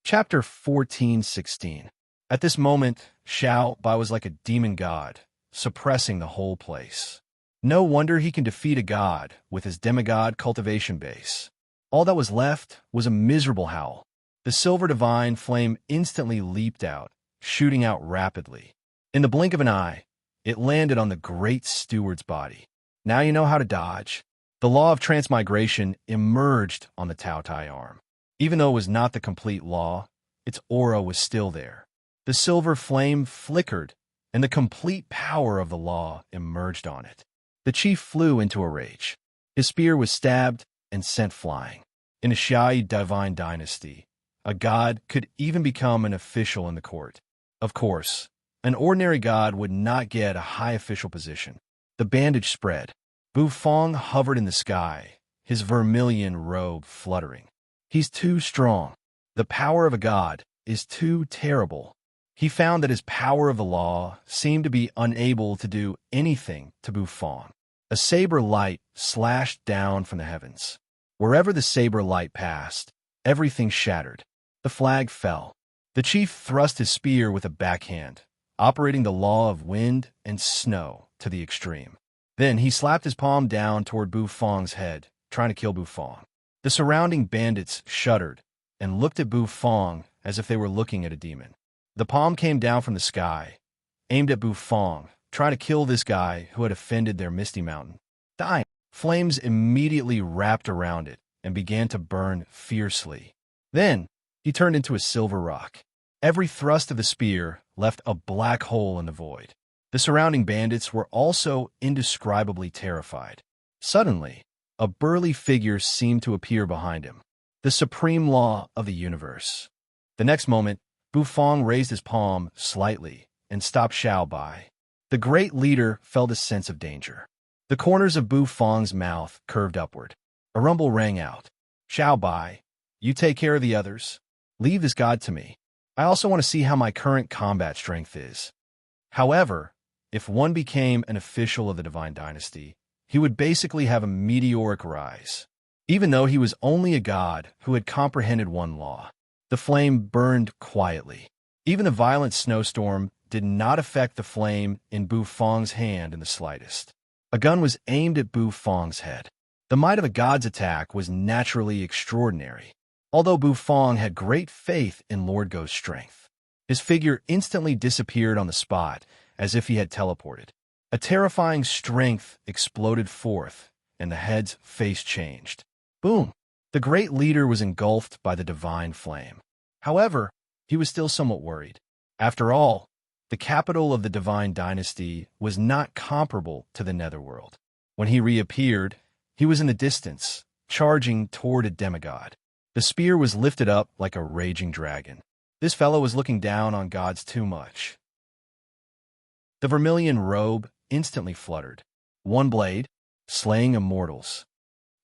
Chapter 14:16. At this moment, Xiao Bai was like a demon god, suppressing the whole place. No wonder he can defeat a god with his demigod cultivation base. All that was left was a miserable howl. The silver divine flame instantly leaped out, shooting out rapidly. In the blink of an eye, it landed on the great steward's body. Now you know how to dodge. The law of transmigration emerged on the Tao Tai arm. Even though it was not the complete law, its aura was still there. The silver flame flickered, and the complete power of the law emerged on it. The chief flew into a rage. His spear was stabbed and sent flying. In a Xiai divine dynasty, a god could even become an official in the court. Of course, an ordinary god would not get a high official position. The bandage spread. Bu Fong hovered in the sky, his vermilion robe fluttering. He's too strong. The power of a god is too terrible. He found that his power of the law seemed to be unable to do anything to Bu Fong. A saber light slashed down from the heavens. Wherever the saber light passed, everything shattered. The flag fell. The chief thrust his spear with a backhand, operating the law of wind and snow to the extreme. Then he slapped his palm down toward Bu Fong's head, trying to kill Bu Fong. The surrounding bandits shuddered and looked at Bu Fong as if they were looking at a demon. The palm came down from the sky, aimed at Bu Fong, trying to kill this guy who had offended their Misty Mountain. Dying. Flames immediately wrapped around it and began to burn fiercely. Then he turned into a silver rock. Every thrust of the spear left a black hole in the void. The surrounding bandits were also indescribably terrified. Suddenly, a burly figure seemed to appear behind him. The supreme law of the universe. The next moment, Bu Fong raised his palm slightly and stopped Xiao Bai. The great leader felt a sense of danger. The corners of Bu Fong's mouth curved upward. A rumble rang out. Xiao Bai, you take care of the others. Leave this god to me. I also want to see how my current combat strength is. However, if one became an official of the Divine Dynasty, he would basically have a meteoric rise. Even though he was only a god who had comprehended one law, the flame burned quietly. Even the violent snowstorm did not affect the flame in Bu Fong's hand in the slightest. A gun was aimed at Bu Fong's head. The might of a god's attack was naturally extraordinary. Although Bu Fong had great faith in Lord Go's strength, his figure instantly disappeared on the spot as if he had teleported. A terrifying strength exploded forth, and the head's face changed. Boom! The great leader was engulfed by the divine flame. However, he was still somewhat worried. After all, the capital of the Divine Dynasty was not comparable to the Netherworld. When he reappeared, he was in the distance, charging toward a demigod. The spear was lifted up like a raging dragon. This fellow was looking down on gods too much. The vermilion robe instantly fluttered. One blade, slaying immortals.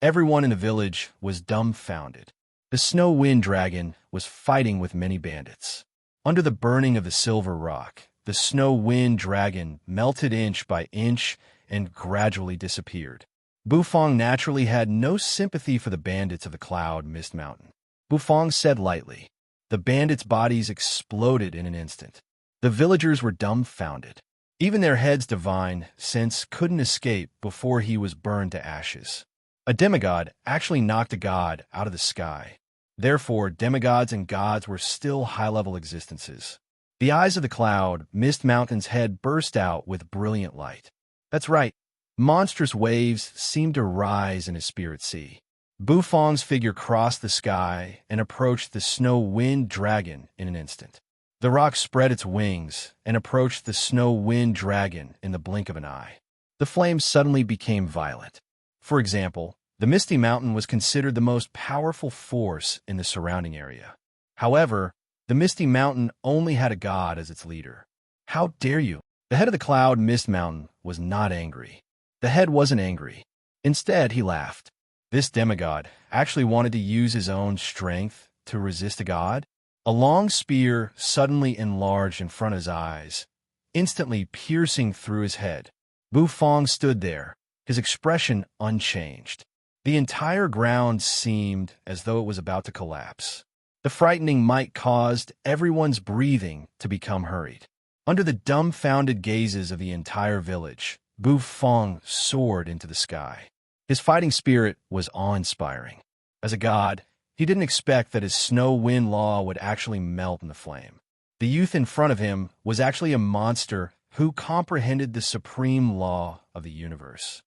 Everyone in the village was dumbfounded. The snow wind dragon was fighting with many bandits. Under the burning of the silver rock, the snow wind dragon melted inch by inch and gradually disappeared. Bu Fong naturally had no sympathy for the bandits of the Cloud Mist Mountain. Bu Fong said lightly. The bandits' bodies exploded in an instant. The villagers were dumbfounded. Even their head's divine sense couldn't escape before he was burned to ashes. A demigod actually knocked a god out of the sky. Therefore, demigods and gods were still high-level existences. The eyes of the Cloud Mist Mountain's head burst out with brilliant light. That's right. Monstrous waves seemed to rise in his spirit sea. Bu Fong's figure crossed the sky and approached the snow wind dragon in an instant. The rock spread its wings and approached the snow wind dragon in the blink of an eye. The flames suddenly became violent. For example, the Misty Mountain was considered the most powerful force in the surrounding area. However, the Misty Mountain only had a god as its leader. How dare you? The head of the Cloud Mist Mountain was not angry. The head wasn't angry. Instead, he laughed. This demigod actually wanted to use his own strength to resist a god. A long spear suddenly enlarged in front of his eyes, instantly piercing through his head. Bu Fong stood there, his expression unchanged. The entire ground seemed as though it was about to collapse. The frightening might caused everyone's breathing to become hurried. Under the dumbfounded gazes of the entire village, Bu Fong soared into the sky. His fighting spirit was awe-inspiring. As a god, he didn't expect that his snow wind law would actually melt in the flame. The youth in front of him was actually a monster who comprehended the supreme law of the universe.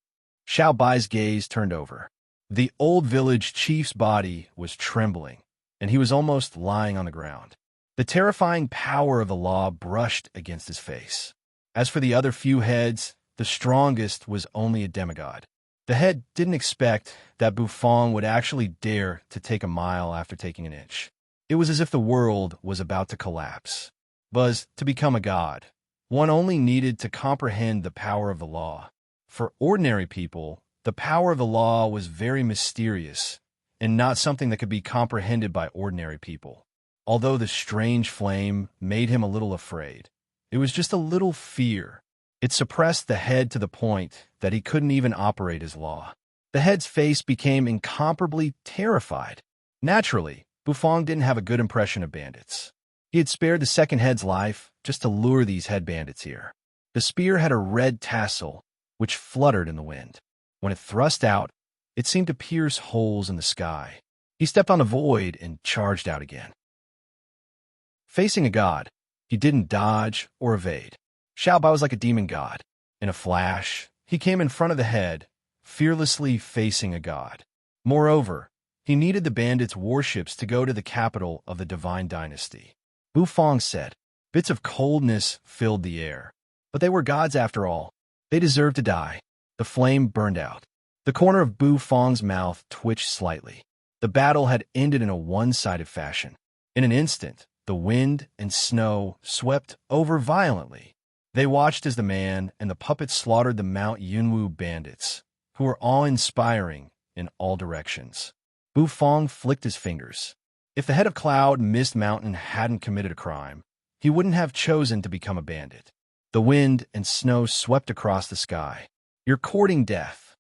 Xiao Bai's gaze turned over. The old village chief's body was trembling, and he was almost lying on the ground. The terrifying power of the law brushed against his face. As for the other few heads, the strongest was only a demigod. The head didn't expect that Bu Fong would actually dare to take a mile after taking an inch. It was as if the world was about to collapse. But to become a god, one only needed to comprehend the power of the law. For ordinary people, the power of the law was very mysterious and not something that could be comprehended by ordinary people. Although the strange flame made him a little afraid, it was just a little fear. It suppressed the head to the point that he couldn't even operate his law. The head's face became incomparably terrified. Naturally, Bu Fong didn't have a good impression of bandits. He had spared the second head's life just to lure these head bandits here. The spear had a red tassel, which fluttered in the wind. When it thrust out, it seemed to pierce holes in the sky. He stepped on the void and charged out again. Facing a god, he didn't dodge or evade. Xiao Bai was like a demon god. In a flash, he came in front of the head, fearlessly facing a god. Moreover, he needed the bandits' warships to go to the capital of the divine dynasty. Bu Fong said. Bits of coldness filled the air. But they were gods after all. They deserved to die. The flame burned out. The corner of Bu Fong's mouth twitched slightly. The battle had ended in a one-sided fashion. In an instant, the wind and snow swept over violently. They watched as the man and the puppet slaughtered the Mount Yunwu bandits, who were awe-inspiring in all directions. Bu Fong flicked his fingers. If the head of Cloud Mist Mountain hadn't committed a crime, he wouldn't have chosen to become a bandit. The wind and snow swept across the sky. You're courting death.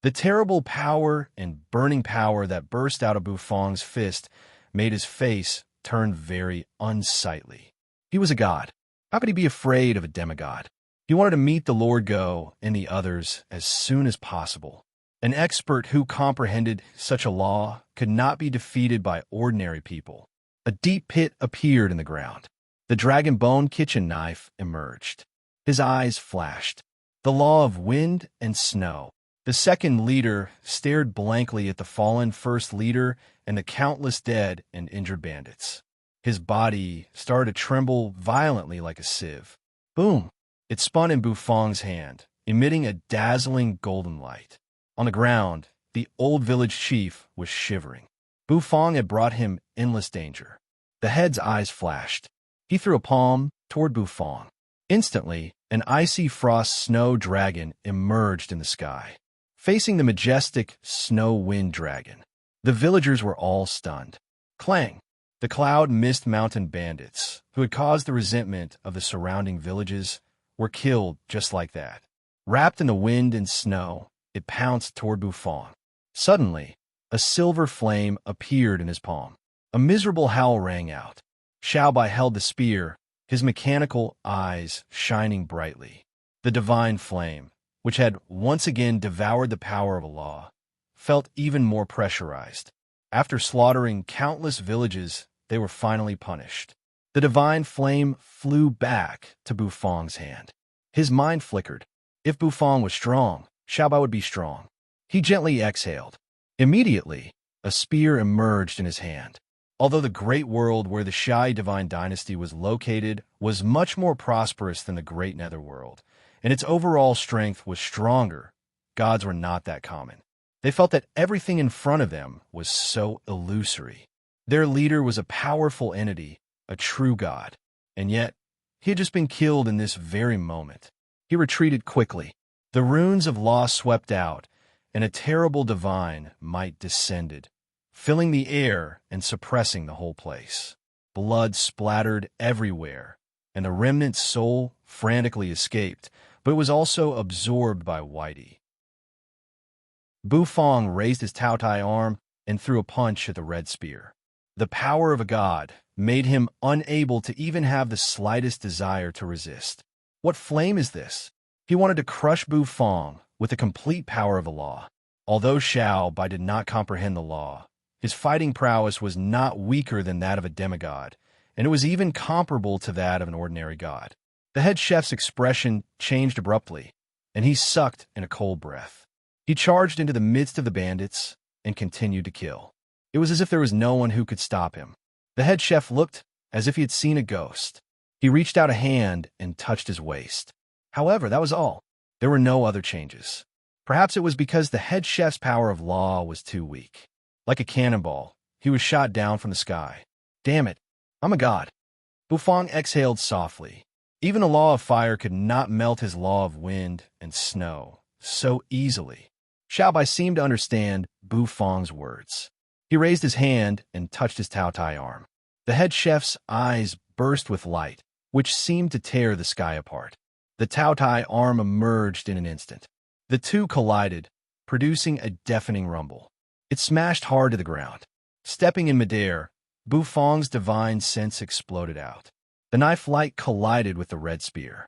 The terrible power and burning power that burst out of Bu Fong's fist made his face turn very unsightly. He was a god. How could he be afraid of a demigod? He wanted to meet the Lord Go and the others as soon as possible. An expert who comprehended such a law could not be defeated by ordinary people. A deep pit appeared in the ground. The dragon bone kitchen knife emerged. His eyes flashed. The law of wind and snow. The second leader stared blankly at the fallen first leader and the countless dead and injured bandits. His body started to tremble violently like a sieve. Boom! It spun in Bu Fong's hand, emitting a dazzling golden light. On the ground, the old village chief was shivering. Bu Fong had brought him endless danger. The head's eyes flashed. He threw a palm toward Bu Fong. Instantly, an icy frost snow dragon emerged in the sky, facing the majestic snow wind dragon. The villagers were all stunned. Clang! The Cloud Mist Mountain bandits, who had caused the resentment of the surrounding villages, were killed just like that. Wrapped in the wind and snow, it pounced toward Bu Fong. Suddenly, a silver flame appeared in his palm. A miserable howl rang out. Xiao Bai held the spear, his mechanical eyes shining brightly. The divine flame, which had once again devoured the power of a law, felt even more pressurized. After slaughtering countless villages, they were finally punished. The divine flame flew back to Bu Fong's hand. His mind flickered. If Bu Fong was strong, Xiao Bai would be strong. He gently exhaled. Immediately, a spear emerged in his hand. Although the great world where the Shai divine dynasty was located was much more prosperous than the great netherworld, and its overall strength was stronger, gods were not that common. They felt that everything in front of them was so illusory. Their leader was a powerful entity, a true god, and yet he had just been killed in this very moment. He retreated quickly. The runes of law swept out, and a terrible divine might descended, filling the air and suppressing the whole place. Blood splattered everywhere, and the remnant soul frantically escaped, but it was also absorbed by Whitey. Bu Fong raised his Tao Tai arm and threw a punch at the red spear. The power of a god made him unable to even have the slightest desire to resist. What flame is this? He wanted to crush Bu Fong with the complete power of the law. Although Xiao Bai did not comprehend the law, his fighting prowess was not weaker than that of a demigod, and it was even comparable to that of an ordinary god. The head chef's expression changed abruptly, and he sucked in a cold breath. He charged into the midst of the bandits and continued to kill. It was as if there was no one who could stop him. The head chef looked as if he had seen a ghost. He reached out a hand and touched his waist. However, that was all. There were no other changes. Perhaps it was because the head chef's power of law was too weak. Like a cannonball, he was shot down from the sky. Damn it, I'm a god. Bu Fong exhaled softly. Even the law of fire could not melt his law of wind and snow so easily. Xiao Bai seemed to understand Bu Fong's words. He raised his hand and touched his Tao Tai arm. The head chef's eyes burst with light, which seemed to tear the sky apart. The Tao Tai arm emerged in an instant. The two collided, producing a deafening rumble. It smashed hard to the ground. Stepping in midair, Bu Fong's divine sense exploded out. The knife light collided with the red spear.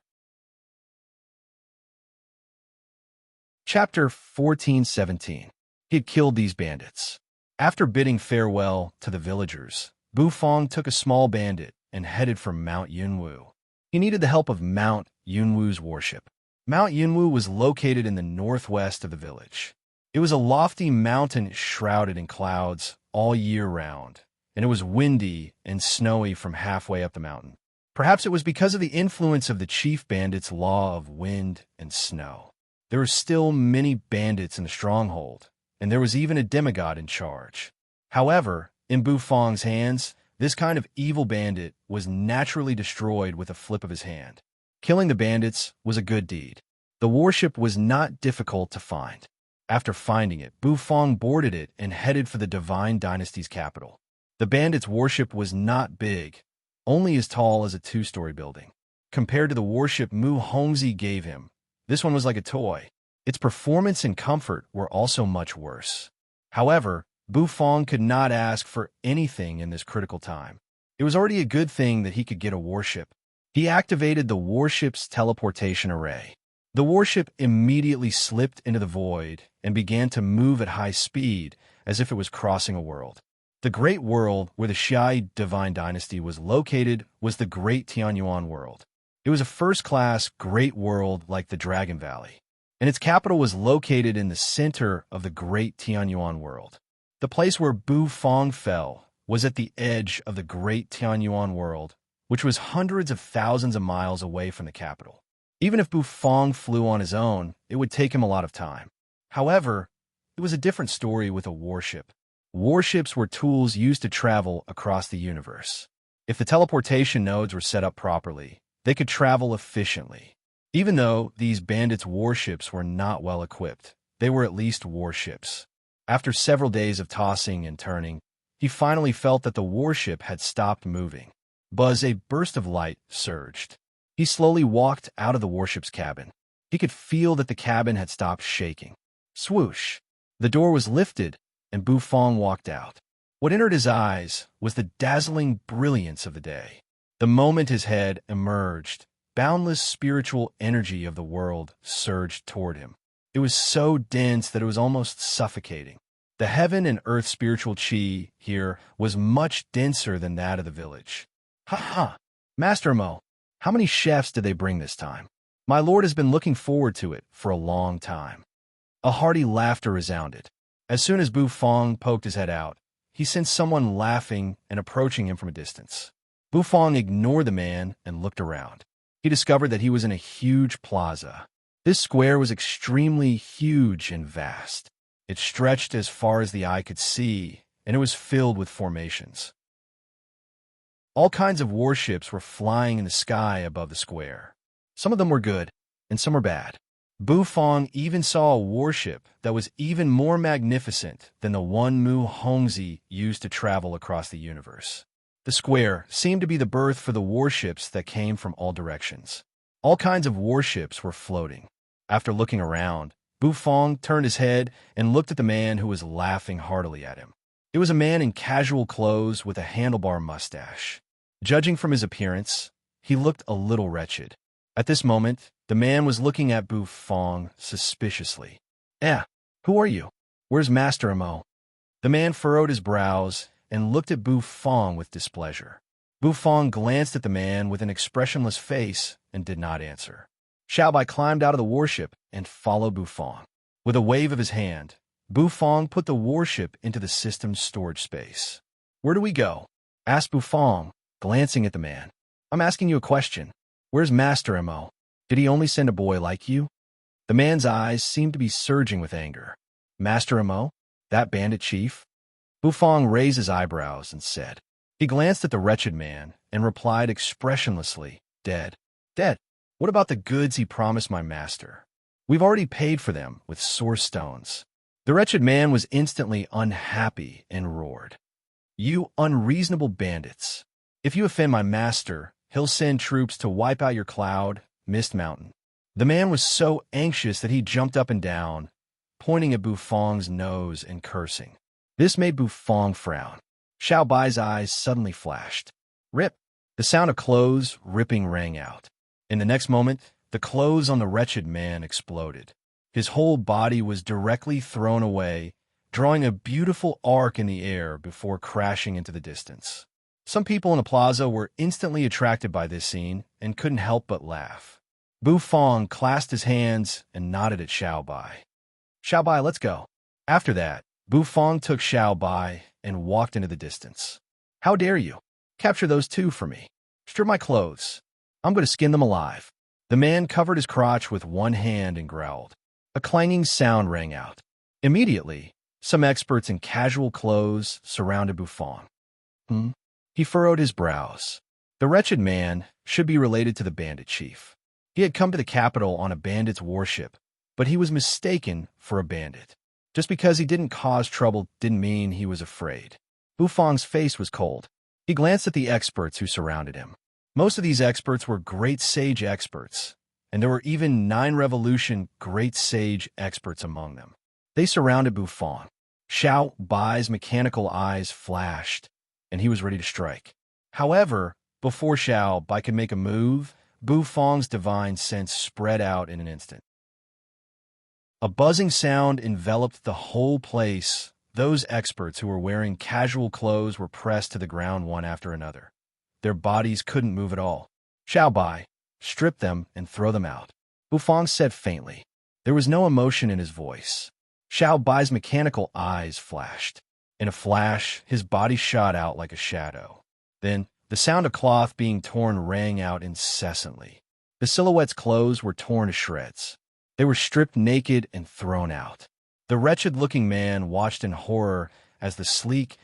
Chapter 14:17. He had killed these bandits. After bidding farewell to the villagers, Bu Fong took a small bandit and headed for Mount Yunwu. He needed the help of Mount Yunwu's worship. Mount Yunwu was located in the northwest of the village. It was a lofty mountain shrouded in clouds all year round, and it was windy and snowy from halfway up the mountain. Perhaps it was because of the influence of the chief bandit's law of wind and snow. There were still many bandits in the stronghold, and there was even a demigod in charge. However, in Bu Fong's hands, this kind of evil bandit was naturally destroyed with a flip of his hand. Killing the bandits was a good deed. The warship was not difficult to find. After finding it, Bu Fong boarded it and headed for the Divine Dynasty's capital. The bandits' warship was not big, only as tall as a two-story building. Compared to the warship Mu Hongzi gave him, this one was like a toy. Its performance and comfort were also much worse. However, Bu Fong could not ask for anything in this critical time. It was already a good thing that he could get a warship. He activated the warship's teleportation array. The warship immediately slipped into the void and began to move at high speed as if it was crossing a world. The great world where the Xiai Divine Dynasty was located was the Great Tianyuan World. It was a first-class great world like the Dragon Valley, and its capital was located in the center of the Great Tianyuan World. The place where Bu Fong fell was at the edge of the Great Tianyuan World, which was hundreds of thousands of miles away from the capital. Even if Bu Fong flew on his own, it would take him a lot of time. However, it was a different story with a warship. Warships were tools used to travel across the universe. If the teleportation nodes were set up properly, they could travel efficiently. Even though these bandits' warships were not well equipped, they were at least warships. After several days of tossing and turning, he finally felt that the warship had stopped moving. Buzz, a burst of light surged. He slowly walked out of the warship's cabin. He could feel that the cabin had stopped shaking. Swoosh! The door was lifted, and Bu Fong walked out. What entered his eyes was the dazzling brilliance of the day. The moment his head emerged, boundless spiritual energy of the world surged toward him. It was so dense that it was almost suffocating. The heaven and earth spiritual chi here was much denser than that of the village. Ha ha! Master Mo, how many chefs did they bring this time? My lord has been looking forward to it for a long time. A hearty laughter resounded. As soon as Bu Fong poked his head out, he sensed someone laughing and approaching him from a distance. Bu Fong ignored the man and looked around. He discovered that he was in a huge plaza. This square was extremely huge and vast. It stretched as far as the eye could see, and it was filled with formations. All kinds of warships were flying in the sky above the square. Some of them were good, and some were bad. Bu Fong even saw a warship that was even more magnificent than the one Mu Hongzi used to travel across the universe. The square seemed to be the berth for the warships that came from all directions. All kinds of warships were floating. After looking around, Bu Fong turned his head and looked at the man who was laughing heartily at him. It was a man in casual clothes with a handlebar mustache. Judging from his appearance, he looked a little wretched. At this moment, the man was looking at Bu Fong suspiciously. Who are you? Where's Master Mo? The man furrowed his brows and looked at Bu Fong with displeasure. Bu Fong glanced at the man with an expressionless face and did not answer. Xiaobai climbed out of the warship and followed Bu Fong. With a wave of his hand, Bu Fong put the warship into the system's storage space. Where do we go? Asked Bu Fong, glancing at the man. I'm asking you a question. Where's Master Mo? Did he only send a boy like you? The man's eyes seemed to be surging with anger. Master Mo? That bandit chief? Bu Fong raised his eyebrows and said. He glanced at the wretched man and replied expressionlessly, Dead. Dead. What about the goods he promised my master? We've already paid for them with source stones. The wretched man was instantly unhappy and roared. You unreasonable bandits. If you offend my master, he'll send troops to wipe out your cloud, Mist Mountain. The man was so anxious that he jumped up and down, pointing at Bu Fong's nose and cursing. This made Bu Fong frown. Xiao Bai's eyes suddenly flashed. Rip! The sound of clothes ripping rang out. In the next moment, the clothes on the wretched man exploded. His whole body was directly thrown away, drawing a beautiful arc in the air before crashing into the distance. Some people in the plaza were instantly attracted by this scene and couldn't help but laugh. Bu Fong clasped his hands and nodded at Xiao Bai. Xiao Bai, let's go. After that, Bu Fong took Xiao Bai and walked into the distance. How dare you? Capture those two for me. Strip my clothes. I'm going to skin them alive. The man covered his crotch with one hand and growled. A clanging sound rang out. Immediately, some experts in casual clothes surrounded Bu Fong. He furrowed his brows. The wretched man should be related to the bandit chief. He had come to the capital on a bandit's warship, but he was mistaken for a bandit. Just because he didn't cause trouble didn't mean he was afraid. Bu Fong's face was cold. He glanced at the experts who surrounded him. Most of these experts were great sage experts, and there were even 9 revolution great sage experts among them. They surrounded Bu Fong. Xiao Bai's mechanical eyes flashed, and he was ready to strike. However, before Xiao Bai could make a move, Bu Fong's divine sense spread out in an instant. A buzzing sound enveloped the whole place. Those experts who were wearing casual clothes were pressed to the ground one after another. Their bodies couldn't move at all. Xiao Bai, strip them and throw them out. Bu Fong said faintly. There was no emotion in his voice. Xiao Bai's mechanical eyes flashed. In a flash, his body shot out like a shadow. Then, the sound of cloth being torn rang out incessantly. The silhouette's clothes were torn to shreds. They were stripped naked and thrown out. The wretched-looking man watched in horror as the sleek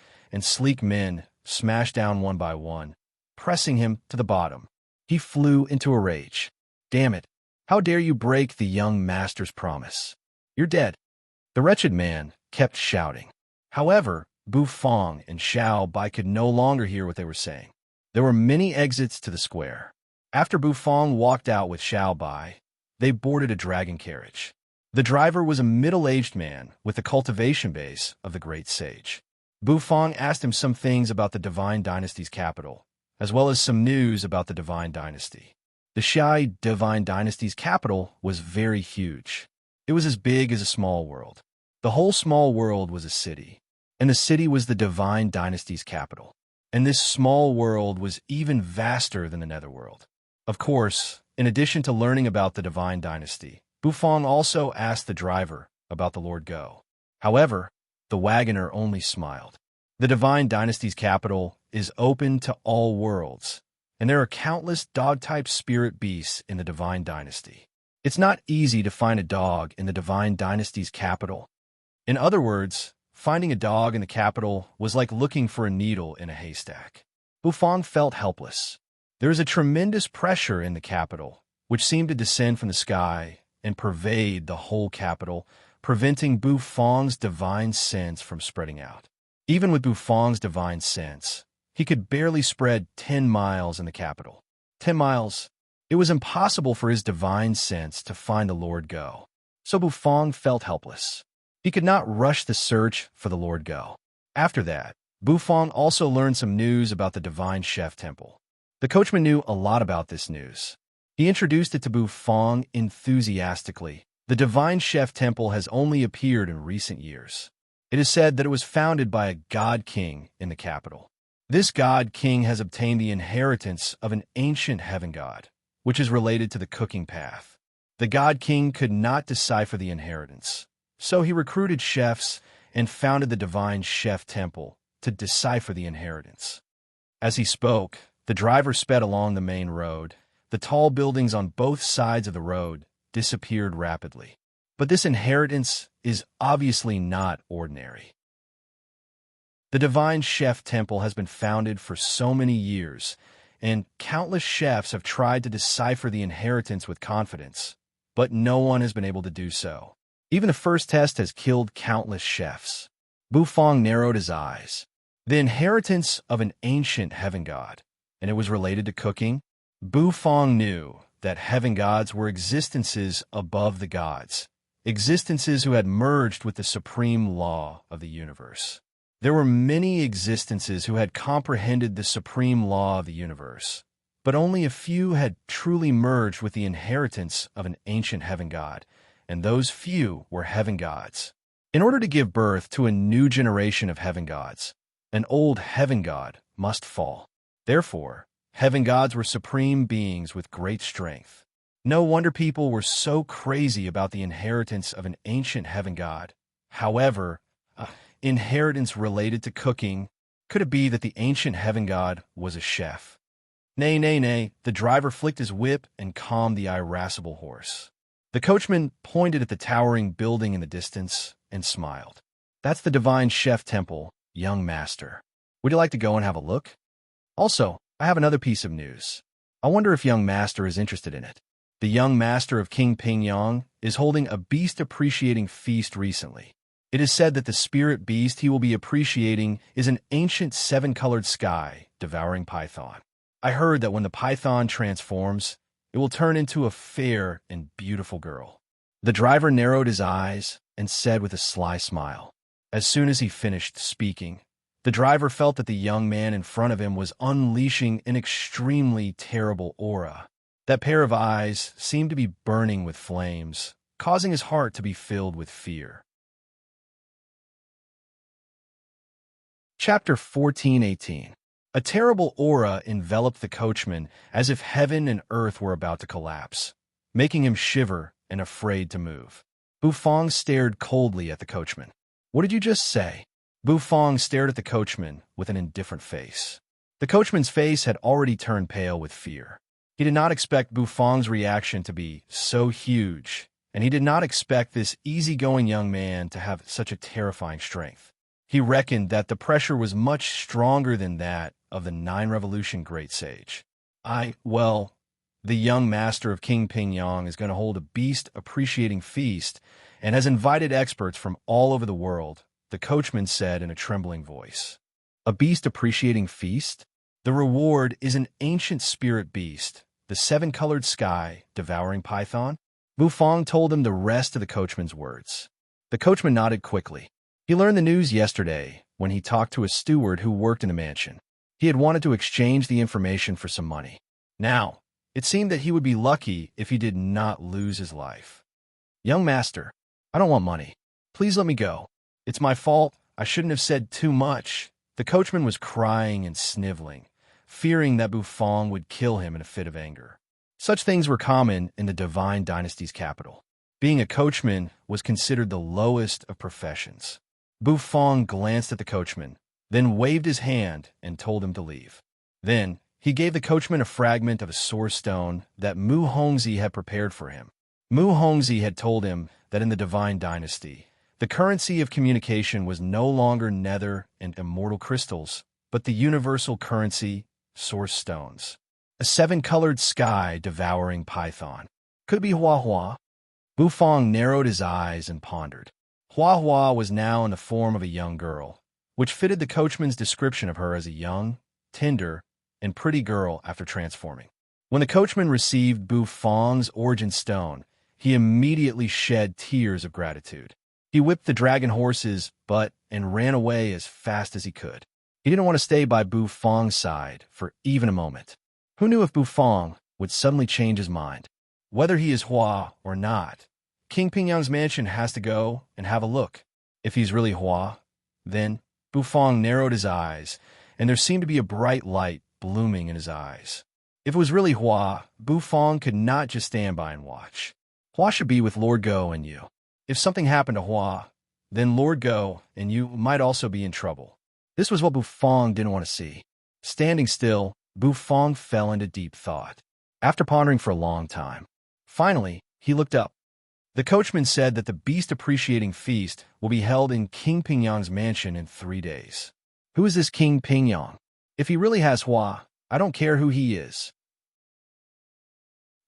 men smashed down one by one, pressing him to the bottom. He flew into a rage. Damn it! How dare you break the young master's promise? You're dead. The wretched man kept shouting. However, Bu Fong and Xiao Bai could no longer hear what they were saying. There were many exits to the square. After Bu Fong walked out with Xiao Bai, they boarded a dragon carriage. The driver was a middle-aged man with the cultivation base of the great sage. Bu Fong asked him some things about the Divine Dynasty's capital, as well as some news about the Divine Dynasty. The Shai Divine Dynasty's capital was very huge. It was as big as a small world. The whole small world was a city, and the city was the Divine Dynasty's capital. And this small world was even vaster than the Netherworld. Of course, in addition to learning about the Divine Dynasty, Bu Fong also asked the driver about the Lord Go. However, the wagoner only smiled. The Divine Dynasty's capital is open to all worlds, and there are countless dog-type spirit beasts in the Divine Dynasty. It's not easy to find a dog in the Divine Dynasty's capital. In other words, finding a dog in the capital was like looking for a needle in a haystack. Bu Fong felt helpless. There is a tremendous pressure in the capital, which seemed to descend from the sky and pervade the whole capital, preventing Bu Fong's divine sense from spreading out. Even with Bu Fong's divine sense, he could barely spread 10 miles in the capital. 10 miles. It was impossible for his divine sense to find the Lord Go. So Bu Fong felt helpless. He could not rush the search for the Lord Go. After that, Bufang also learned some news about the Divine Chef Temple. The coachman knew a lot about this news. He introduced it to Bufang enthusiastically. The Divine Chef Temple has only appeared in recent years. It is said that it was founded by a god king in the capital. This god king has obtained the inheritance of an ancient heaven god, which is related to the cooking path. The god king could not decipher the inheritance, so he recruited chefs and founded the Divine Chef Temple to decipher the inheritance. As he spoke, the driver sped along the main road. The tall buildings on both sides of the road disappeared rapidly. But this inheritance is obviously not ordinary. The Divine Chef Temple has been founded for so many years, and countless chefs have tried to decipher the inheritance with confidence, but no one has been able to do so. Even the first test has killed countless chefs. Bufang narrowed his eyes. The inheritance of an ancient heaven god, and it was related to cooking? Bufang knew that heaven gods were existences above the gods, existences who had merged with the supreme law of the universe. There were many existences who had comprehended the supreme law of the universe, but only a few had truly merged with the inheritance of an ancient heaven god, and those few were heaven gods. In order to give birth to a new generation of heaven gods, an old heaven god must fall. Therefore, heaven gods were supreme beings with great strength. No wonder people were so crazy about the inheritance of an ancient heaven god. However, inheritance related to cooking, could it be that the ancient heaven god was a chef? Nay, nay, nay, the driver flicked his whip and calmed the irascible horse. The coachman pointed at the towering building in the distance and smiled. That's the Divine Chef Temple, young master. Would you like to go and have a look? Also, I have another piece of news. I wonder if young master is interested in it. The young master of King Pingyang is holding a beast-appreciating feast recently. It is said that the spirit beast he will be appreciating is an ancient seven-colored sky devouring python. I heard that when the python transforms, it will turn into a fair and beautiful girl. The driver narrowed his eyes and said with a sly smile. As soon as he finished speaking, the driver felt that the young man in front of him was unleashing an extremely terrible aura. That pair of eyes seemed to be burning with flames, causing his heart to be filled with fear. Chapter 14:18. A terrible aura enveloped the coachman as if heaven and earth were about to collapse, making him shiver and afraid to move. Bufang stared coldly at the coachman. What did you just say? Bufang stared at the coachman with an indifferent face. The coachman's face had already turned pale with fear. He did not expect Bufang's reaction to be so huge, and he did not expect this easygoing young man to have such a terrifying strength. He reckoned that the pressure was much stronger than that of the 9 Revolution Great Sage. The young master of King Pingyang is going to hold a beast-appreciating feast and has invited experts from all over the world, the coachman said in a trembling voice. A beast-appreciating feast? The reward is an ancient spirit beast, the seven-colored sky devouring python? Bufang told him the rest of the coachman's words. The coachman nodded quickly. He learned the news yesterday when he talked to a steward who worked in the mansion. He had wanted to exchange the information for some money. Now, it seemed that he would be lucky if he did not lose his life. Young master, I don't want money. Please let me go. It's my fault. I shouldn't have said too much. The coachman was crying and sniveling, fearing that Bufang would kill him in a fit of anger. Such things were common in the Divine Dynasty's capital. Being a coachman was considered the lowest of professions. Bufang glanced at the coachman, then waved his hand and told him to leave. Then, he gave the coachman a fragment of a source stone that Mu Hongzhi had prepared for him. Mu Hongzhi had told him that in the Divine Dynasty, the currency of communication was no longer nether and immortal crystals, but the universal currency, source stones. A seven-colored sky devouring python. Could it be Hua Hua? Bufang narrowed his eyes and pondered. Hua Hua was now in the form of a young girl, which fitted the coachman's description of her as a young, tender, and pretty girl after transforming. When the coachman received Bufang's origin stone, he immediately shed tears of gratitude. He whipped the dragon horse's butt and ran away as fast as he could. He didn't want to stay by Bu Fong's side for even a moment. Who knew if Bu Fong would suddenly change his mind? Whether he is Hua or not, King Pingyang's mansion has to go and have a look. If he's really Hua, then Bu Fong narrowed his eyes, and there seemed to be a bright light blooming in his eyes. If it was really Hua, Bu Fong could not just stand by and watch. Hua should be with Lord Go and you. If something happened to Hua, then Lord Go and you might also be in trouble. This was what Bu Fong didn't want to see. Standing still, Bu Fong fell into deep thought. After pondering for a long time, finally, he looked up. The coachman said that the beast appreciating feast will be held in King Pingyang's mansion in 3 days. Who is this King Pingyang? If he really has Hua, I don't care who he is.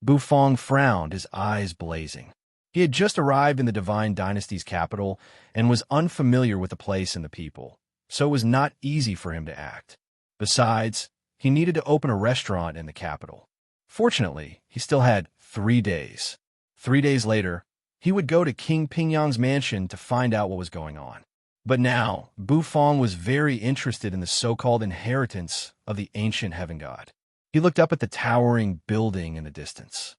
Bu Fong frowned, his eyes blazing. He had just arrived in the Divine Dynasty's capital and was unfamiliar with the place and the people, so it was not easy for him to act. Besides, he needed to open a restaurant in the capital. Fortunately, he still had 3 days. 3 days later, he would go to King Pingyang's mansion to find out what was going on. But now, Bu Fong was very interested in the so-called inheritance of the ancient heaven god. He looked up at the towering building in the distance.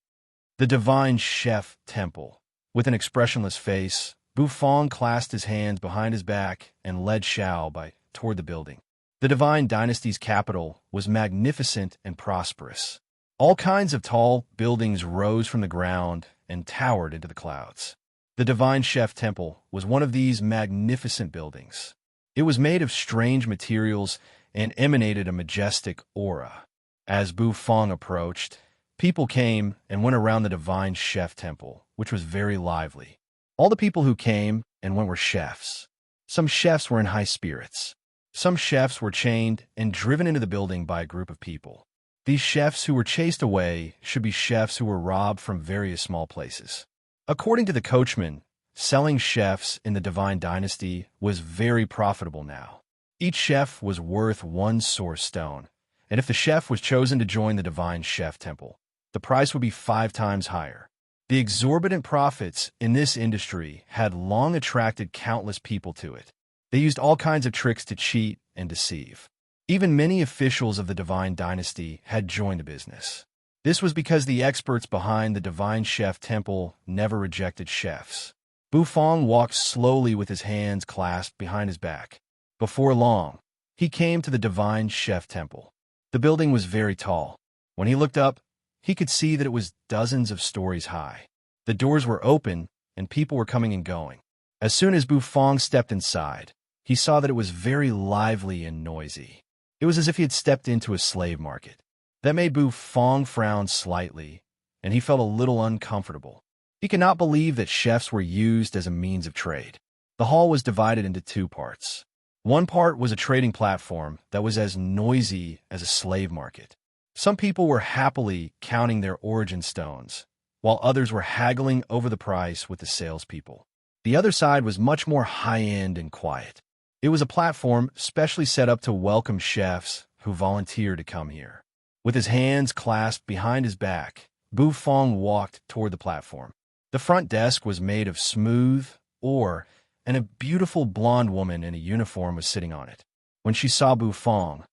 The Divine Chef Temple. With an expressionless face, Bu Fong clasped his hands behind his back and led Xiao toward the building. The Divine Dynasty's capital was magnificent and prosperous. All kinds of tall buildings rose from the ground and towered into the clouds. The Divine Chef Temple was one of these magnificent buildings. It was made of strange materials and emanated a majestic aura. As Bu Fong approached, people came and went around the Divine Chef Temple, which was very lively. All the people who came and went were chefs. Some chefs were in high spirits. Some chefs were chained and driven into the building by a group of people. These chefs who were chased away should be chefs who were robbed from various small places. According to the coachman, selling chefs in the Divine Dynasty was very profitable now. Each chef was worth 1 source stone, and if the chef was chosen to join the Divine Chef Temple, the price would be 5 times higher. The exorbitant profits in this industry had long attracted countless people to it. They used all kinds of tricks to cheat and deceive. Even many officials of the Divine Dynasty had joined the business. This was because the experts behind the Divine Chef Temple never rejected chefs. Bu Fong walked slowly with his hands clasped behind his back. Before long, he came to the Divine Chef Temple. The building was very tall. When he looked up, he could see that it was dozens of stories high. The doors were open, and people were coming and going. As soon as Bu Fong stepped inside, he saw that it was very lively and noisy. It was as if he had stepped into a slave market. That made Bu Fong frown slightly, and he felt a little uncomfortable. He could not believe that chefs were used as a means of trade. The hall was divided into 2 parts. One part was a trading platform that was as noisy as a slave market. Some people were happily counting their origin stones, while others were haggling over the price with the salespeople. The other side was much more high-end and quiet. It was a platform specially set up to welcome chefs who volunteered to come here. With his hands clasped behind his back, Bu Fong walked toward the platform. The front desk was made of smooth ore, and a beautiful blonde woman in a uniform was sitting on it. When she saw Bu Fong,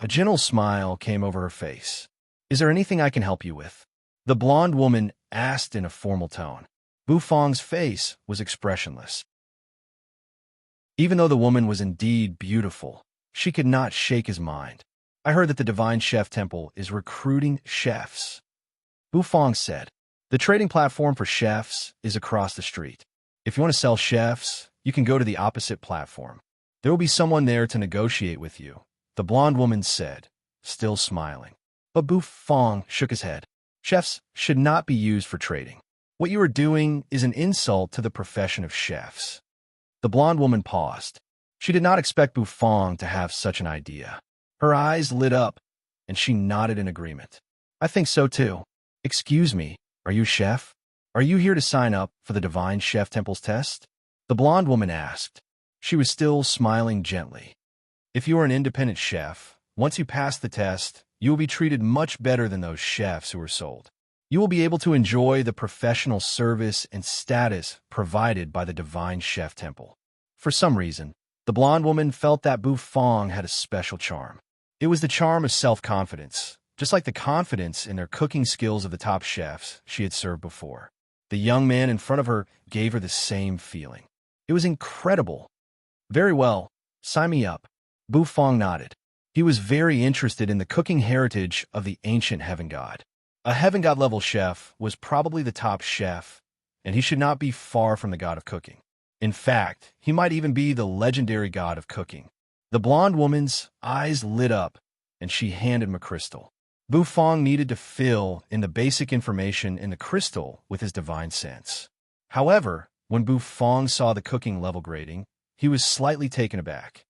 a gentle smile came over her face. "Is there anything I can help you with?" The blonde woman asked in a formal tone. Bu Fong's face was expressionless. Even though the woman was indeed beautiful, she could not shake his mind. "I heard that the Divine Chef Temple is recruiting chefs," Bu Fong said. "The trading platform for chefs is across the street. If you want to sell chefs, you can go to the opposite platform. There will be someone there to negotiate with you," the blonde woman said, still smiling. But Bu Fong shook his head. "Chefs should not be used for trading. What you are doing is an insult to the profession of chefs." The blonde woman paused. She did not expect Bu Fong to have such an idea. Her eyes lit up, and she nodded in agreement. "I think so too. Excuse me, are you a chef? Are you here to sign up for the Divine Chef Temple's test?" The blonde woman asked. She was still smiling gently. "If you are an independent chef, once you pass the test, you will be treated much better than those chefs who are sold. You will be able to enjoy the professional service and status provided by the Divine Chef Temple. For some reason, the blonde woman felt that Bu Fong had a special charm. It was the charm of self-confidence, just like the confidence in their cooking skills of the top chefs she had served before. The young man in front of her gave her the same feeling. It was incredible. Very well, sign me up. Bu Fong nodded. He was very interested in the cooking heritage of the ancient heaven god. A heaven god level chef was probably the top chef, and he should not be far from the god of cooking. In fact, he might even be the legendary god of cooking. The blonde woman's eyes lit up, and she handed him a crystal. Bu Fong needed to fill in the basic information in the crystal with his divine sense. However, when Bu Fong saw the cooking level grading, he was slightly taken aback.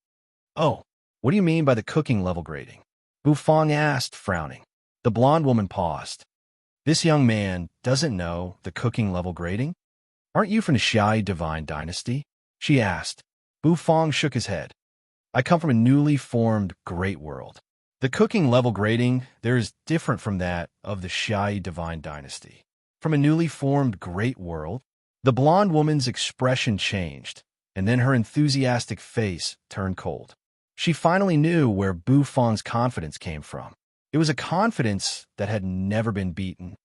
"Oh, what do you mean by the cooking level grading?" Bu Fong asked, frowning. The blonde woman paused. "This young man doesn't know the cooking level grading? Aren't you from the Xiai divine dynasty?" she asked. Bu Fong shook his head. "I come from a newly formed great world. The cooking level grading there is different from that of the Xiai divine dynasty." From a newly formed great world? The blonde woman's expression changed, and then her enthusiastic face turned cold. She finally knew where Bu Fong's confidence came from. It was a confidence that had never been beaten.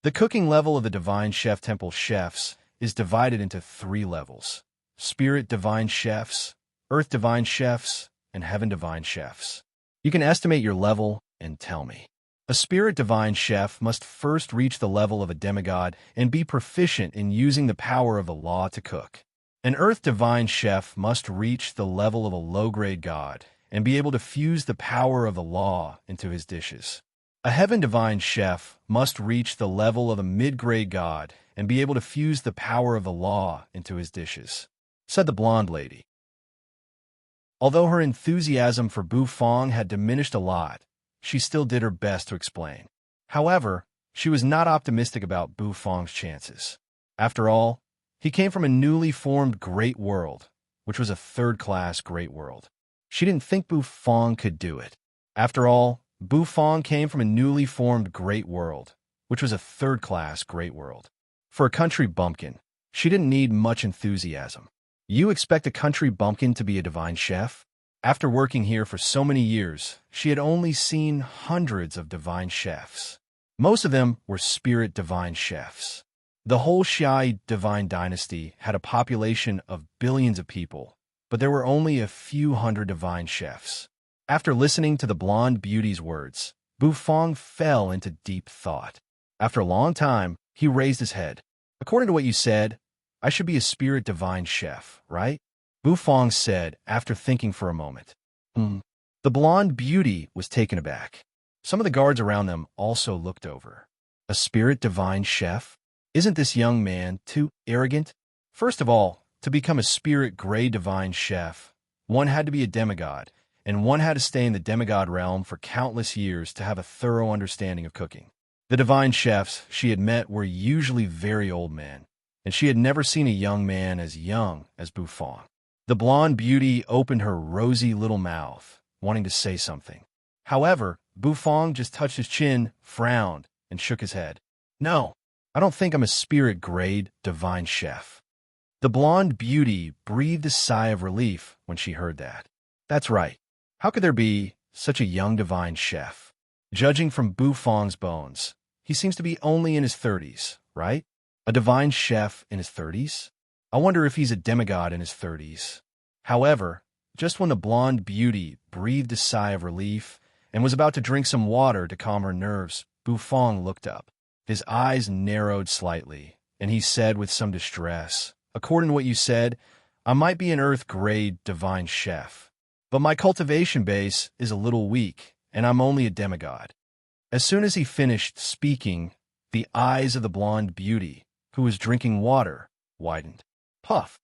The cooking level of the Divine Chef Temple chefs is divided into 3 levels: Spirit Divine Chefs, Earth Divine Chefs, and Heaven Divine Chefs. You can estimate your level and tell me. A Spirit Divine Chef must first reach the level of a demigod and be proficient in using the power of the law to cook. An Earth Divine Chef must reach the level of a low-grade god and be able to fuse the power of the law into his dishes. A Heaven Divine Chef must reach the level of a mid-grade god and be able to fuse the power of the law into his dishes, said the blonde lady. Although her enthusiasm for Bu Fong had diminished a lot, she still did her best to explain. However, she was not optimistic about Bu Fong's chances. After all, he came from a newly formed great world, which was a third-class great world. She didn't think Bu Fong could do it. After all, Bu Fong came from a newly formed great world, which was a third-class great world. For a country bumpkin, she didn't need much enthusiasm. You expect a country bumpkin to be a divine chef? After working here for so many years, she had only seen hundreds of divine chefs. Most of them were spirit divine chefs. The whole Xiai divine dynasty had a population of billions of people, but there were only a few hundred divine chefs. After listening to the blonde beauty's words, Bu Fong fell into deep thought. After a long time, he raised his head. "According to what you said, I should be a spirit divine chef, right?" Bu Fong said after thinking for a moment. The blonde beauty was taken aback. Some of the guards around them also looked over. A spirit divine chef? Isn't this young man too arrogant? First of all, to become a spirit gray divine chef, one had to be a demigod, and one had to stay in the demigod realm for countless years to have a thorough understanding of cooking. The divine chefs she had met were usually very old men, and she had never seen a young man as young as Bu Fong. The blonde beauty opened her rosy little mouth, wanting to say something. However, Bu Fong just touched his chin, frowned, and shook his head. "No, I don't think I'm a spirit-grade divine chef." The blonde beauty breathed a sigh of relief when she heard that. That's right. How could there be such a young divine chef? Judging from Bu Fong's bones, he seems to be only in his 30s, right? A divine chef in his 30s? I wonder if he's a demigod in his 30s. However, just when the blonde beauty breathed a sigh of relief and was about to drink some water to calm her nerves, Bu Fong looked up. His eyes narrowed slightly, and he said with some distress, "According to what you said, I might be an Earth-grade divine chef, but my cultivation base is a little weak, and I'm only a demigod." As soon as he finished speaking, the eyes of the blonde beauty, who was drinking water, widened. Puff.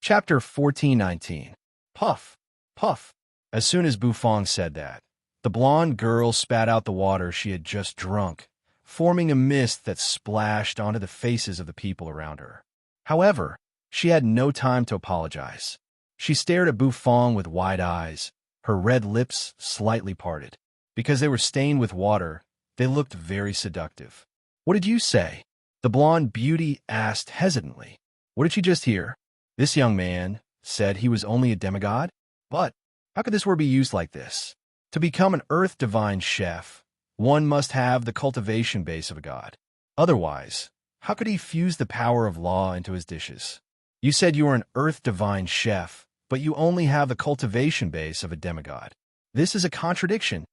Chapter 1419. Puff, puff. As soon as Bu Fong said that, the blonde girl spat out the water she had just drunk, forming a mist that splashed onto the faces of the people around her. However, she had no time to apologize. She stared at Bu Fong with wide eyes, her red lips slightly parted. Because they were stained with water, they looked very seductive. "What did you say?" the blonde beauty asked hesitantly. "What did you just hear?" This young man said he was only a demigod. But how could this word be used like this? To become an earth divine chef, one must have the cultivation base of a god. Otherwise, how could he fuse the power of law into his dishes? You said you were an earth divine chef, but you only have the cultivation base of a demigod. This is a contradiction.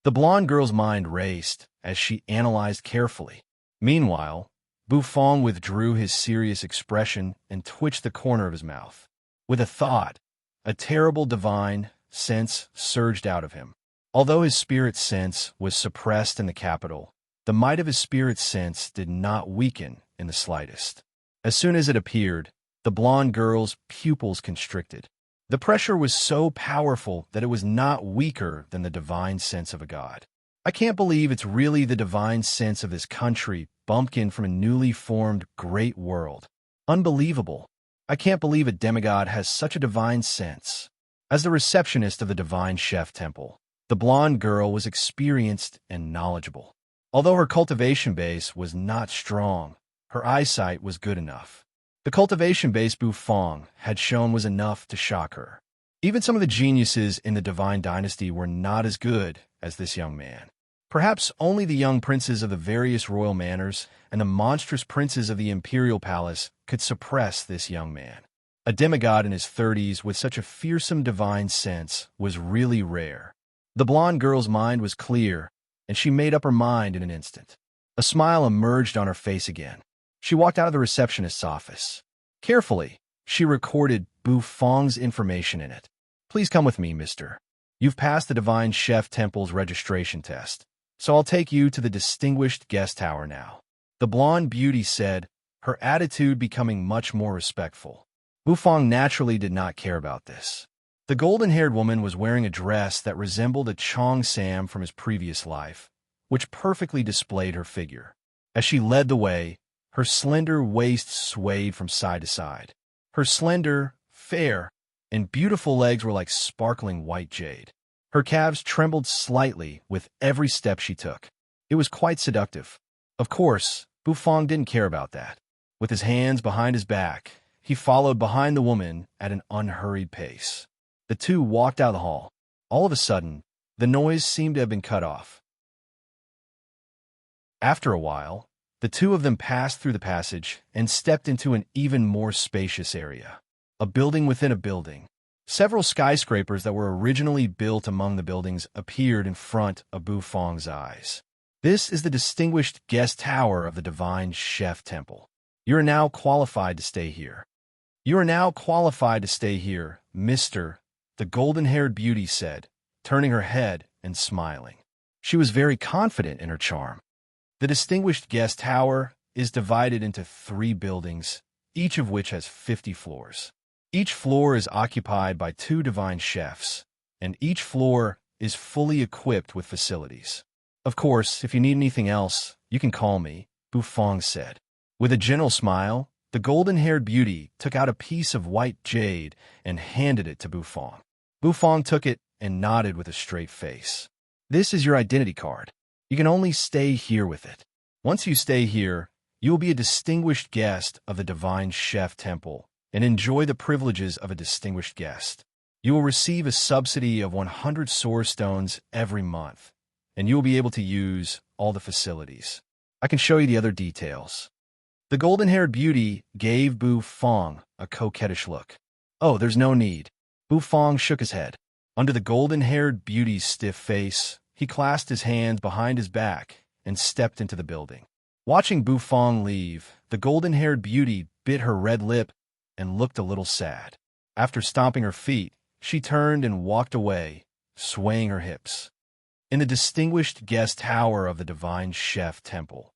The blonde girl's mind raced as she analyzed carefully. Meanwhile, Bufong withdrew his serious expression and twitched the corner of his mouth. With a thought, a terrible divine sense surged out of him. Although his spirit sense was suppressed in the capital, the might of his spirit sense did not weaken in the slightest. As soon as it appeared, the blonde girl's pupils constricted. The pressure was so powerful that it was not weaker than the divine sense of a god. "I can't believe it's really the divine sense of this country bumpkin from a newly formed great world. Unbelievable. I can't believe a demigod has such a divine sense." As the receptionist of the divine chef temple, the blonde girl was experienced and knowledgeable. Although her cultivation base was not strong, her eyesight was good enough. The cultivation base Bufong had shown was enough to shock her. Even some of the geniuses in the divine dynasty were not as good as this young man. Perhaps only the young princes of the various royal manors and the monstrous princes of the imperial palace could suppress this young man. A demigod in his 30s with such a fearsome divine sense was really rare. The blonde girl's mind was clear, and she made up her mind in an instant. A smile emerged on her face again. She walked out of the receptionist's office. Carefully, she recorded Bufong's information in it. "Please come with me, mister. You've passed the Divine Chef Temple's registration test, so I'll take you to the distinguished guest tower now," the blonde beauty said, her attitude becoming much more respectful. Bufong naturally did not care about this. The golden-haired woman was wearing a dress that resembled a Chong Sam from his previous life, which perfectly displayed her figure. As she led the way, her slender waist swayed from side to side. Her slender, fair, and beautiful legs were like sparkling white jade. Her calves trembled slightly with every step she took. It was quite seductive. Of course, Bufong didn't care about that. With his hands behind his back, he followed behind the woman at an unhurried pace. The two walked out of the hall. All of a sudden, the noise seemed to have been cut off. After a while, the two of them passed through the passage and stepped into an even more spacious area. A building within a building. Several skyscrapers that were originally built among the buildings appeared in front of Bufong's eyes. "This is the distinguished guest tower of the Divine Chef Temple. You are now qualified to stay here. You are now qualified to stay here, mister," the golden-haired beauty said, turning her head and smiling. She was very confident in her charm. The distinguished guest tower is divided into 3 buildings, each of which has 50 floors. Each floor is occupied by 2 divine chefs, and each floor is fully equipped with facilities. "Of course, if you need anything else, you can call me," Bufong said. With a gentle smile, the golden-haired beauty took out a piece of white jade and handed it to Bufong. Bufong took it and nodded with a straight face. "This is your identity card. You can only stay here with it. Once you stay here, you will be a distinguished guest of the Divine Chef Temple and enjoy the privileges of a distinguished guest. You will receive a subsidy of 100 source stones every month, and you will be able to use all the facilities. I can show you the other details." The golden-haired beauty gave Bufong a coquettish look. "Oh, there's no need." Bufong shook his head. Under the golden-haired beauty's stiff face, he clasped his hands behind his back and stepped into the building. Watching Bufong leave, the golden-haired beauty bit her red lip and looked a little sad. After stomping her feet, she turned and walked away, swaying her hips. In the distinguished guest tower of the Divine Chef Temple,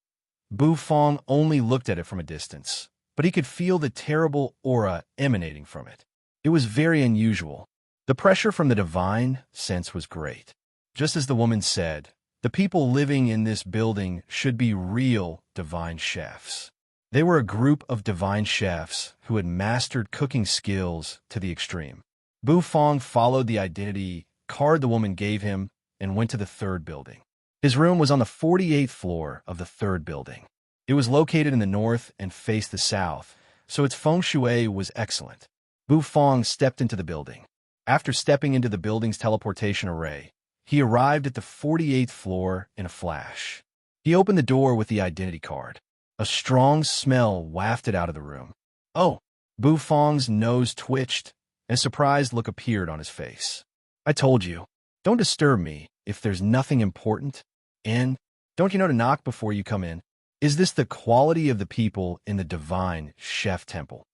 Bufong only looked at it from a distance, but he could feel the terrible aura emanating from it. It was very unusual. The pressure from the divine sense was great. Just as the woman said, the people living in this building should be real divine chefs. They were a group of divine chefs who had mastered cooking skills to the extreme. Bufong followed the identity card the woman gave him and went to the third building. His room was on the 48th floor of the third building. It was located in the north and faced the south, so its feng shui was excellent. Bu Fong stepped into the building. After stepping into the building's teleportation array, he arrived at the 48th floor in a flash. He opened the door with the identity card. A strong smell wafted out of the room. Oh! Bu Fong's nose twitched, and a surprised look appeared on his face. I told you, don't disturb me if there's nothing important. And don't you know to knock before you come in? Is this the quality of the people in the divine chef temple?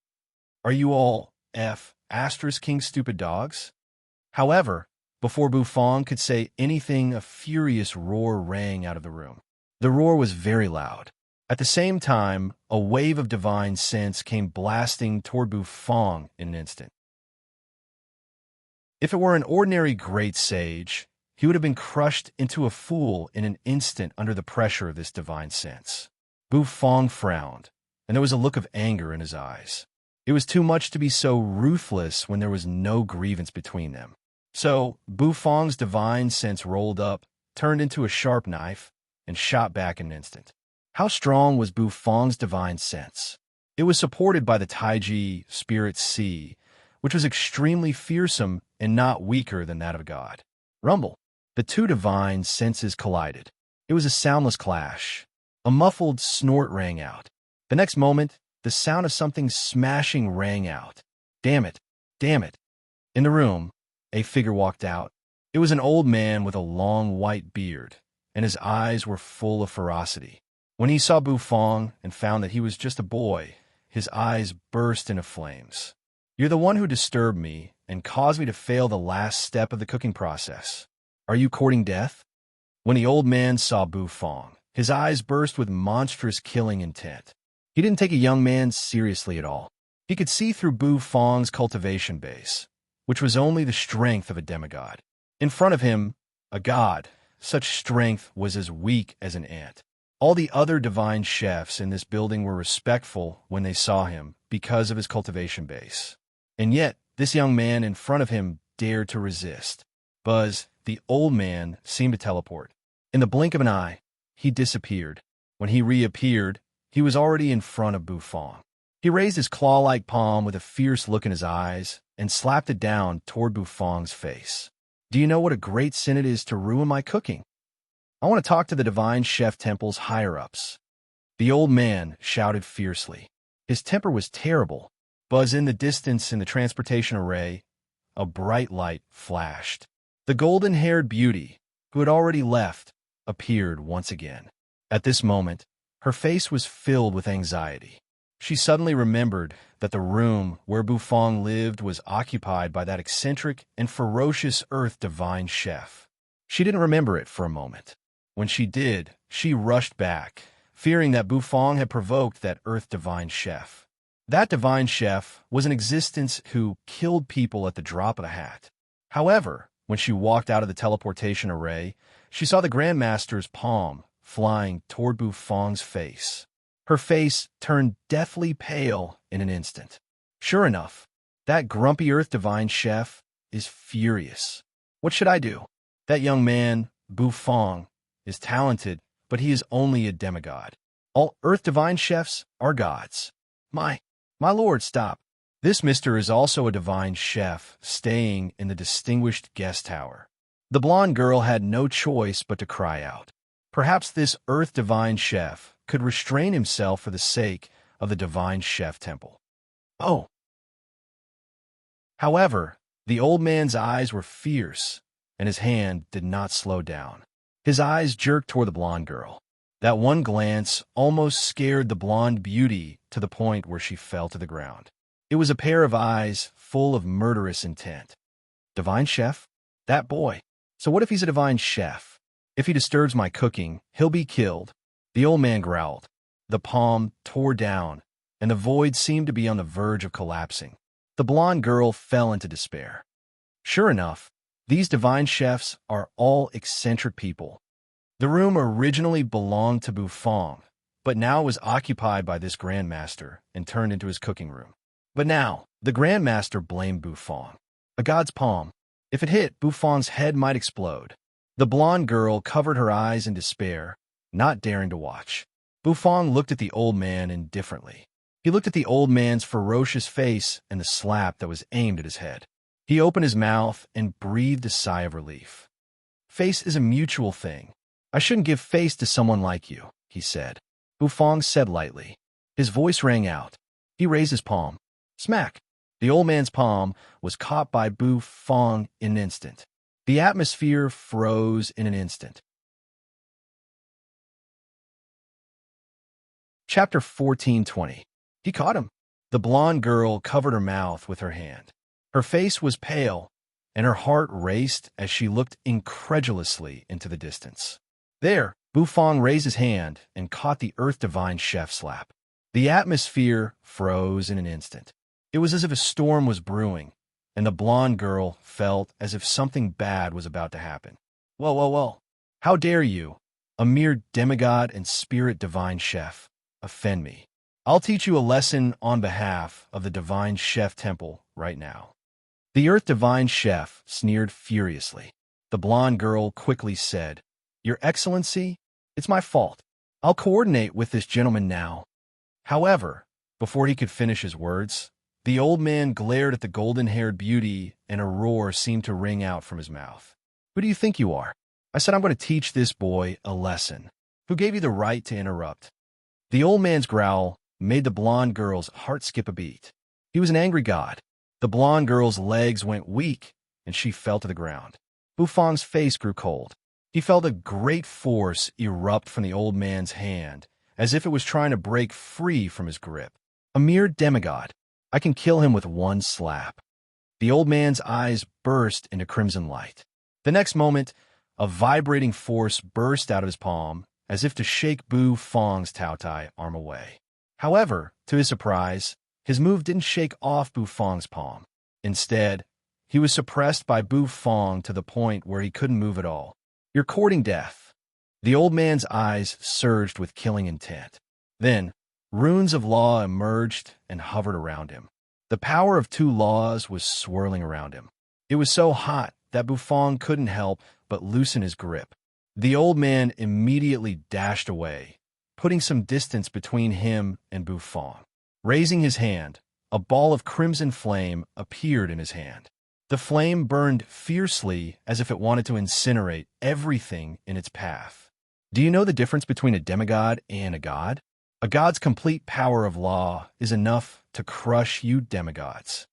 Are you all *King stupid dogs? However, before Bu Fong could say anything, a furious roar rang out of the room. The roar was very loud. At the same time, a wave of divine sense came blasting toward Bu Fong in an instant. If it were an ordinary great sage, he would have been crushed into a fool in an instant under the pressure of this divine sense. Bu Fong frowned, and there was a look of anger in his eyes. It was too much to be so ruthless when there was no grievance between them. So, Bu Fong's divine sense rolled up, turned into a sharp knife, and shot back in an instant. How strong was Bu Fong's divine sense? It was supported by the Taiji Spirit Sea, which was extremely fearsome and not weaker than that of God. Rumble. The two divine senses collided. It was a soundless clash. A muffled snort rang out. The next moment, the sound of something smashing rang out. Damn it! Damn it! In the room, a figure walked out. It was an old man with a long white beard, and his eyes were full of ferocity. When he saw Bu Fong and found that he was just a boy, his eyes burst into flames. You're the one who disturbed me and caused me to fail the last step of the cooking process. Are you courting death? When the old man saw Bu Fong, his eyes burst with monstrous killing intent. He didn't take a young man seriously at all. He could see through Bu Fong's cultivation base, which was only the strength of a demigod. In front of him, a god, such strength was as weak as an ant. All the other divine chefs in this building were respectful when they saw him because of his cultivation base. And yet, this young man in front of him dared to resist. Buzz, the old man, seemed to teleport. In the blink of an eye, he disappeared. When he reappeared, he was already in front of Bu Fong. He raised his claw-like palm with a fierce look in his eyes and slapped it down toward Bu Fong's face. Do you know what a great sin it is to ruin my cooking? I want to talk to the Divine Chef Temple's higher-ups. The old man shouted fiercely. His temper was terrible. Buzz, in the distance in the transportation array, a bright light flashed. The golden-haired beauty, who had already left, appeared once again. At this moment, her face was filled with anxiety. She suddenly remembered that the room where Bu Fong lived was occupied by that eccentric and ferocious Earth Divine Chef. She didn't remember it for a moment. When she did, she rushed back, fearing that Bu Fong had provoked that Earth Divine Chef. That Divine Chef was an existence who killed people at the drop of a hat. However, when she walked out of the teleportation array, she saw the Grandmaster's palm flying toward Bu Fong's face. Her face turned deathly pale in an instant. Sure enough, that grumpy Earth Divine Chef is furious. What should I do? That young man, Bu Fong, is talented, but he is only a demigod. All Earth Divine Chefs are gods. My lord, stop. This mister is also a divine chef staying in the distinguished guest tower. The blonde girl had no choice but to cry out. Perhaps this Earth Divine Chef could restrain himself for the sake of the Divine Chef Temple. Oh! However, the old man's eyes were fierce, and his hand did not slow down. His eyes jerked toward the blonde girl. That one glance almost scared the blonde beauty to the point where she fell to the ground. It was a pair of eyes full of murderous intent. Divine Chef? That boy. So what if he's a divine chef? If he disturbs my cooking, he'll be killed. The old man growled. The palm tore down, and the void seemed to be on the verge of collapsing. The blonde girl fell into despair. Sure enough, these divine chefs are all eccentric people. The room originally belonged to Bu Fong, but now was occupied by this Grandmaster and turned into his cooking room. But now, the Grandmaster blamed Bu Fong. A god's palm. If it hit, Bu Fong's head might explode. The blonde girl covered her eyes in despair, not daring to watch. Bufong looked at the old man indifferently. He looked at the old man's ferocious face and the slap that was aimed at his head. He opened his mouth and breathed a sigh of relief. Face is a mutual thing. I shouldn't give face to someone like you, he said. Bufong said lightly. His voice rang out. He raised his palm. Smack! The old man's palm was caught by Bufong in an instant. The atmosphere froze in an instant. Chapter 14:20. He caught him. The blonde girl covered her mouth with her hand. Her face was pale, and her heart raced as she looked incredulously into the distance. There, Bufong raised his hand and caught the Earth Divine Chef slap. The atmosphere froze in an instant. It was as if a storm was brewing, and the blonde girl felt as if something bad was about to happen. Whoa, whoa, whoa. How dare you, a mere demigod and spirit divine chef, offend me? I'll teach you a lesson on behalf of the Divine Chef Temple right now. The Earth Divine Chef sneered furiously. The blonde girl quickly said, Your Excellency, it's my fault. I'll coordinate with this gentleman now. However, before he could finish his words, the old man glared at the golden-haired beauty, and a roar seemed to ring out from his mouth. Who do you think you are? I said I'm going to teach this boy a lesson. Who gave you the right to interrupt? The old man's growl made the blonde girl's heart skip a beat. He was an angry god. The blonde girl's legs went weak, and she fell to the ground. Bufong's face grew cold. He felt a great force erupt from the old man's hand, as if it was trying to break free from his grip. A mere demigod. I can kill him with one slap. The old man's eyes burst into crimson light. The next moment, a vibrating force burst out of his palm, as if to shake Bufong's Taotai arm away. However, to his surprise, his move didn't shake off Bufong's palm. Instead, he was suppressed by Bufong to the point where he couldn't move at all. You're courting death. The old man's eyes surged with killing intent. Then, runes of law emerged and hovered around him. The power of two laws was swirling around him. It was so hot that Bufong couldn't help but loosen his grip. The old man immediately dashed away, putting some distance between him and Bufong. Raising his hand, a ball of crimson flame appeared in his hand. The flame burned fiercely as if it wanted to incinerate everything in its path. Do you know the difference between a demigod and a god? A god's complete power of law is enough to crush you demigods.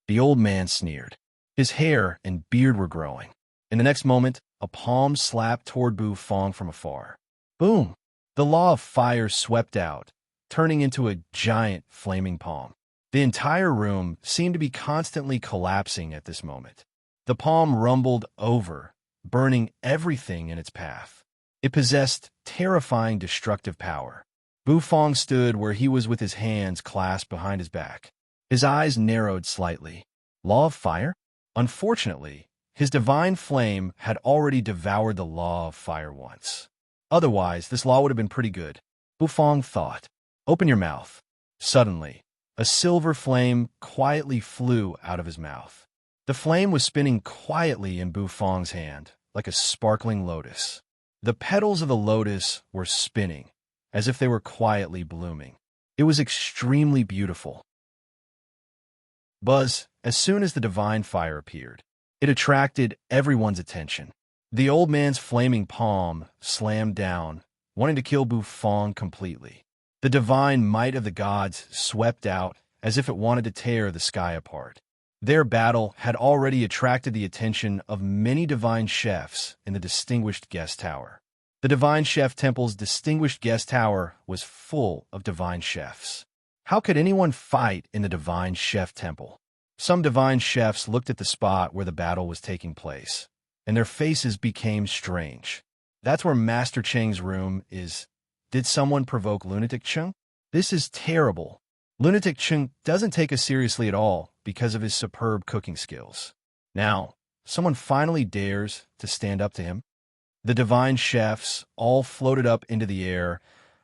The old man sneered. His hair and beard were growing. In the next moment, a palm slapped toward Bufong from afar. Boom! The law of fire swept out, turning into a giant flaming palm. The entire room seemed to be constantly collapsing at this moment. The palm rumbled over, burning everything in its path. It possessed terrifying destructive power. Bufong stood where he was with his hands clasped behind his back. His eyes narrowed slightly. Law of fire? Unfortunately, his divine flame had already devoured the law of fire once. Otherwise, this law would have been pretty good. Bufong thought. Open your mouth. Suddenly, a silver flame quietly flew out of his mouth. The flame was spinning quietly in Bufong's hand, like a sparkling lotus. The petals of the lotus were spinning, as if they were quietly blooming. It was extremely beautiful. Buzz, as soon as the divine fire appeared, it attracted everyone's attention. The old man's flaming palm slammed down, wanting to kill Bufong completely. The divine might of the gods swept out as if it wanted to tear the sky apart. Their battle had already attracted the attention of many divine chefs in the distinguished guest tower. The Divine Chef Temple's distinguished guest tower was full of divine chefs. How could anyone fight in the Divine Chef Temple? Some divine chefs looked at the spot where the battle was taking place, and their faces became strange. That's where Master Cheng's room is. Did someone provoke Lunatic Cheng? This is terrible. Lunatic Cheng doesn't take us seriously at all because of his superb cooking skills. Now, someone finally dares to stand up to him. The divine chefs all floated up into the air,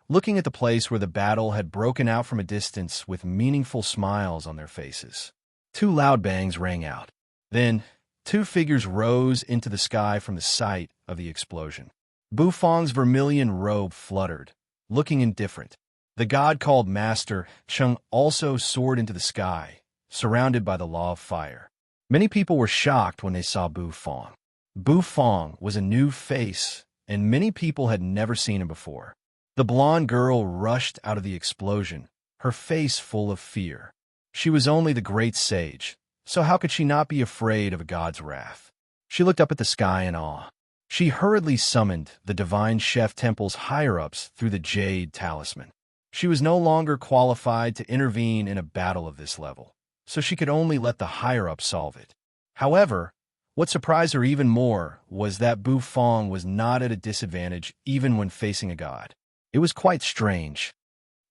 looking at the place where the battle had broken out from a distance with meaningful smiles on their faces. Two loud bangs rang out. Then, Two figures rose into the sky from the site of the explosion. Bufong's vermilion robe fluttered, looking indifferent. The god called Master Chung also soared into the sky, surrounded by the law of fire. Many people were shocked when they saw Bufong. Bufong was a new face, and many people had never seen him before. The blonde girl rushed out of the explosion, her face full of fear. She was only the great sage, so how could she not be afraid of a god's wrath? She looked up at the sky in awe. She hurriedly summoned the divine chef temple's higher-ups through the jade talisman. She was no longer qualified to intervene in a battle of this level, so she could only let the higher-ups solve it. However, what surprised her even more was that Bufong was not at a disadvantage even when facing a god. It was quite strange.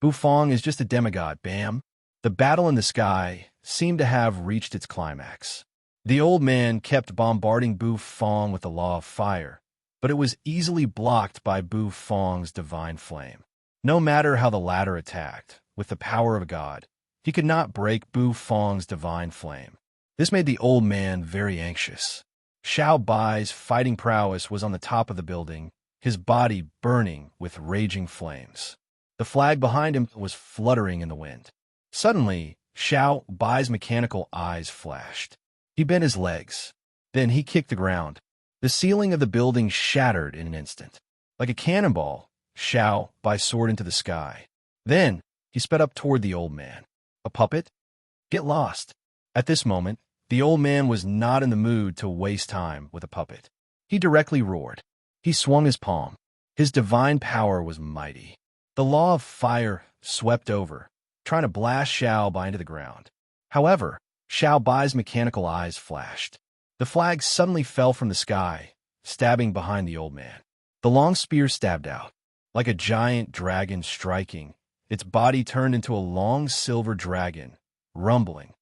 Bufong is just a demigod, bam. The battle in the sky seemed to have reached its climax. The old man kept bombarding Bufong with the law of fire, but it was easily blocked by Bufong's divine flame. No matter how the latter attacked, with the power of a god, he could not break Bufong's divine flame. This made the old man very anxious. Xiao Bai's fighting prowess was on the top of the building, his body burning with raging flames. The flag behind him was fluttering in the wind. Suddenly, Xiao Bai's mechanical eyes flashed. He bent his legs. Then he kicked the ground. The ceiling of the building shattered in an instant. Like a cannonball, Xiao Bai soared into the sky. Then, he sped up toward the old man. A puppet? Get lost. At this moment, the old man was not in the mood to waste time with a puppet. He directly roared. He swung his palm. His divine power was mighty. The law of fire swept over, trying to blast Xiao Bai into the ground. However, Xiao Bai's mechanical eyes flashed. The flag suddenly fell from the sky, stabbing behind the old man. The long spear stabbed out. Like a giant dragon striking, its body turned into a long silver dragon, rumbling.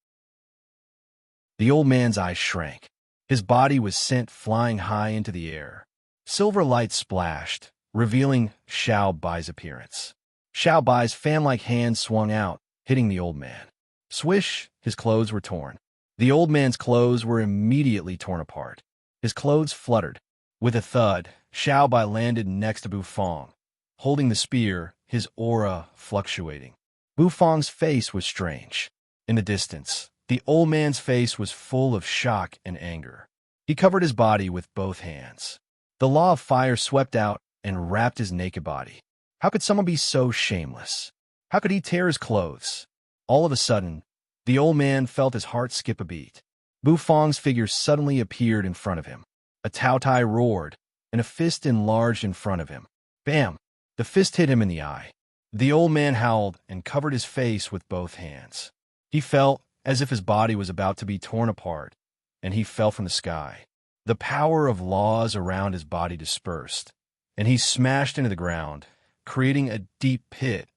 The old man's eyes shrank. His body was sent flying high into the air. Silver light splashed, revealing Xiao Bai's appearance. Xiao Bai's fan-like hand swung out, hitting the old man. Swish, his clothes were torn. The old man's clothes were immediately torn apart. His clothes fluttered. With a thud, Xiao Bai landed next to Bufong, holding the spear, his aura fluctuating. Bufong's face was strange. In the distance, the old man's face was full of shock and anger. He covered his body with both hands. The law of fire swept out and wrapped his naked body. How could someone be so shameless? How could he tear his clothes? All of a sudden, the old man felt his heart skip a beat. Bufong's figure suddenly appeared in front of him. A Taotai roared, and a fist enlarged in front of him. Bam! The fist hit him in the eye. The old man howled and covered his face with both hands. He felt as if his body was about to be torn apart, and he fell from the sky. The power of laws around his body dispersed, and he smashed into the ground, creating a deep pit.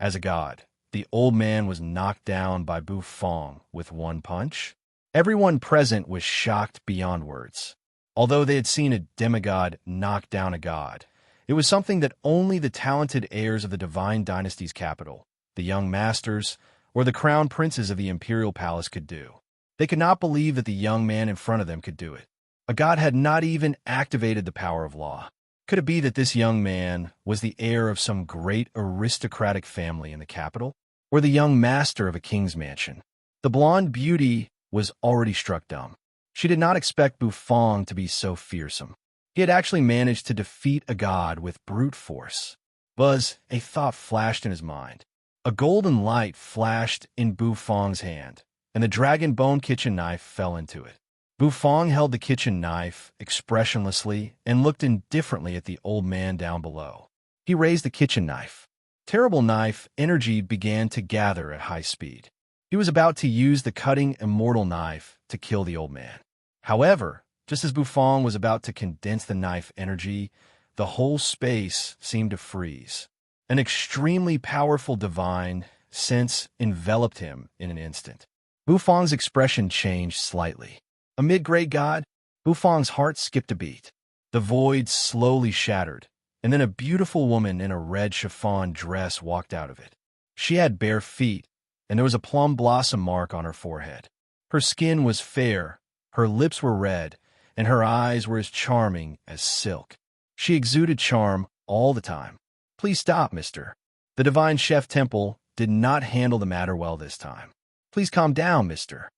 As a god, the old man was knocked down by Bufong with one punch. Everyone present was shocked beyond words. Although they had seen a demigod knock down a god, it was something that only the talented heirs of the divine dynasty's capital, the young masters, or the crown princes of the imperial palace could do. They could not believe that the young man in front of them could do it. A god had not even activated the power of law. Could it be that this young man was the heir of some great aristocratic family in the capital, or the young master of a king's mansion? The blonde beauty was already struck dumb. She did not expect Bufong to be so fearsome. He had actually managed to defeat a god with brute force. Buzz, a thought flashed in his mind. A golden light flashed in Bufong's hand, and the dragon bone kitchen knife fell into it. Bufong held the kitchen knife expressionlessly and looked indifferently at the old man down below. He raised the kitchen knife. Terrible knife energy began to gather at high speed. He was about to use the cutting immortal knife to kill the old man. However, just as Bufong was about to condense the knife energy, the whole space seemed to freeze. An extremely powerful divine sense enveloped him in an instant. Bufong's expression changed slightly. Amid great God, Bufong's heart skipped a beat. The void slowly shattered, and then a beautiful woman in a red chiffon dress walked out of it. She had bare feet, and there was a plum blossom mark on her forehead. Her skin was fair, Her lips were red, and her eyes were as charming as silk. She exuded charm all the time. Please stop, mister. The divine chef temple did not handle the matter well this time. Please calm down, mister.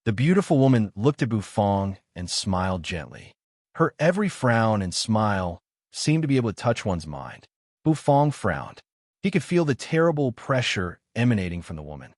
The beautiful woman looked at Bufong and smiled gently. Her every frown and smile seemed to be able to touch one's mind. Bufong frowned. He could feel the terrible pressure emanating from the woman.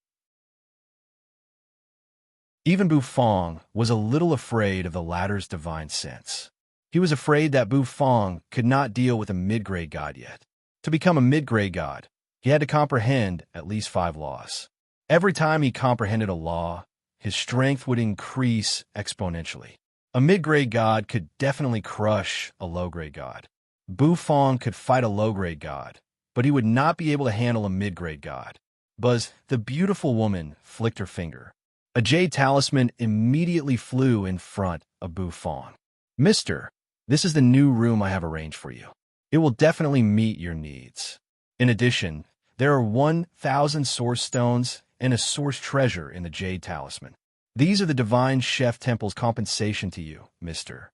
Even Bufong was a little afraid of the latter's divine sense. He was afraid that Bufong could not deal with a mid-grade god yet. To become a mid-grade god, he had to comprehend at least 5 laws. Every time he comprehended a law, his strength would increase exponentially. A mid-grade god could definitely crush a low-grade god. Bufong could fight a low-grade god, but he would not be able to handle a mid-grade god. Buzz, the beautiful woman, flicked her finger. A jade talisman immediately flew in front of Bufong. Mister, this is the new room I have arranged for you. It will definitely meet your needs. In addition, there are 1,000 source stones and a source treasure in the jade talisman. These are the Divine Chef Temple's compensation to you, mister.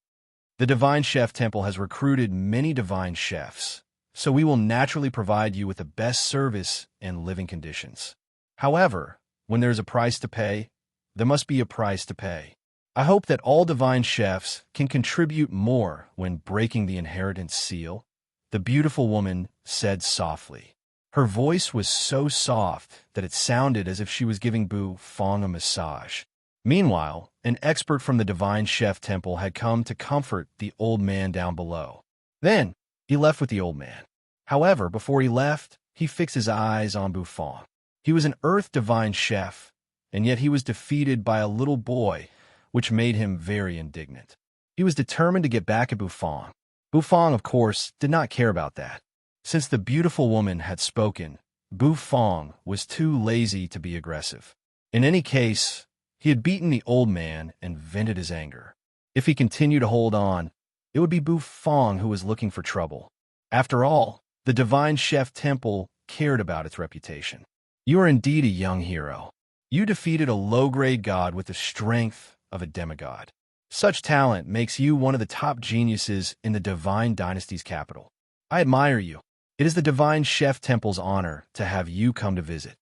The Divine Chef Temple has recruited many divine chefs, so we will naturally provide you with the best service and living conditions. However, when there is a price to pay, there must be a price to pay. I hope that all divine chefs can contribute more when breaking the inheritance seal, the beautiful woman said softly. Her voice was so soft that it sounded as if she was giving Bufong a massage. Meanwhile, an expert from the Divine Chef Temple had come to comfort the old man down below. Then, he left with the old man. However, before he left, he fixed his eyes on Bufong. He was an Earth Divine Chef, and yet he was defeated by a little boy, which made him very indignant. He was determined to get back at Bufong. Bufong, of course, did not care about that. Since the beautiful woman had spoken, Bufong was too lazy to be aggressive. In any case, he had beaten the old man and vented his anger. If he continued to hold on, it would be Bufong who was looking for trouble. After all, the Divine Chef Temple cared about its reputation. You are indeed a young hero. You defeated a low-grade god with the strength of a demigod. Such talent makes you one of the top geniuses in the Divine Dynasty's capital. I admire you. It is the Divine Chef Temple's honor to have you come to visit.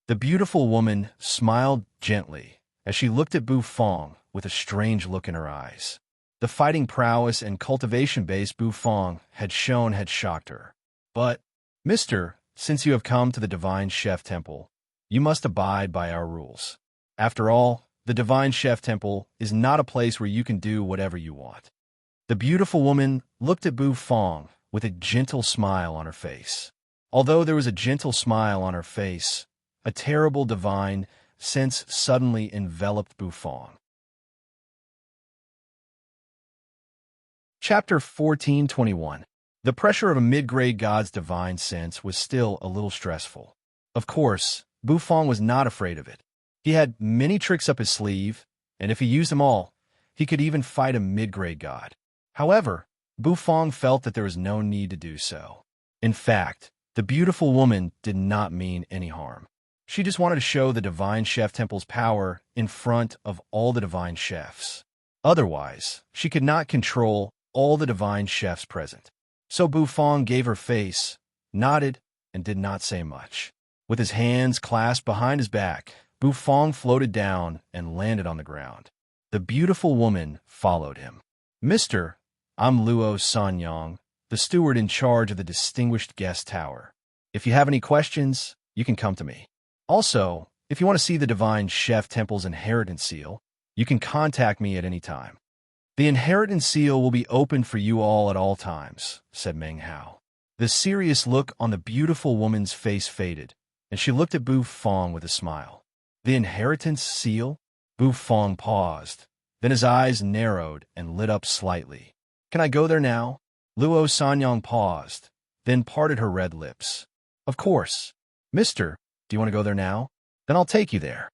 The beautiful woman smiled gently as she looked at Bufong with a strange look in her eyes. The fighting prowess and cultivation base Bufong had shown had shocked her. But, mister, since you have come to the Divine Chef Temple, you must abide by our rules. After all, the Divine Chef Temple is not a place where you can do whatever you want. The beautiful woman looked at Bufong with a gentle smile on her face. Although there was a gentle smile on her face, a terrible divine sense suddenly enveloped Bufong. Chapter 14:21. The pressure of a mid-grade god's divine sense was still a little stressful. Of course, Bufong was not afraid of it. He had many tricks up his sleeve, and if he used them all, he could even fight a mid-grade god. However, Bufong felt that there was no need to do so. In fact, the beautiful woman did not mean any harm. She just wanted to show the Divine Chef Temple's power in front of all the divine chefs. Otherwise, she could not control all the divine chefs present. So Bufong gave her face, nodded, and did not say much. With his hands clasped behind his back, Bufong floated down and landed on the ground. The beautiful woman followed him. Mister, I'm Luo Sanyang, the steward in charge of the Distinguished Guest Tower. If you have any questions, you can come to me. Also, if you want to see the Divine Chef Temple's inheritance seal, you can contact me at any time. The inheritance seal will be open for you all at all times, said Meng Hao. The serious look on the beautiful woman's face faded, and she looked at Bufong with a smile. The inheritance seal? Bufong paused. Then his eyes narrowed and lit up slightly. Can I go there now? Luo Sanyang paused, then parted her red lips. Of course. Mister, do you want to go there now? Then I'll take you there.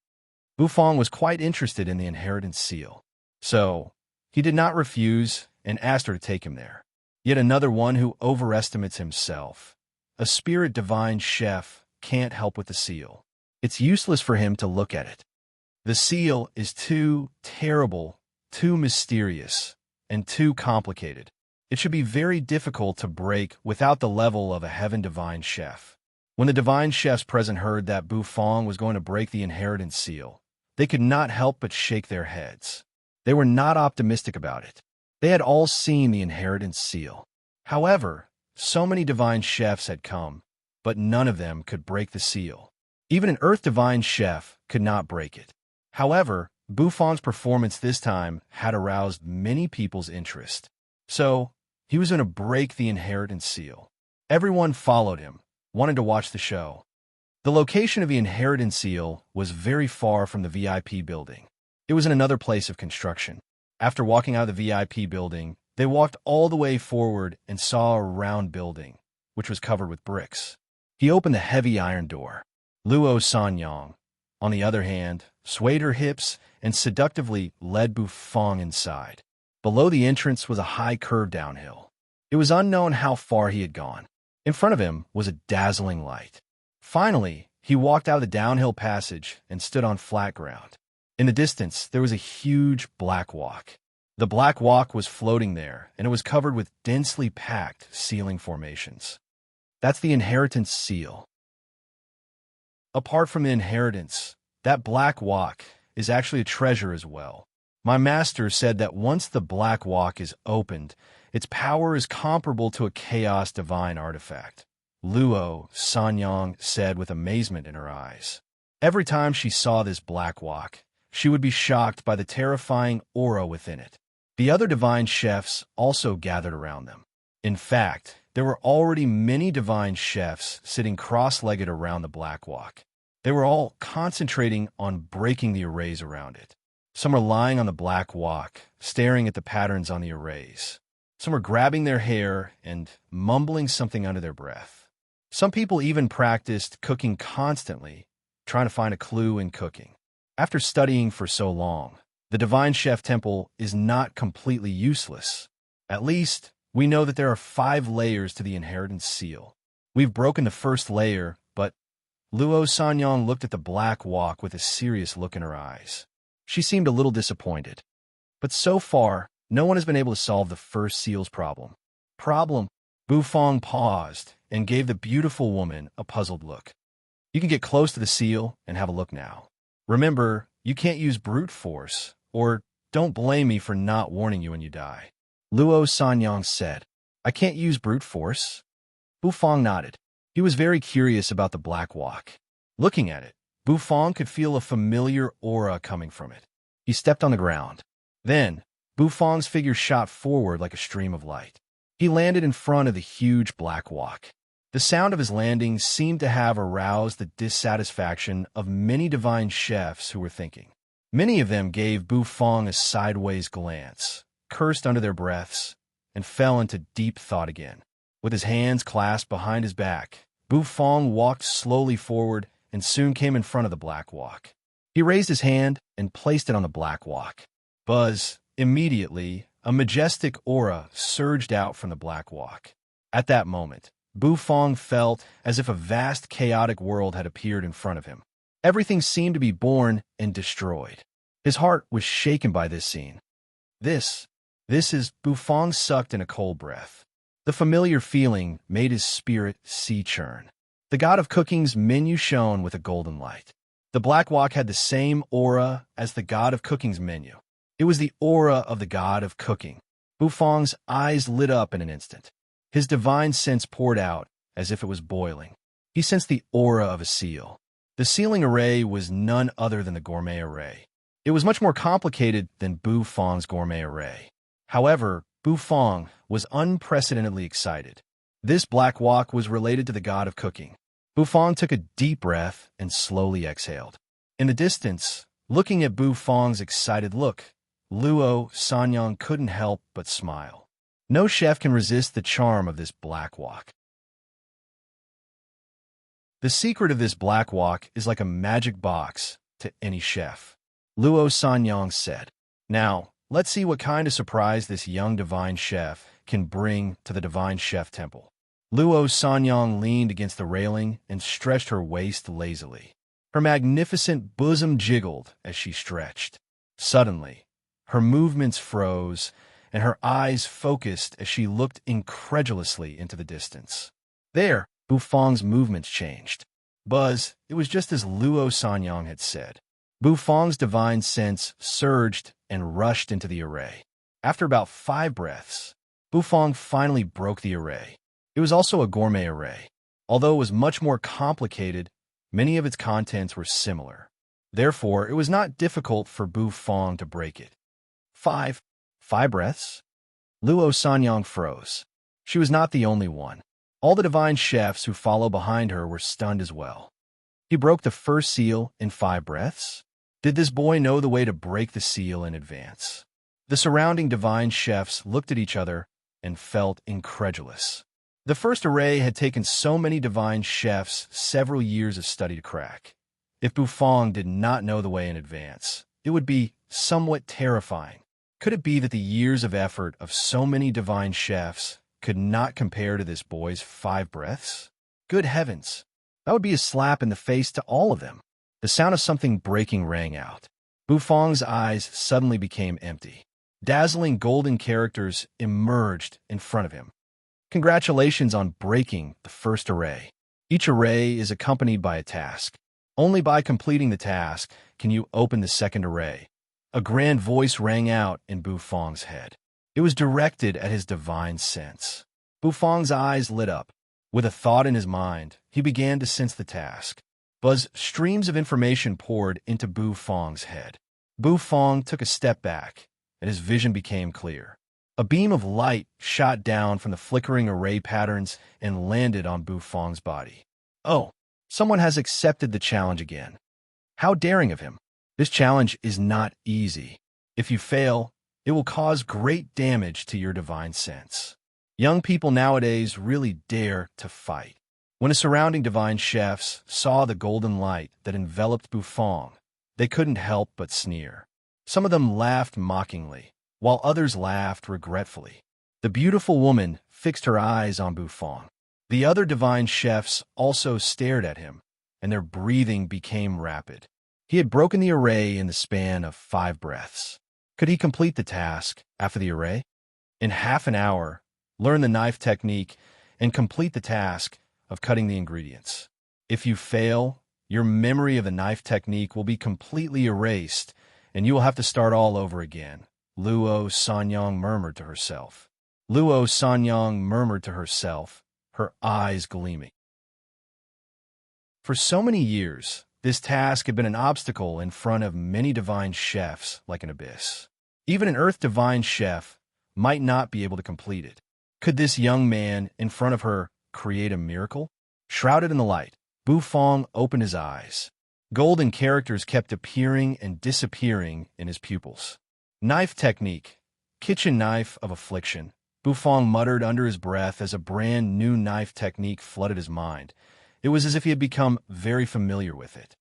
Bufong was quite interested in the inheritance seal. So, he did not refuse and asked her to take him there. Yet another one who overestimates himself. A spirit divine chef can't help with the seal. It's useless for him to look at it. The seal is too terrible too mysterious, and too complicated. It should be very difficult to break without the level of a heaven divine chef. When the divine chefs present heard that Bufang was going to break the inheritance seal, they could not help but shake their heads. They were not optimistic about it. They had all seen the inheritance seal. However, so many divine chefs had come, but none of them could break the seal. Even an earth divine chef could not break it. However, Bufang's performance this time had aroused many people's interest. So, he was going to break the inheritance seal. Everyone followed him, wanted to watch the show. The location of the inheritance seal was very far from the VIP building. It was in another place of construction. After walking out of the VIP building, they walked all the way forward and saw a round building, which was covered with bricks. He opened the heavy iron door. Luo Sanyang, on the other hand, swayed her hips and seductively led Bufang inside. Below the entrance was a high curve downhill. It was unknown how far he had gone. In front of him was a dazzling light. Finally, he walked out of the downhill passage and stood on flat ground. In the distance, there was a huge black walk. The black walk was floating there, and it was covered with densely packed ceiling formations. That's the inheritance seal. Apart from the inheritance, that black walk is actually a treasure as well. My master said that once the black walk is opened, its power is comparable to a chaos divine artifact. Luo Sanyang said with amazement in her eyes. Every time she saw this black walk, she would be shocked by the terrifying aura within it. The other divine chefs also gathered around them. In fact, there were already many divine chefs sitting cross-legged around the black walk. They were all concentrating on breaking the arrays around it. Some were lying on the black walk, staring at the patterns on the arrays. Some were grabbing their hair and mumbling something under their breath. Some people even practiced cooking constantly, trying to find a clue in cooking. After studying for so long, the Divine Chef Temple is not completely useless. At least, we know that there are 5 layers to the inheritance seal. We've broken the first layer, but Luo Sanyang looked at the black walk with a serious look in her eyes. She seemed a little disappointed. But so far, no one has been able to solve the first seal's problem. Bufang paused and gave the beautiful woman a puzzled look. You can get close to the seal and have a look now. Remember, you can't use brute force, or don't blame me for not warning you when you die. Luo Sanyang said, I can't use brute force. Bufang nodded. He was very curious about the black walk. Looking at it, Bufang could feel a familiar aura coming from it. He stepped on the ground. Then, Bufang's figure shot forward like a stream of light. He landed in front of the huge black walk. The sound of his landing seemed to have aroused the dissatisfaction of many divine chefs who were thinking. Many of them gave Bufang a sideways glance, cursed under their breaths, and fell into deep thought again. With his hands clasped behind his back, Bufang walked slowly forward and soon came in front of the black walk. He raised his hand and placed it on the black walk. Buzz! Immediately, a majestic aura surged out from the black walk. At that moment, Bufang felt as if a vast chaotic world had appeared in front of him. Everything seemed to be born and destroyed. His heart was shaken by this scene. This is Bufang sucked in a cold breath. The familiar feeling made his spirit sea churn. The god of cooking's menu shone with a golden light. The black walk had the same aura as the god of cooking's menu. It was the aura of the god of cooking. Bufang's eyes lit up in an instant. His divine sense poured out as if it was boiling. He sensed the aura of a seal. The sealing array was none other than the gourmet array. It was much more complicated than Bufang's gourmet array. However, Bufang was unprecedentedly excited. This black walk was related to the god of cooking. Bufang took a deep breath and slowly exhaled. In the distance, looking at Bufang's excited look, Luo Sanyang couldn't help but smile. No chef can resist the charm of this black walk. The secret of this black walk is like a magic box to any chef, Luo Sanyang said. Now, let's see what kind of surprise this young divine chef can bring to the Divine Chef Temple. Luo Sanyang leaned against the railing and stretched her waist lazily. Her magnificent bosom jiggled as she stretched. Suddenly, Her movements froze, and her eyes focused as she looked incredulously into the distance. There, Bufang's movements changed. Buzz, it was just as Luo Sanyang had said. Bufang's divine sense surged and rushed into the array. After about 5 breaths, Bufang finally broke the array. It was also a gourmet array. Although it was much more complicated, many of its contents were similar. Therefore, it was not difficult for Bufang to break it. 5 breaths? Luo Sanyang froze. She was not the only one. All the divine chefs who followed behind her were stunned as well. He broke the first seal in 5 breaths? Did this boy know the way to break the seal in advance? The surrounding divine chefs looked at each other and felt incredulous. The first array had taken so many divine chefs several years of study to crack. If Bufang did not know the way in advance, it would be somewhat terrifying. Could it be that the years of effort of so many divine chefs could not compare to this boy's 5 breaths? Good heavens! That would be a slap in the face to all of them. The sound of something breaking rang out. Bufang's eyes suddenly became empty. Dazzling golden characters emerged in front of him. Congratulations on breaking the first array. Each array is accompanied by a task. Only by completing the task can you open the second array. A grand voice rang out in Bufang's head. It was directed at his divine sense. Bufang's eyes lit up. With a thought in his mind, he began to sense the task. Streams of information poured into Bufang's head. Bufang took a step back, and his vision became clear. A beam of light shot down from the flickering array patterns and landed on Bufang's body. Oh, someone has accepted the challenge again. How daring of him. This challenge is not easy. If you fail, it will cause great damage to your divine sense. Young people nowadays really dare to fight. When the surrounding divine chefs saw the golden light that enveloped Bufang, they couldn't help but sneer. Some of them laughed mockingly, while others laughed regretfully. The beautiful woman fixed her eyes on Bufang. The other divine chefs also stared at him, and their breathing became rapid. He had broken the array in the span of 5 breaths. Could he complete the task after the array? In half an hour, learn the knife technique and complete the task of cutting the ingredients. If you fail, your memory of the knife technique will be completely erased, and you will have to start all over again, Luo Sanyang murmured to herself. Luo Sanyang murmured to herself, her eyes gleaming. For so many years, this task had been an obstacle in front of many divine chefs like an abyss. Even an earth divine chef might not be able to complete it. Could this young man in front of her create a miracle? Shrouded in the light, Bufang opened his eyes. Golden characters kept appearing and disappearing in his pupils. Knife technique, kitchen knife of affliction. Bufang muttered under his breath as a brand new knife technique flooded his mind. It was as if he had become very familiar with it.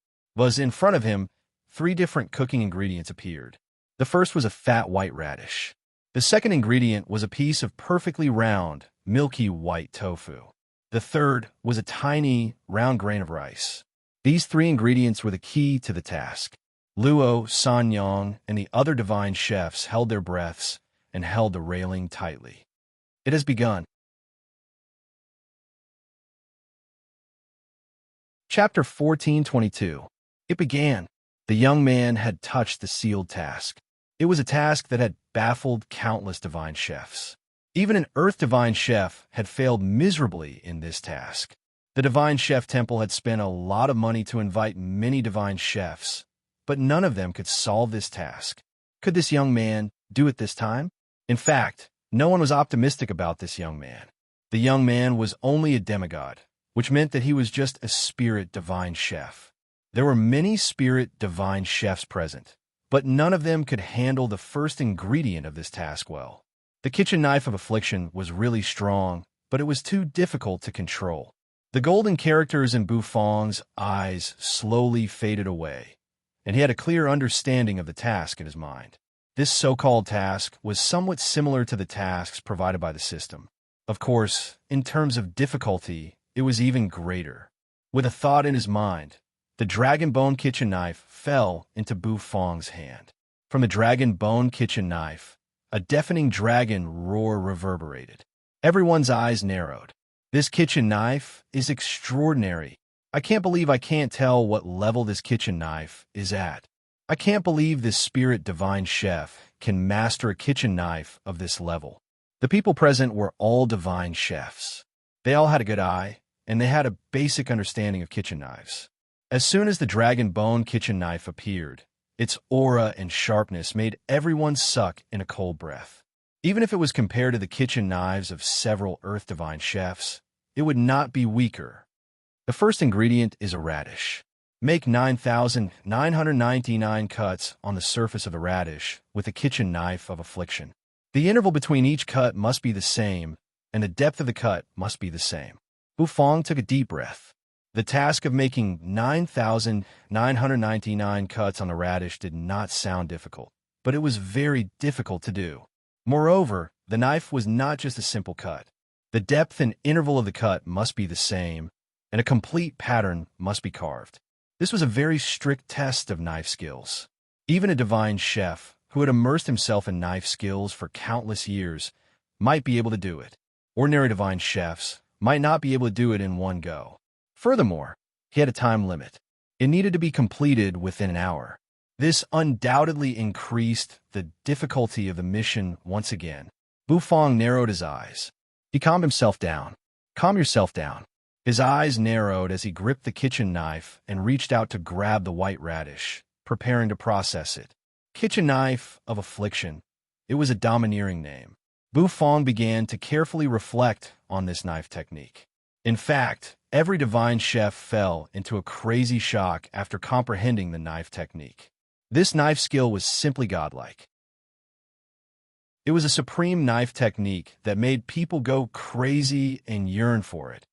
In front of him, 3 different cooking ingredients appeared. The first was a fat white radish. The second ingredient was a piece of perfectly round, milky white tofu. The third was a tiny, round grain of rice. These 3 ingredients were the key to the task. Luo, Sanyang, and the other divine chefs held their breaths and held the railing tightly. It has begun. Chapter 14:22. It began. The young man had touched the sealed task. It was a task that had baffled countless divine chefs. Even an earth divine chef had failed miserably in this task. The divine chef temple had spent a lot of money to invite many divine chefs, but none of them could solve this task. Could this young man do it this time? In fact, no one was optimistic about this young man. The young man was only a demigod, which meant that he was just a spirit divine chef. There were many spirit divine chefs present, but none of them could handle the first ingredient of this task well. The kitchen knife of affliction was really strong, but it was too difficult to control. The golden characters in Bufang's eyes slowly faded away, and he had a clear understanding of the task in his mind. This so-called task was somewhat similar to the tasks provided by the system. Of course, in terms of difficulty, it was even greater. With a thought in his mind, the dragon bone kitchen knife fell into Bufang's hand. From the dragon bone kitchen knife, a deafening dragon roar reverberated. Everyone's eyes narrowed. This kitchen knife is extraordinary. I can't believe I can't tell what level this kitchen knife is at. I can't believe this spirit divine chef can master a kitchen knife of this level. The people present were all divine chefs. They all had a good eye, and they had a basic understanding of kitchen knives. As soon as the dragon bone kitchen knife appeared, its aura and sharpness made everyone suck in a cold breath. Even if it was compared to the kitchen knives of several Earth divine chefs, it would not be weaker. The first ingredient is a radish. Make 9,999 cuts on the surface of the radish with a kitchen knife of affliction. The interval between each cut must be the same, and the depth of the cut must be the same. Bufang took a deep breath. The task of making 9,999 cuts on the radish did not sound difficult, but it was very difficult to do. Moreover, the knife was not just a simple cut. The depth and interval of the cut must be the same, and a complete pattern must be carved. This was a very strict test of knife skills. Even a divine chef, who had immersed himself in knife skills for countless years, might be able to do it. Ordinary divine chefs might not be able to do it in one go. Furthermore, he had a time limit. It needed to be completed within an hour. This undoubtedly increased the difficulty of the mission once again. Bufang narrowed his eyes. He calmed himself down. Calm yourself down. His eyes narrowed as he gripped the kitchen knife and reached out to grab the white radish, preparing to process it. Kitchen knife of affliction. It was a domineering name. Bufang began to carefully reflect on this knife technique. In fact, every divine chef fell into a crazy shock after comprehending the knife technique. This knife skill was simply godlike. It was a supreme knife technique that made people go crazy and yearn for it.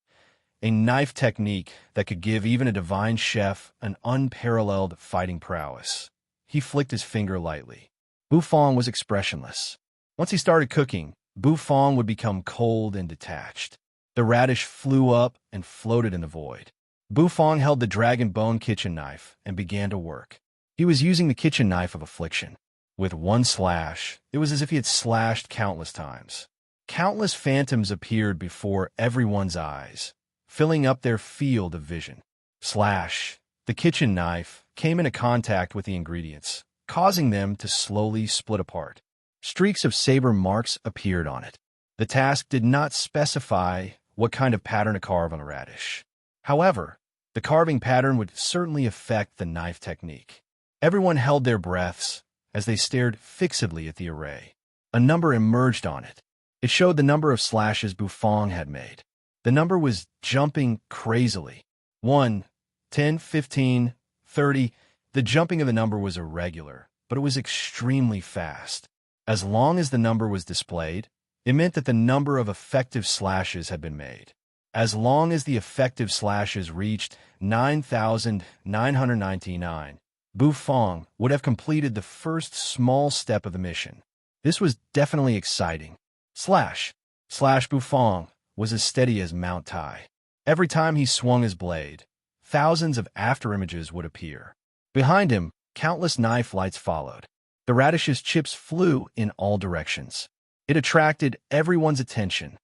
A knife technique that could give even a divine chef an unparalleled fighting prowess. He flicked his finger lightly. Bufang was expressionless. Once he started cooking, Bufang would become cold and detached. The radish flew up and floated in the void. Bufang held the dragon bone kitchen knife and began to work. He was using the kitchen knife of affliction. With one slash, it was as if he had slashed countless times. Countless phantoms appeared before everyone's eyes, filling up their field of vision. Slash. The kitchen knife came into contact with the ingredients, causing them to slowly split apart. Streaks of saber marks appeared on it. The task did not specify what kind of pattern to carve on a radish. However, the carving pattern would certainly affect the knife technique. Everyone held their breaths as they stared fixedly at the array. A number emerged on it. It showed the number of slashes Bufang had made. The number was jumping crazily. 1, 10, 15, 30. The jumping of the number was irregular, but it was extremely fast. As long as the number was displayed, it meant that the number of effective slashes had been made. As long as the effective slashes reached 9,999, Bufang would have completed the first small step of the mission. This was definitely exciting. Slash Bufang was as steady as Mount Tai. Every time he swung his blade, thousands of afterimages would appear. Behind him, countless knife lights followed. The radish's chips flew in all directions. It attracted everyone's attention.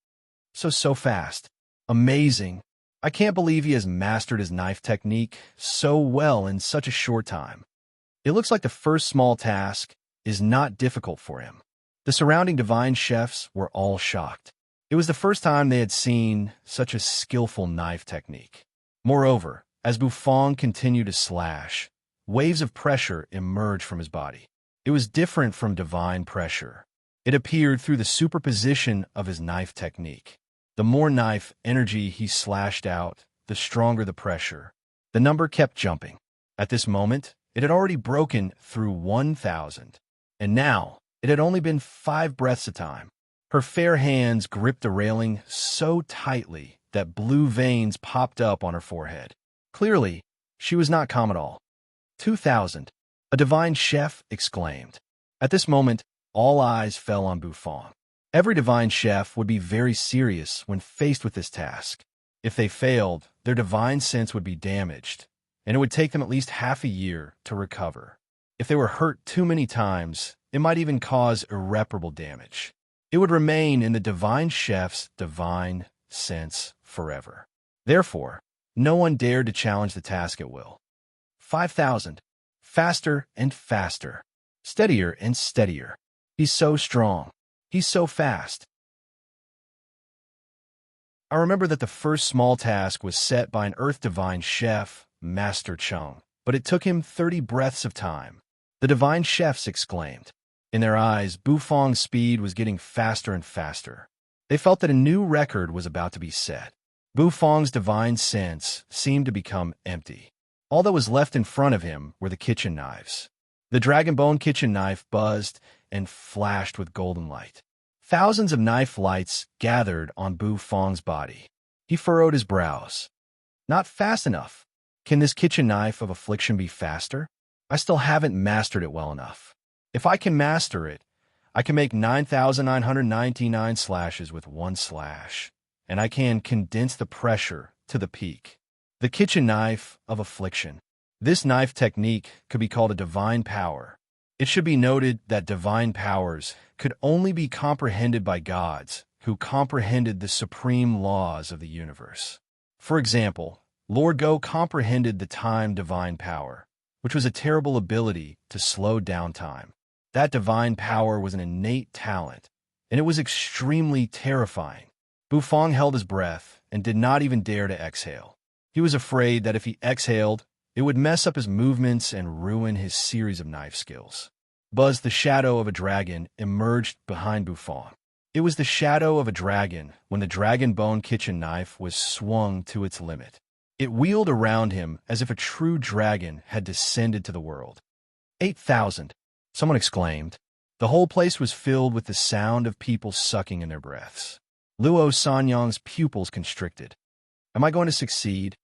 So fast. Amazing. I can't believe he has mastered his knife technique so well in such a short time. It looks like the first small task is not difficult for him. The surrounding divine chefs were all shocked. It was the first time they had seen such a skillful knife technique. Moreover, as Bufang continued to slash, waves of pressure emerged from his body. It was different from divine pressure. It appeared through the superposition of his knife technique. The more knife energy he slashed out, the stronger the pressure. The number kept jumping. At this moment, it had already broken through 1,000. And now, it had only been 5 breaths a time. Her fair hands gripped the railing so tightly that blue veins popped up on her forehead. Clearly, she was not calm at all. 2,000. A divine chef exclaimed. At this moment, all eyes fell on Bufang. Every divine chef would be very serious when faced with this task. If they failed, their divine sense would be damaged, and it would take them at least half a year to recover. If they were hurt too many times, it might even cause irreparable damage. It would remain in the divine chef's divine sense forever. Therefore, no one dared to challenge the task at will. 5,000. Faster and faster. Steadier and steadier. He's so strong. He's so fast. I remember that the first small task was set by an Earth Divine chef, Master Chung, but it took him 30 breaths of time. The Divine Chefs exclaimed. In their eyes, Bufong's speed was getting faster and faster. They felt that a new record was about to be set. Bufong's divine sense seemed to become empty. All that was left in front of him were the kitchen knives. The dragon bone kitchen knife buzzed and flashed with golden light. Thousands of knife lights gathered on Bufong's body. He furrowed his brows. Not fast enough. Can this kitchen knife of affliction be faster? I still haven't mastered it well enough. If I can master it, I can make 9,999 slashes with one slash, and I can condense the pressure to the peak. The kitchen knife of affliction. This knife technique could be called a divine power. It should be noted that divine powers could only be comprehended by gods who comprehended the supreme laws of the universe. For example, Lord Go comprehended the time divine power, which was a terrible ability to slow down time. That divine power was an innate talent, and it was extremely terrifying. Bufong held his breath and did not even dare to exhale. He was afraid that if he exhaled, it would mess up his movements and ruin his series of knife skills. Buzz, the shadow of a dragon, emerged behind Bufong. It was the shadow of a dragon when the dragon bone kitchen knife was swung to its limit. It wheeled around him as if a true dragon had descended to the world. 8,000. Someone exclaimed. The whole place was filled with the sound of people sucking in their breaths. Luo Sanyang's pupils constricted. Am I going to succeed?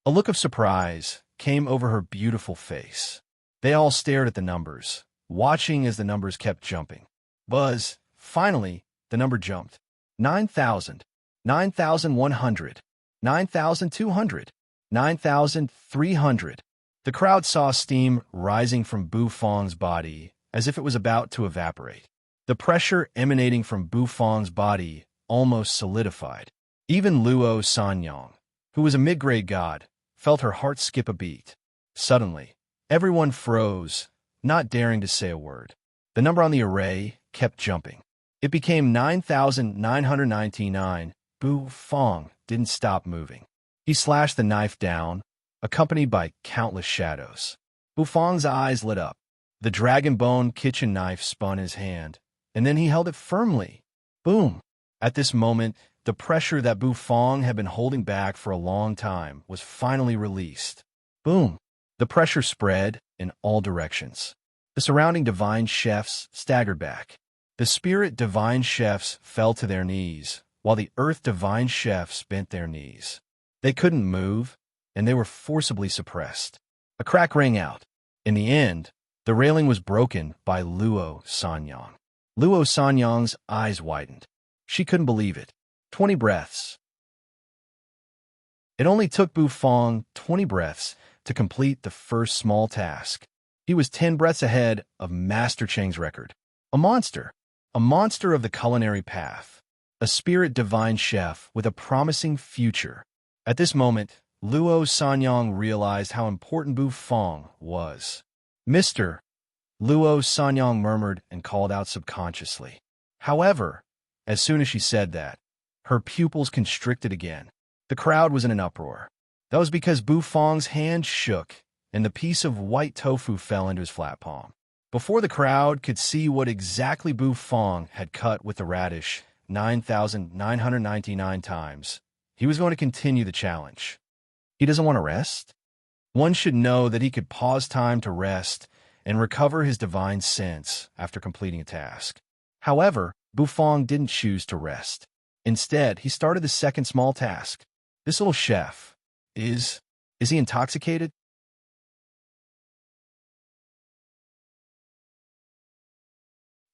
A look of surprise came over her beautiful face. They all stared at the numbers, watching as the numbers kept jumping. Buzz, finally, the number jumped. 9,000, 9,100, 9,200, 9,300. The crowd saw steam rising from Bufong's body as if it was about to evaporate. The pressure emanating from Bufong's body almost solidified. Even Luo Sanyang, who was a mid-grade god, felt her heart skip a beat. Suddenly, everyone froze, not daring to say a word. The number on the array kept jumping. It became 9,999. Bufong didn't stop moving. He slashed the knife down, accompanied by countless shadows. Bufong's eyes lit up. The dragon bone kitchen knife spun in his hand, and then he held it firmly. Boom! At this moment, the pressure that Bufong had been holding back for a long time was finally released. Boom! The pressure spread in all directions. The surrounding divine chefs staggered back. The spirit divine chefs fell to their knees, while the earth divine chefs bent their knees. They couldn't move, and they were forcibly suppressed. A crack rang out. In the end, the railing was broken by Luo Sanyang. Luo Sanyang's eyes widened. She couldn't believe it. 20 breaths. It only took Bufong 20 breaths to complete the first small task. He was 10 breaths ahead of Master Cheng's record. A monster of the culinary path, a spirit divine chef with a promising future. At this moment, Luo Sanyang realized how important Bufong was. Mr. Luo Sanyang murmured and called out subconsciously. However, as soon as she said that, her pupils constricted again. The crowd was in an uproar. That was because Bufong's hand shook and the piece of white tofu fell into his flat palm. Before the crowd could see what exactly Bufong had cut with the radish 9,999 times, he was going to continue the challenge. He doesn't want to rest? One should know that he could pause time to rest and recover his divine sense after completing a task. However, Bufong didn't choose to rest. Instead, he started the second small task. This little chef, is he intoxicated?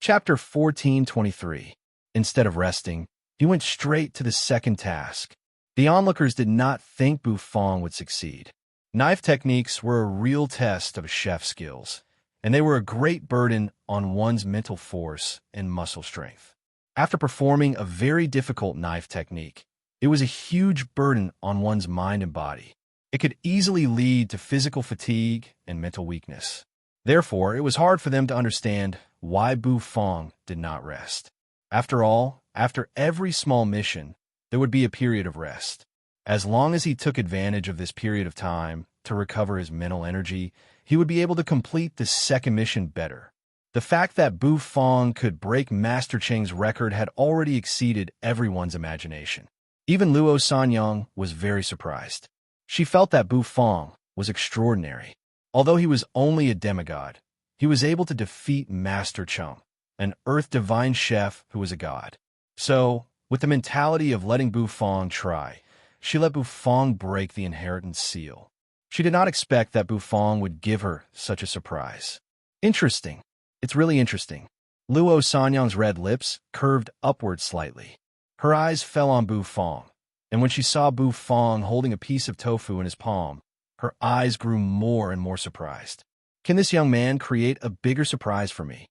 Chapter 14:23. Instead of resting, he went straight to the second task. The onlookers did not think Bufong would succeed. Knife techniques were a real test of chef skills, and they were a great burden on one's mental force and muscle strength. After performing a very difficult knife technique, it was a huge burden on one's mind and body. It could easily lead to physical fatigue and mental weakness. Therefore, it was hard for them to understand why Bu Fong did not rest. After all, after every small mission, there would be a period of rest. As long as he took advantage of this period of time to recover his mental energy, he would be able to complete the second mission better. The fact that Bu Fong could break Master Cheng's record had already exceeded everyone's imagination. Even Luo Sanyang was very surprised. She felt that Bu Fong was extraordinary. Although he was only a demigod, he was able to defeat Master Cheng, an Earth Divine Chef who was a god. So, with the mentality of letting Bu Fong try, she let Bu Fong break the inheritance seal. She did not expect that Bu Fong would give her such a surprise. Interesting. It's really interesting. Luo Sanyang's red lips curved upward slightly. Her eyes fell on Bu Fong, and when she saw Bu Fong holding a piece of tofu in his palm, her eyes grew more and more surprised. Can this young man create a bigger surprise for me?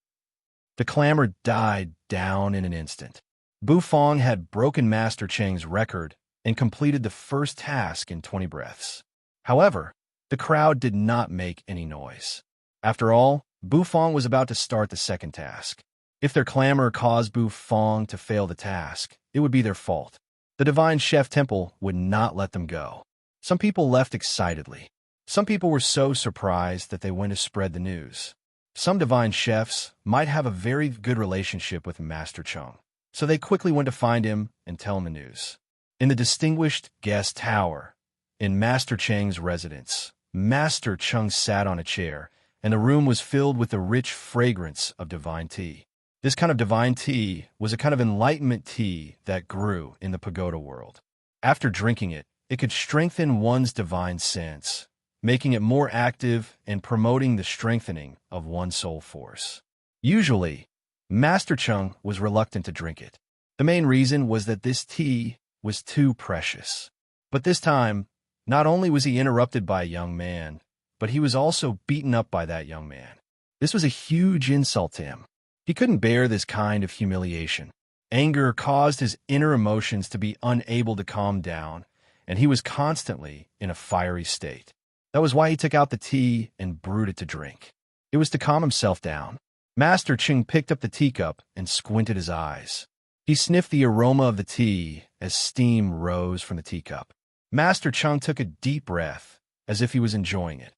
The clamor died down in an instant. Bu Fong had broken Master Cheng's record and completed the first task in 20 breaths. However, the crowd did not make any noise. After all, Bu Fong was about to start the second task. If their clamor caused Bu Fong to fail the task, it would be their fault. The Divine Chef Temple would not let them go. Some people left excitedly. Some people were so surprised that they went to spread the news. Some divine chefs might have a very good relationship with Master Cheng, so they quickly went to find him and tell him the news. In the distinguished guest tower, in Master Cheng's residence, Master Cheng sat on a chair, and the room was filled with the rich fragrance of divine tea. This kind of divine tea was a kind of enlightenment tea that grew in the pagoda world. After drinking it, it could strengthen one's divine sense, making it more active and promoting the strengthening of one's soul force. Usually, Master Cheng was reluctant to drink it. The main reason was that this tea was too precious. But this time, not only was he interrupted by a young man, but he was also beaten up by that young man. This was a huge insult to him. He couldn't bear this kind of humiliation. Anger caused his inner emotions to be unable to calm down, and he was constantly in a fiery state. That was why he took out the tea and brewed it to drink. It was to calm himself down. Master Cheng picked up the teacup and squinted his eyes. He sniffed the aroma of the tea as steam rose from the teacup. Master Cheng took a deep breath, as if he was enjoying it.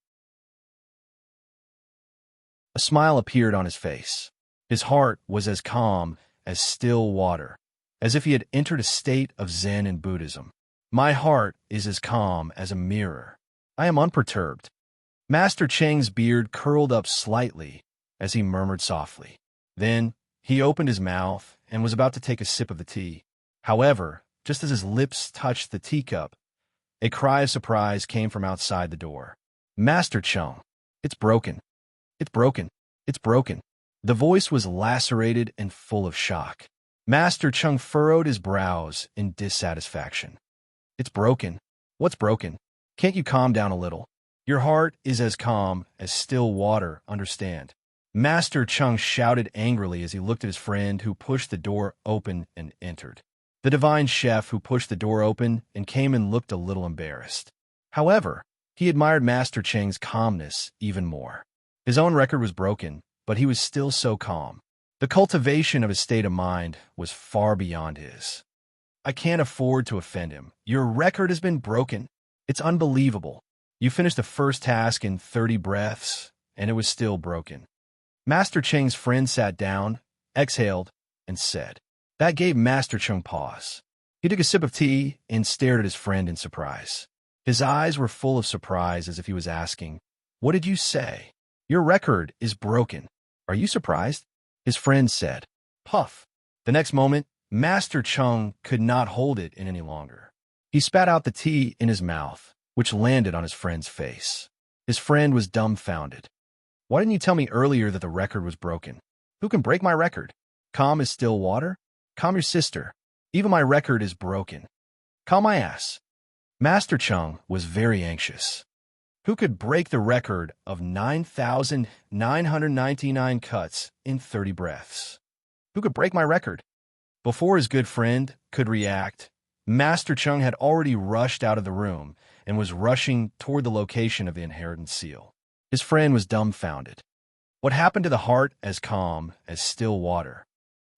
A smile appeared on his face. His heart was as calm as still water, as if he had entered a state of Zen in Buddhism. My heart is as calm as a mirror. I am unperturbed. Master Cheng's beard curled up slightly as he murmured softly. Then he opened his mouth and was about to take a sip of the tea. However, just as his lips touched the teacup, a cry of surprise came from outside the door. Master Cheng, it's broken. It's broken. It's broken. The voice was lacerated and full of shock. Master Cheng furrowed his brows in dissatisfaction. It's broken. What's broken? Can't you calm down a little? Your heart is as calm as still water, understand? Master Cheng shouted angrily as he looked at his friend who pushed the door open and entered. The divine chef who pushed the door open and came in looked a little embarrassed. However, he admired Master Cheng's calmness even more. His own record was broken, but he was still so calm. The cultivation of his state of mind was far beyond his. I can't afford to offend him. Your record has been broken. It's unbelievable. You finished the first task in 30 breaths, and it was still broken. Master Cheng's friend sat down, exhaled, and said. That gave Master Cheng pause. He took a sip of tea and stared at his friend in surprise. His eyes were full of surprise as if he was asking, What did you say? Your record is broken. Are you surprised? His friend said. Puff. The next moment, Master Cheng could not hold it in any longer. He spat out the tea in his mouth, which landed on his friend's face. His friend was dumbfounded. Why didn't you tell me earlier that the record was broken? Who can break my record? Calm as still water? Calm your sister. Even my record is broken. Calm my ass. Master Cheng was very anxious. Who could break the record of 9,999 cuts in 30 breaths? Who could break my record? Before his good friend could react, Master Chung had already rushed out of the room and was rushing toward the location of the inheritance seal. His friend was dumbfounded. What happened to the heart as calm as still water?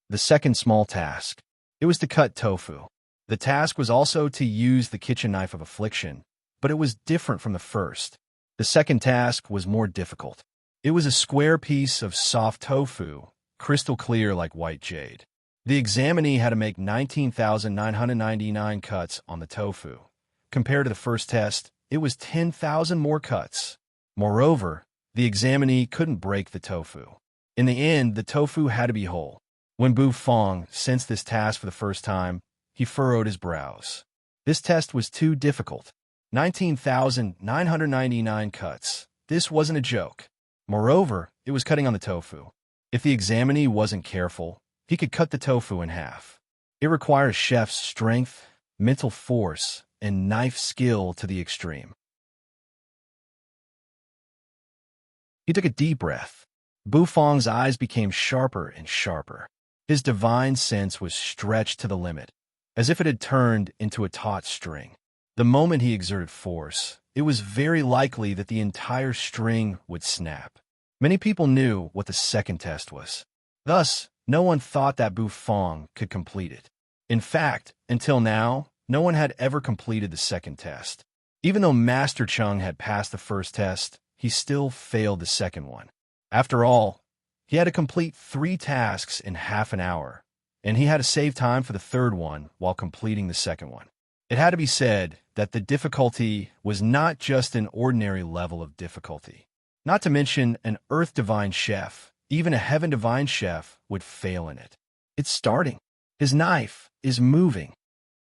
The second small task. It was to cut tofu. The task was also to use the kitchen knife of affliction, but it was different from the first. The second task was more difficult. It was a square piece of soft tofu, crystal clear like white jade. The examinee had to make 19,999 cuts on the tofu. Compared to the first test, it was 10,000 more cuts. Moreover, the examinee couldn't break the tofu. In the end, the tofu had to be whole. When Bu Fong sensed this task for the first time, he furrowed his brows. This test was too difficult. 19,999 cuts. This wasn't a joke. Moreover, it was cutting on the tofu. If the examinee wasn't careful, he could cut the tofu in half. It required a chef's strength, mental force, and knife skill to the extreme. He took a deep breath. Bu Fong's eyes became sharper and sharper. His divine sense was stretched to the limit, as if it had turned into a taut string. The moment he exerted force, it was very likely that the entire string would snap. Many people knew what the second test was. Thus, no one thought that Bu Fong could complete it. In fact, until now, no one had ever completed the second test. Even though Master Chung had passed the first test, he still failed the second one. After all, he had to complete 3 tasks in half an hour, and he had to save time for the third one while completing the second one. It had to be said that the difficulty was not just an ordinary level of difficulty. Not to mention an Earth Divine Chef, even a Heaven Divine Chef would fail in it. It's starting. His knife is moving.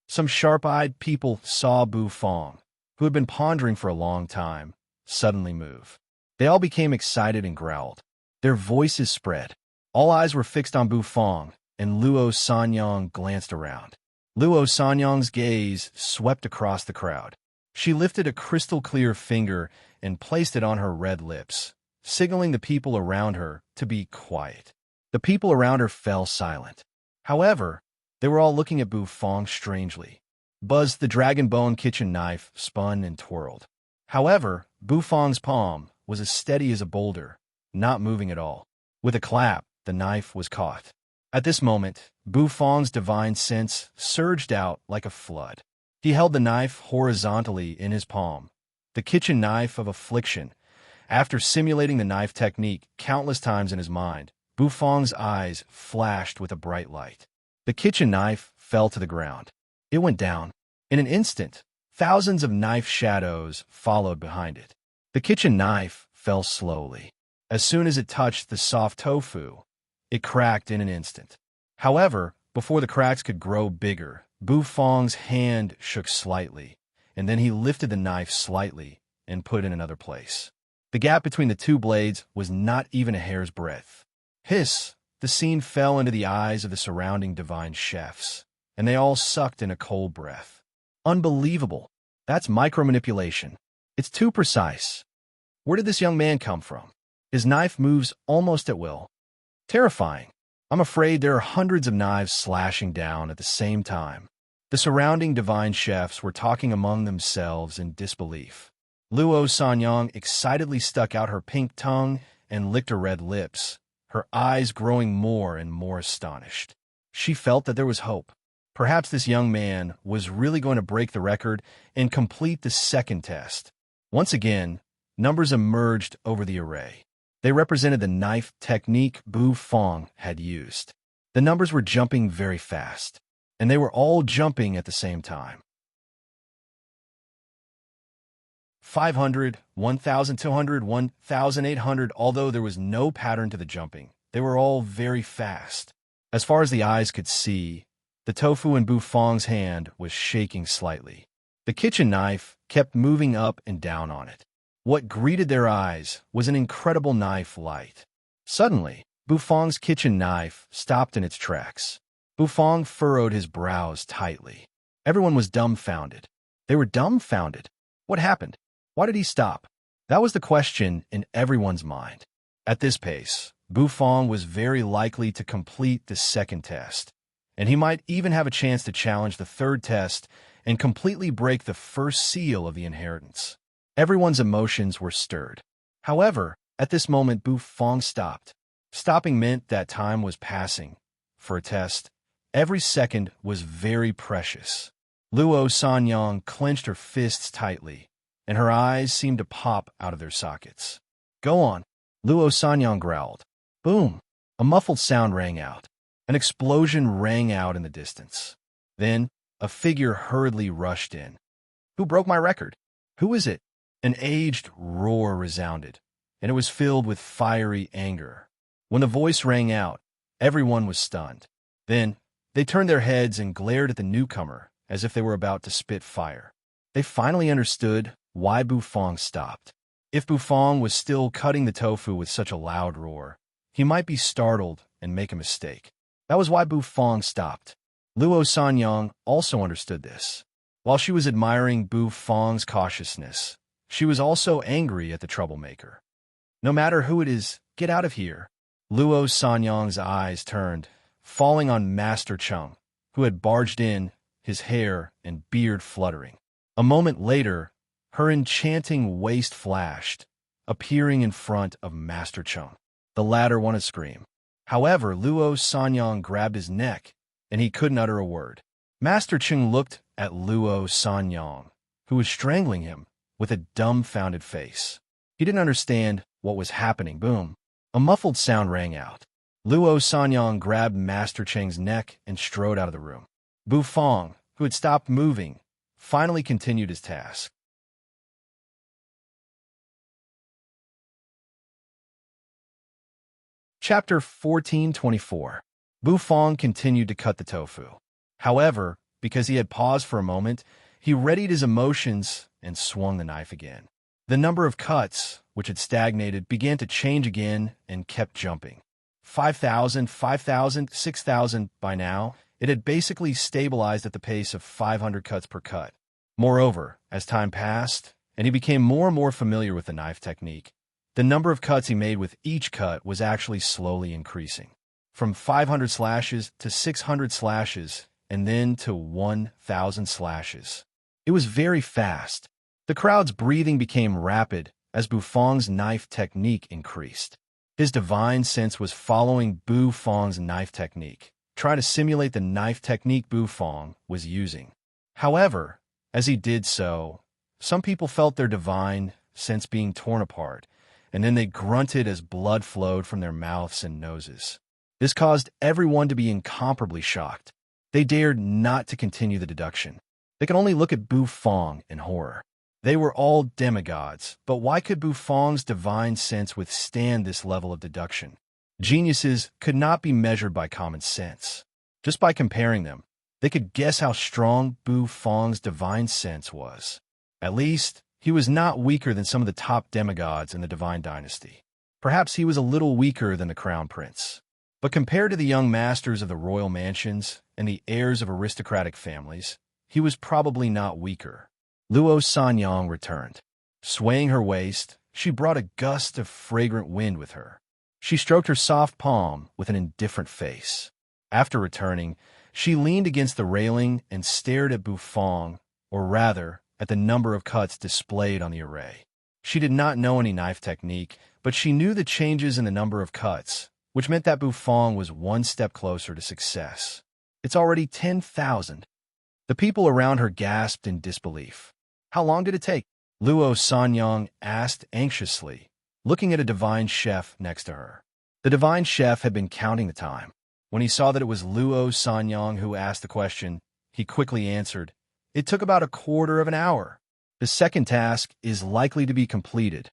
Some sharp-eyed people saw Bu Fong, who had been pondering for a long time, suddenly move. They all became excited and growled. Their voices spread. All eyes were fixed on Bu Fong, and Luo Sanyang glanced around. Luo Sanyang's gaze swept across the crowd. She lifted a crystal-clear finger and placed it on her red lips, signaling the people around her to be quiet. The people around her fell silent. However, they were all looking at Bu Fong strangely. Buzz the dragon bone kitchen knife spun and twirled. However, Bu Fong's palm was as steady as a boulder, not moving at all. With a clap, the knife was caught. At this moment, Bu Fong's divine sense surged out like a flood. He held the knife horizontally in his palm, the kitchen knife of affliction. After simulating the knife technique countless times in his mind, Bu Fong's eyes flashed with a bright light. The kitchen knife fell to the ground. It went down. In an instant, thousands of knife shadows followed behind it. The kitchen knife fell slowly. As soon as it touched the soft tofu, it cracked in an instant. However, before the cracks could grow bigger, Bu Fong's hand shook slightly, and then he lifted the knife slightly and put it in another place. The gap between the two blades was not even a hair's breadth. Hiss! The scene fell into the eyes of the surrounding divine chefs, and they all sucked in a cold breath. Unbelievable! That's micromanipulation. It's too precise. Where did this young man come from? His knife moves almost at will. Terrifying. I'm afraid there are hundreds of knives slashing down at the same time. The surrounding divine chefs were talking among themselves in disbelief. Luo Sanyang excitedly stuck out her pink tongue and licked her red lips, her eyes growing more and more astonished. She felt that there was hope. Perhaps this young man was really going to break the record and complete the second test. Once again, numbers emerged over the array. They represented the knife technique Bu Fong had used. The numbers were jumping very fast, and they were all jumping at the same time. 500, 1,200, 1,800, although there was no pattern to the jumping. They were all very fast. As far as the eyes could see, the tofu in Bu Fong's hand was shaking slightly. The kitchen knife kept moving up and down on it. What greeted their eyes was an incredible knife light. Suddenly, Bu Fong's kitchen knife stopped in its tracks. Bu Fong furrowed his brows tightly. Everyone was dumbfounded. They were dumbfounded. What happened? Why did he stop? That was the question in everyone's mind. At this pace, Bufong was very likely to complete the second test, and he might even have a chance to challenge the third test and completely break the first seal of the inheritance. Everyone's emotions were stirred. However, at this moment Bufong stopped. Stopping meant that time was passing. For a test, every second was very precious. Luo Sanyang clenched her fists tightly, and her eyes seemed to pop out of their sockets. "Go on," Luo Sanyang growled. Boom! A muffled sound rang out. An explosion rang out in the distance. Then, a figure hurriedly rushed in. "Who broke my record? Who is it?" An aged roar resounded, and it was filled with fiery anger. When the voice rang out, everyone was stunned. Then, they turned their heads and glared at the newcomer as if they were about to spit fire. They finally understood why Bufong stopped. If Bufong was still cutting the tofu with such a loud roar, he might be startled and make a mistake. That was why Bufong stopped. Luo Sanyang also understood this. While she was admiring Bufong's cautiousness, she was also angry at the troublemaker. "No matter who it is, get out of here." Luo Sanyang's eyes turned, falling on Master Chung, who had barged in, his hair and beard fluttering. A moment later, her enchanting waist flashed, appearing in front of Master Chung. The latter wanted to scream. However, Luo Sanyang grabbed his neck, and he couldn't utter a word. Master Chung looked at Luo Sanyang, who was strangling him, with a dumbfounded face. He didn't understand what was happening. Boom! A muffled sound rang out. Luo Sanyang grabbed Master Cheng's neck and strode out of the room. Bufong, who had stopped moving, finally continued his task. Chapter 1424. Bufong continued to cut the tofu. However, because he had paused for a moment, he readied his emotions and swung the knife again. The number of cuts, which had stagnated, began to change again and kept jumping. 5,000, 5,000, 6,000. By now, it had basically stabilized at the pace of 500 cuts per cut. Moreover, as time passed, and he became more and more familiar with the knife technique, the number of cuts he made with each cut was actually slowly increasing. From 500 slashes to 600 slashes, and then to 1,000 slashes. It was very fast. The crowd's breathing became rapid as Bufong's knife technique increased. His divine sense was following Bufong's knife technique, trying to simulate the knife technique Bufong was using. However, as he did so, some people felt their divine sense being torn apart, and then they grunted as blood flowed from their mouths and noses. This caused everyone to be incomparably shocked. They dared not to continue the deduction. They could only look at Bufong in horror. They were all demigods, but why could Bufong's divine sense withstand this level of deduction? Geniuses could not be measured by common sense. Just by comparing them, they could guess how strong Bufong's divine sense was. At least, he was not weaker than some of the top demigods in the divine dynasty. Perhaps he was a little weaker than the crown prince. But compared to the young masters of the royal mansions and the heirs of aristocratic families, he was probably not weaker. Luo Sanyang returned. Swaying her waist, she brought a gust of fragrant wind with her. She stroked her soft palm with an indifferent face. After returning, she leaned against the railing and stared at Bufong, or rather, at the number of cuts displayed on the array. She did not know any knife technique, but she knew the changes in the number of cuts, which meant that Bufong was one step closer to success. "It's already 10,000. The people around her gasped in disbelief. "How long did it take?" Luo Sanyang asked anxiously, looking at a divine chef next to her. The divine chef had been counting the time. When he saw that it was Luo Sanyang who asked the question, he quickly answered, "It took about a quarter of an hour. The second task is likely to be completed."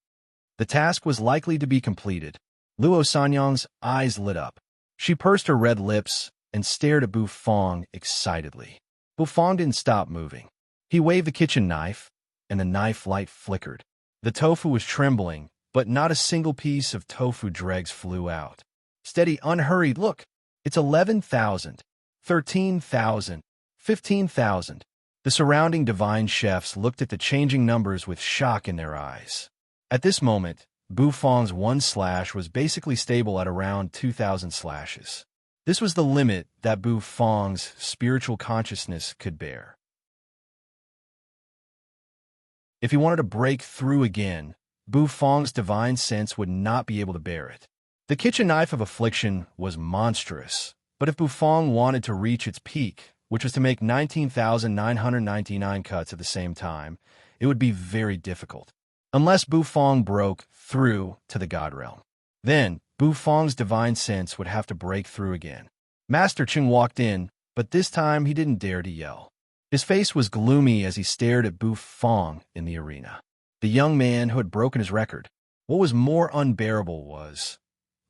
The task was likely to be completed. Luo Sanyang's eyes lit up. She pursed her red lips and stared at Bufong excitedly. Bufong didn't stop moving. He waved the kitchen knife, and the knife light flickered. The tofu was trembling, but not a single piece of tofu dregs flew out. "Steady, unhurried, look! It's 11,000, 13,000, 15,000. The surrounding divine chefs looked at the changing numbers with shock in their eyes. At this moment, Bufong's one slash was basically stable at around 2,000 slashes. This was the limit that Bufong's spiritual consciousness could bear. If he wanted to break through again, Bufong's divine sense would not be able to bear it. The kitchen knife of affliction was monstrous, but if Bufong wanted to reach its peak, which was to make 19,999 cuts at the same time, it would be very difficult. Unless Bufong broke through to the God realm. Then, Bufong's divine sense would have to break through again. Master Ching walked in, but this time he didn't dare to yell. His face was gloomy as he stared at Bufong in the arena. The young man who had broken his record. What was more unbearable was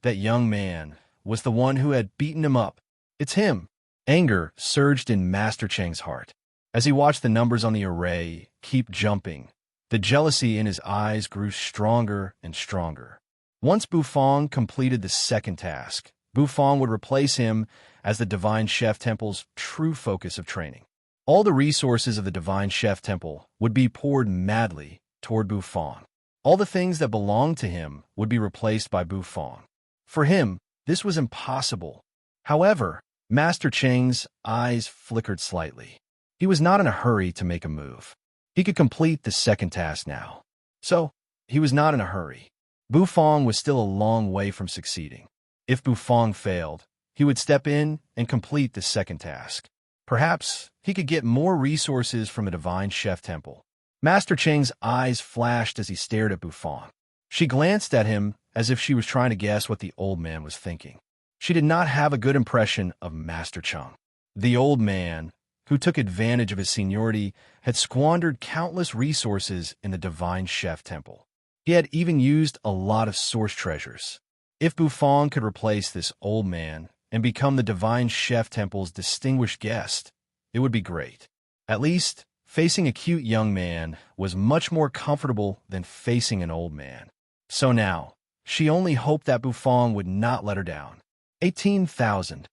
that young man was the one who had beaten him up. It's him. Anger surged in Master Cheng's heart. As he watched the numbers on the array keep jumping, the jealousy in his eyes grew stronger and stronger. Once Bufong completed the second task, Bufong would replace him as the Divine Chef Temple's true focus of training. All the resources of the Divine Chef Temple would be poured madly toward Bufong. All the things that belonged to him would be replaced by Bufong. For him, this was impossible. However, Master Cheng's eyes flickered slightly. He was not in a hurry to make a move. He could complete the second task now. So, he was not in a hurry. Bufong was still a long way from succeeding. If Bufong failed, he would step in and complete the second task. Perhaps he could get more resources from a Divine Chef Temple. Master Cheng's eyes flashed as he stared at Bufong. She glanced at him as if she was trying to guess what the old man was thinking. She did not have a good impression of Master Cheng. The old man, who took advantage of his seniority, had squandered countless resources in the Divine Chef Temple. He had even used a lot of source treasures. If Bufong could replace this old man and become the Divine Chef Temple's distinguished guest, it would be great. At least, facing a cute young man was much more comfortable than facing an old man. So now, she only hoped that Bufong would not let her down. 18,000.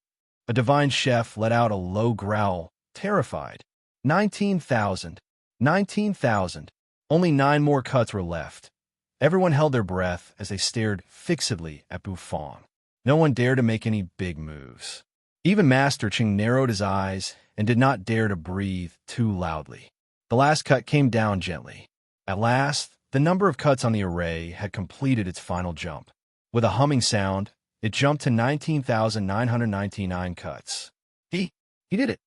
A Divine Chef let out a low growl, terrified. 19,000. 19,000. Only 9 more cuts were left. Everyone held their breath as they stared fixedly at Bufong. No one dared to make any big moves. Even Master Cheng narrowed his eyes and did not dare to breathe too loudly. The last cut came down gently. At last, the number of cuts on the array had completed its final jump. With a humming sound, it jumped to 19,999 cuts. He did it.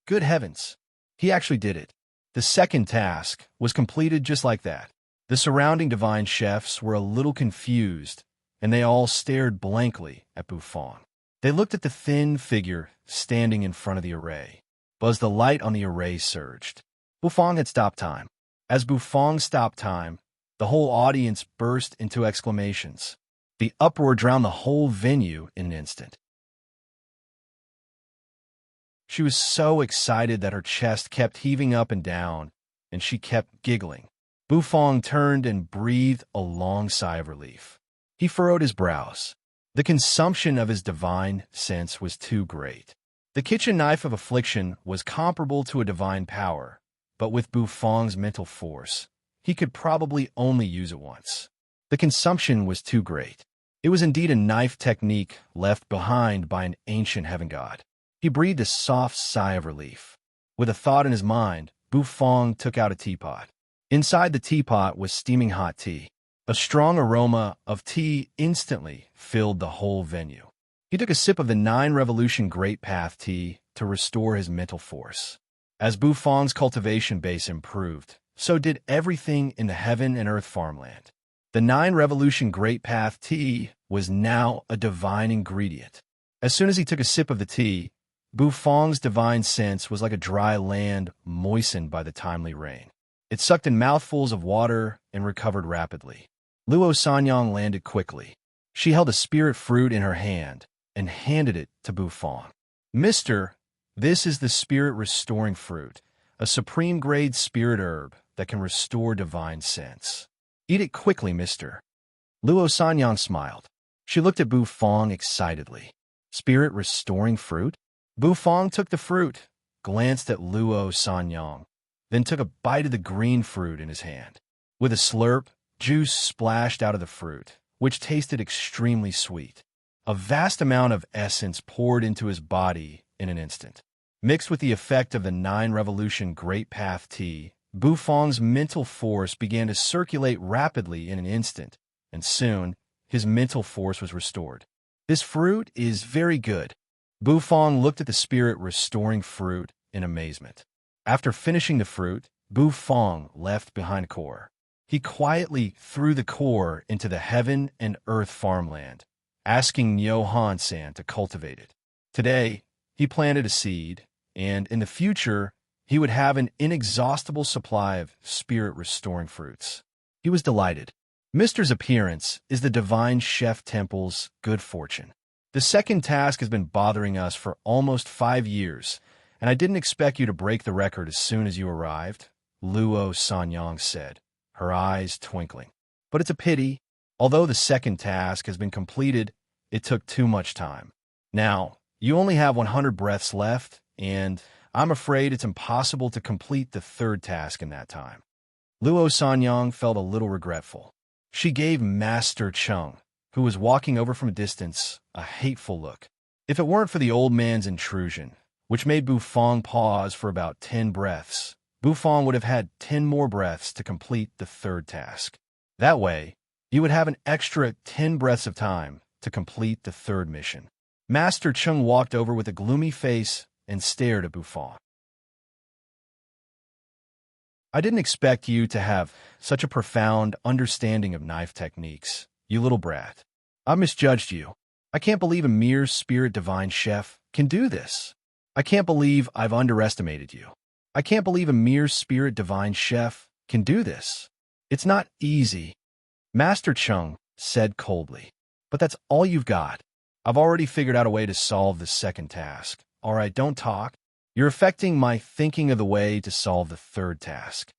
Good heavens. He actually did it. The second task was completed just like that. The surrounding Divine Chefs were a little confused, and they all stared blankly at Bufong. They looked at the thin figure standing in front of the array. But as the light on the array surged, Bufong had stopped time. As Bufong stopped time, the whole audience burst into exclamations. The uproar drowned the whole venue in an instant. She was so excited that her chest kept heaving up and down, and she kept giggling. Bufong turned and breathed a long sigh of relief. He furrowed his brows. The consumption of his divine sense was too great. The kitchen knife of affliction was comparable to a divine power, but with Bufong's mental force, he could probably only use it once. The consumption was too great. It was indeed a knife technique left behind by an ancient heaven god. He breathed a soft sigh of relief. With a thought in his mind, Bufong took out a teapot. Inside the teapot was steaming hot tea. A strong aroma of tea instantly filled the whole venue. He took a sip of the 9 Revolution Great Path tea to restore his mental force. As Bufong's cultivation base improved, so did everything in the heaven and earth farmland. The 9 Revolution Great Path tea was now a divine ingredient. As soon as he took a sip of the tea, Bufong's divine sense was like a dry land moistened by the timely rain. It sucked in mouthfuls of water and recovered rapidly. Luo Sanyang landed quickly. She held a spirit fruit in her hand and handed it to Bufong. Mister, this is the spirit-restoring fruit, a supreme-grade spirit herb that can restore divine sense. Eat it quickly, mister. Luo Sanyang smiled. She looked at Bufong excitedly. Spirit-restoring fruit? Bufong took the fruit, glanced at Luo Sanyang, then took a bite of the green fruit in his hand. With a slurp, Juice splashed out of the fruit, which tasted extremely sweet. A vast amount of essence poured into his body in an instant. Mixed with the effect of the 9 Revolution Great Path tea, Bufong's mental force began to circulate rapidly in an instant, and soon his mental force was restored. This fruit is very good. Bufong looked at the spirit-restoring fruit in amazement. After finishing the fruit, Bufong left behind a core. He quietly threw the core into the heaven and earth farmland, asking Nyo Han-san to cultivate it. Today, he planted a seed, and in the future, he would have an inexhaustible supply of spirit-restoring fruits. He was delighted. Mister's appearance is the divine chef temple's good fortune. The second task has been bothering us for almost 5 years, and I didn't expect you to break the record as soon as you arrived, Luo Sanyang said, her eyes twinkling. But it's a pity. Although the second task has been completed, it took too much time. Now, you only have 100 breaths left, and I'm afraid it's impossible to complete the third task in that time. Luo Sanyang felt a little regretful. She gave Master Chung, who was walking over from a distance, a hateful look. If it weren't for the old man's intrusion, which made Bufong pause for about 10 breaths, Bufong would have had 10 more breaths to complete the third task. That way, you would have an extra 10 breaths of time to complete the third mission. Master Chung walked over with a gloomy face and stared at Bufong. I didn't expect you to have such a profound understanding of knife techniques, you little brat. I misjudged you. I can't believe a mere spirit divine chef can do this. I can't believe I've underestimated you. I can't believe a mere spirit divine chef can do this. It's not easy, Master Chung said coldly. But that's all you've got. I've already figured out a way to solve the second task. All right, don't talk. You're affecting my thinking of the way to solve the third task.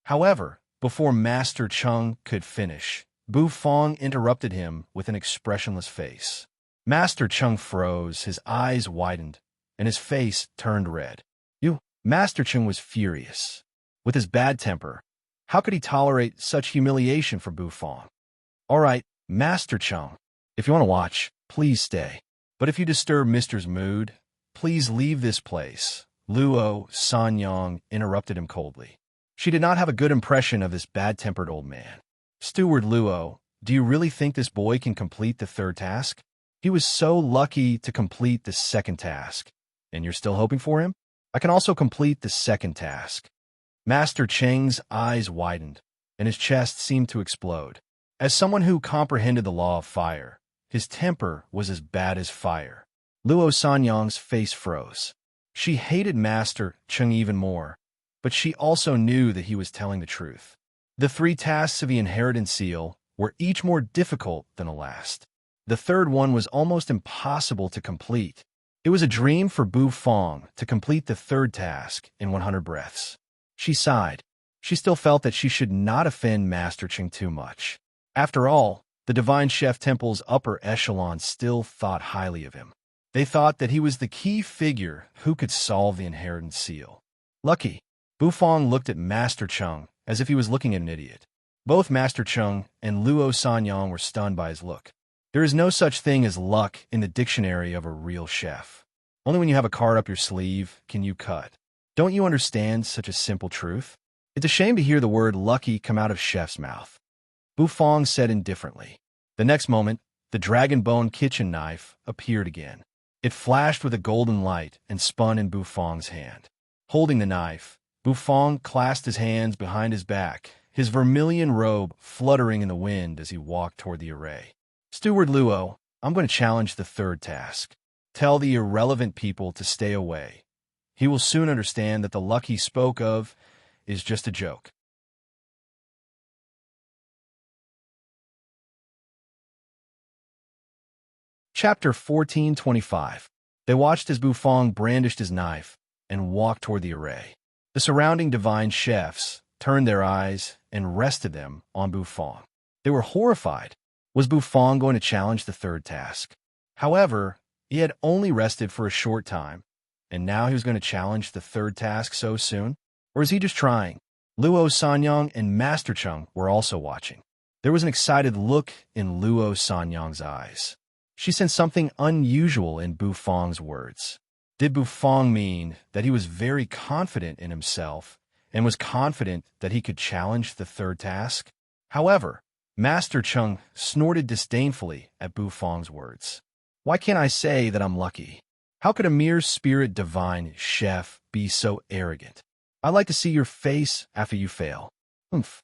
However, before Master Chung could finish, Bufong interrupted him with an expressionless face. Master Chung froze, his eyes widened, and his face turned red. Master Chung was furious. With his bad temper, how could he tolerate such humiliation from Bufong? All right, Master Chung, if you want to watch, please stay. But if you disturb Mister's mood, please leave this place. Luo Sanyang interrupted him coldly. She did not have a good impression of this bad-tempered old man. Steward Luo, do you really think this boy can complete the third task? He was so lucky to complete the second task. And you're still hoping for him? I can also complete the second task. Master Cheng's eyes widened, and his chest seemed to explode. As someone who comprehended the law of fire, his temper was as bad as fire. Luo Sanyang's face froze. She hated Master Cheng even more, but she also knew that he was telling the truth. The 3 tasks of the inheritance seal were each more difficult than the last. The third one was almost impossible to complete. It was a dream for Bufong to complete the third task in 100 breaths. She sighed. She still felt that she should not offend Master Cheng too much. After all, the Divine Chef Temple's upper echelon still thought highly of him. They thought that he was the key figure who could solve the inheritance seal. Lucky. Bufong looked at Master Cheng as if he was looking at an idiot. Both Master Cheng and Luo Sanyang were stunned by his look. There is no such thing as luck in the dictionary of a real chef. Only when you have a card up your sleeve can you cut. Don't you understand such a simple truth? It's a shame to hear the word lucky come out of chef's mouth. Bufong said indifferently. The next moment, the dragon bone kitchen knife appeared again. It flashed with a golden light and spun in Bufong's hand. Holding the knife, Bufong clasped his hands behind his back, his vermilion robe fluttering in the wind as he walked toward the array. Steward Luo, I'm going to challenge the third task. Tell the irrelevant people to stay away. He will soon understand that the luck he spoke of is just a joke. Chapter 1425. They watched as Bufong brandished his knife and walked toward the array. The surrounding divine chefs turned their eyes and rested them on Bufong. They were horrified. Was Bufong going to challenge the third task? However, he had only rested for a short time, and now he was going to challenge the third task so soon? Or is he just trying? Luo Sanyang and Master Chung were also watching. There was an excited look in Luo Sanyang's eyes. She sensed something unusual in Bufang's words. Did Bufang mean that he was very confident in himself and was confident that he could challenge the third task? However, Master Cheng snorted disdainfully at Bufang's words. Why can't I say that I'm lucky? How could a mere spirit divine chef be so arrogant? I'd like to see your face after you fail. Oomph.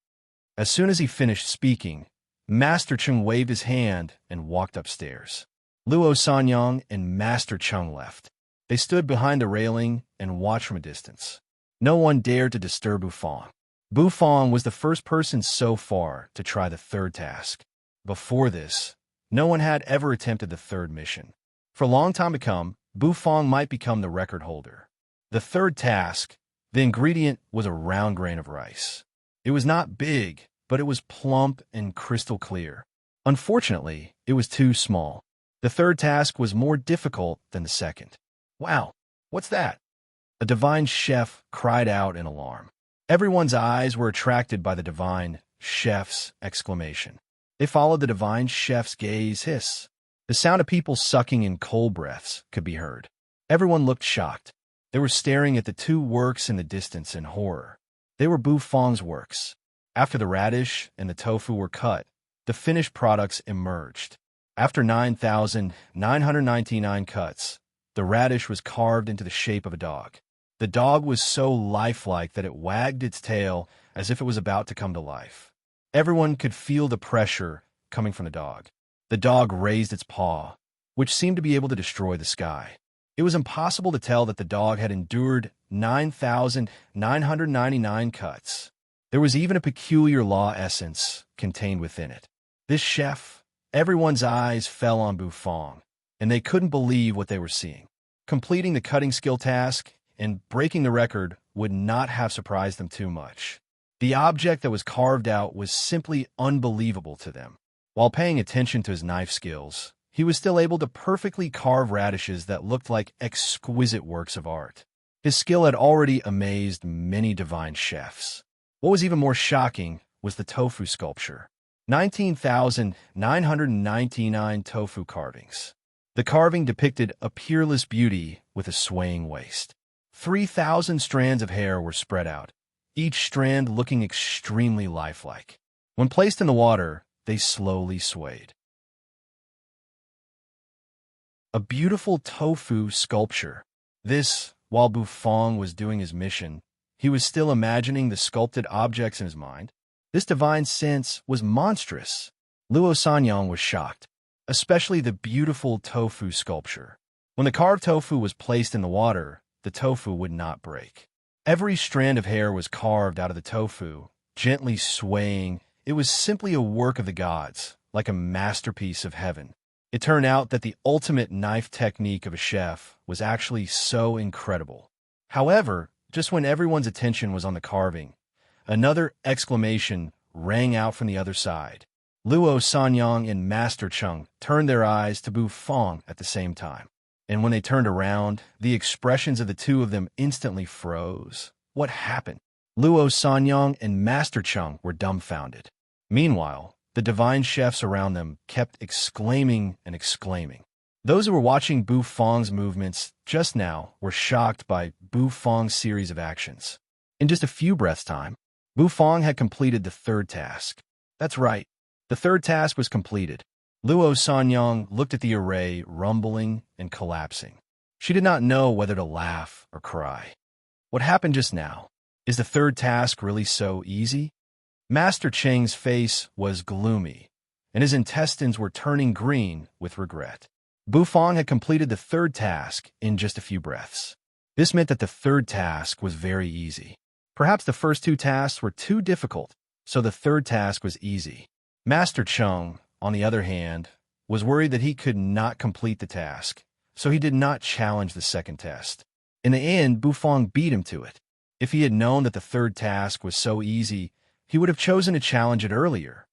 As soon as he finished speaking, Master Cheng waved his hand and walked upstairs. Luo Sanyang and Master Cheng left. They stood behind the railing and watched from a distance. No one dared to disturb Bufang. Bufang was the first person so far to try the third task. Before this, no one had ever attempted the third mission. For a long time to come, Bufang might become the record holder. The third task, the ingredient was a round grain of rice. It was not big, but it was plump and crystal clear. Unfortunately, it was too small. The third task was more difficult than the second. Wow, what's that? A divine chef cried out in alarm. Everyone's eyes were attracted by the divine chef's exclamation. They followed the divine chef's gaze hiss. The sound of people sucking in cold breaths could be heard. Everyone looked shocked. They were staring at the two works in the distance in horror. They were Bufang's works. After the radish and the tofu were cut, the finished products emerged. After 9,999 cuts, the radish was carved into the shape of a dog. The dog was so lifelike that it wagged its tail as if it was about to come to life. Everyone could feel the pressure coming from the dog. The dog raised its paw, which seemed to be able to destroy the sky. It was impossible to tell that the dog had endured 9,999 cuts. There was even a peculiar law essence contained within it. This chef, everyone's eyes fell on Bufang, and they couldn't believe what they were seeing. Completing the cutting skill task and breaking the record would not have surprised them too much. The object that was carved out was simply unbelievable to them. While paying attention to his knife skills, he was still able to perfectly carve radishes that looked like exquisite works of art. His skill had already amazed many divine chefs. What was even more shocking was the tofu sculpture. 19,999 tofu carvings. The carving depicted a peerless beauty with a swaying waist. 3,000 strands of hair were spread out, each strand looking extremely lifelike. When placed in the water, they slowly swayed. A beautiful tofu sculpture. This, while Bufang was doing his mission, he was still imagining the sculpted objects in his mind. This divine sense was monstrous. Luo Sanyang was shocked, especially the beautiful tofu sculpture. When the carved tofu was placed in the water, the tofu would not break. Every strand of hair was carved out of the tofu, gently swaying. It was simply a work of the gods, like a masterpiece of heaven. It turned out that the ultimate knife technique of a chef was actually so incredible. However, just when everyone's attention was on the carving, another exclamation rang out from the other side. Luo Sanyang and Master Cheng turned their eyes to Bufang at the same time. And when they turned around, the expressions of the two of them instantly froze. What happened? Luo Sanyang and Master Cheng were dumbfounded. Meanwhile, the divine chefs around them kept exclaiming and exclaiming. Those who were watching Bufang's movements just now were shocked by Bufang's series of actions. In just a few breaths' time, Bufang had completed the third task. That's right, the third task was completed. Luo Sanyang looked at the array, rumbling and collapsing. She did not know whether to laugh or cry. What happened just now? Is the third task really so easy? Master Cheng's face was gloomy, and his intestines were turning green with regret. Bufang had completed the third task in just a few breaths. This meant that the third task was very easy. Perhaps the first two tasks were too difficult, so the third task was easy. Master Cheng, on the other hand, was worried that he could not complete the task, so he did not challenge the second test. In the end, Bufang beat him to it. If he had known that the third task was so easy, he would have chosen to challenge it earlier.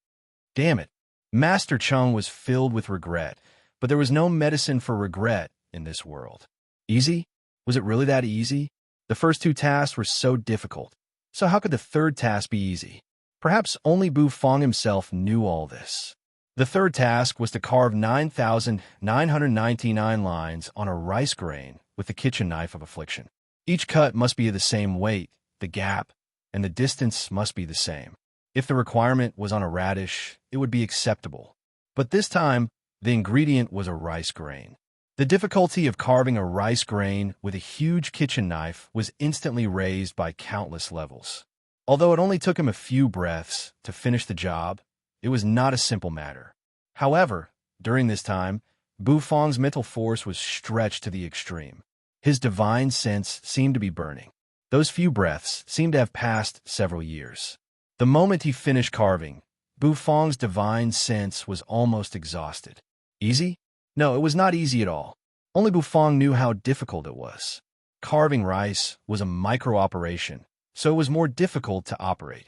Damn it. Master Cheng was filled with regret, but there was no medicine for regret in this world. Easy? Was it really that easy? The first two tasks were so difficult, so how could the third task be easy? Perhaps only Bu Fong himself knew all this. The third task was to carve 9,999 lines on a rice grain with the kitchen knife of affliction. Each cut must be of the same weight, the gap, and the distance must be the same. If the requirement was on a radish, it would be acceptable. But this time, the ingredient was a rice grain. The difficulty of carving a rice grain with a huge kitchen knife was instantly raised by countless levels. Although it only took him a few breaths to finish the job, it was not a simple matter. However, during this time, Bu Fong's mental force was stretched to the extreme. His divine sense seemed to be burning. Those few breaths seemed to have passed several years. The moment he finished carving, Bu Fong's divine sense was almost exhausted. Easy? No, it was not easy at all. Only Bu Fong knew how difficult it was. Carving rice was a micro-operation, so it was more difficult to operate.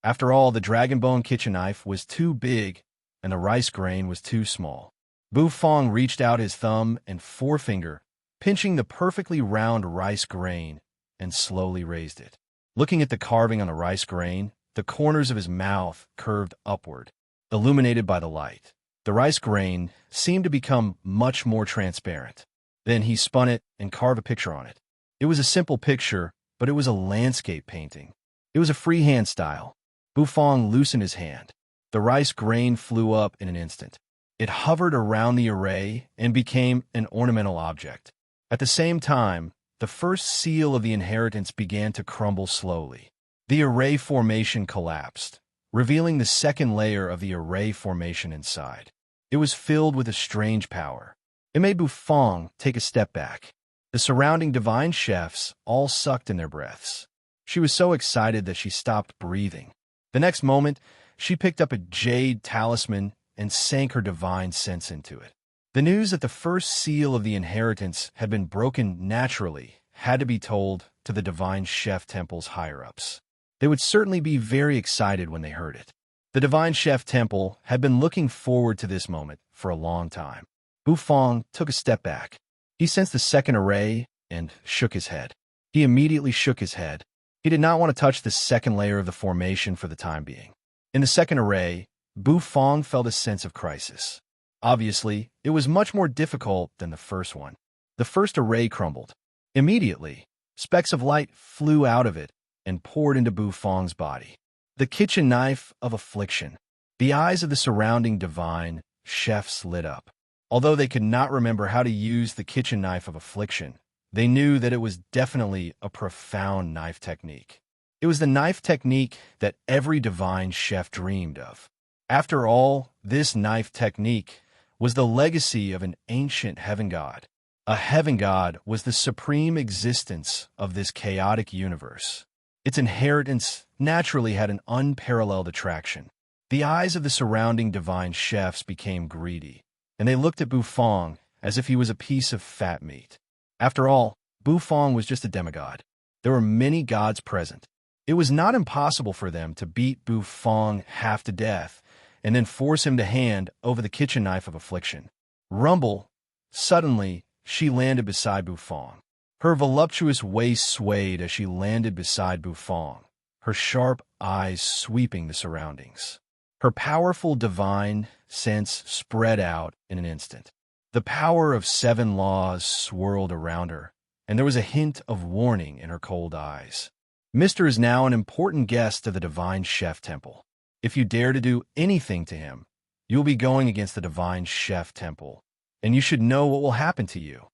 After all, the dragon bone kitchen knife was too big and the rice grain was too small. Bu Fong reached out his thumb and forefinger, pinching the perfectly round rice grain, and slowly raised it. Looking at the carving on the rice grain, the corners of his mouth curved upward, illuminated by the light. The rice grain seemed to become much more transparent. Then he spun it and carved a picture on it. It was a simple picture, but it was a landscape painting. It was a freehand style. Bu Fong loosened his hand. The rice grain flew up in an instant. It hovered around the array and became an ornamental object. At the same time, the first seal of the inheritance began to crumble slowly. The array formation collapsed, revealing the second layer of the array formation inside. It was filled with a strange power. It made Bu Fong take a step back. The surrounding divine chefs all sucked in their breaths. She was so excited that she stopped breathing. The next moment, she picked up a jade talisman and sank her divine sense into it. The news that the first seal of the inheritance had been broken naturally had to be told to the divine chef temple's higher-ups. They would certainly be very excited when they heard it. The divine chef temple had been looking forward to this moment for a long time. Bu Fong took a step back. He sensed the second array and shook his head. He immediately shook his head. He did not want to touch the second layer of the formation for the time being. In the second array, Bu Fong felt a sense of crisis. Obviously, it was much more difficult than the first one. The first array crumbled. Immediately, specks of light flew out of it and poured into Bu Fong's body. The kitchen knife of affliction. The eyes of the surrounding divine chefs lit up. Although they could not remember how to use the kitchen knife of affliction, they knew that it was definitely a profound knife technique. It was the knife technique that every divine chef dreamed of. After all, this knife technique was the legacy of an ancient heaven god. A heaven god was the supreme existence of this chaotic universe. Its inheritance naturally had an unparalleled attraction. The eyes of the surrounding divine chefs became greedy, and they looked at Bu Fong as if he was a piece of fat meat. After all, Bu Fong was just a demigod. There were many gods present. It was not impossible for them to beat Bu Fong half to death and then force him to hand over the kitchen knife of affliction. Rumble. Suddenly, she landed beside Bu Fong. Her voluptuous waist swayed as she landed beside Bu Fong, her sharp eyes sweeping the surroundings. Her powerful divine sense spread out in an instant. The power of 7 laws swirled around her, and there was a hint of warning in her cold eyes. Mr. is now an important guest of the divine chef temple. If you dare to do anything to him, you'll be going against the divine chef temple, and you should know what will happen to you,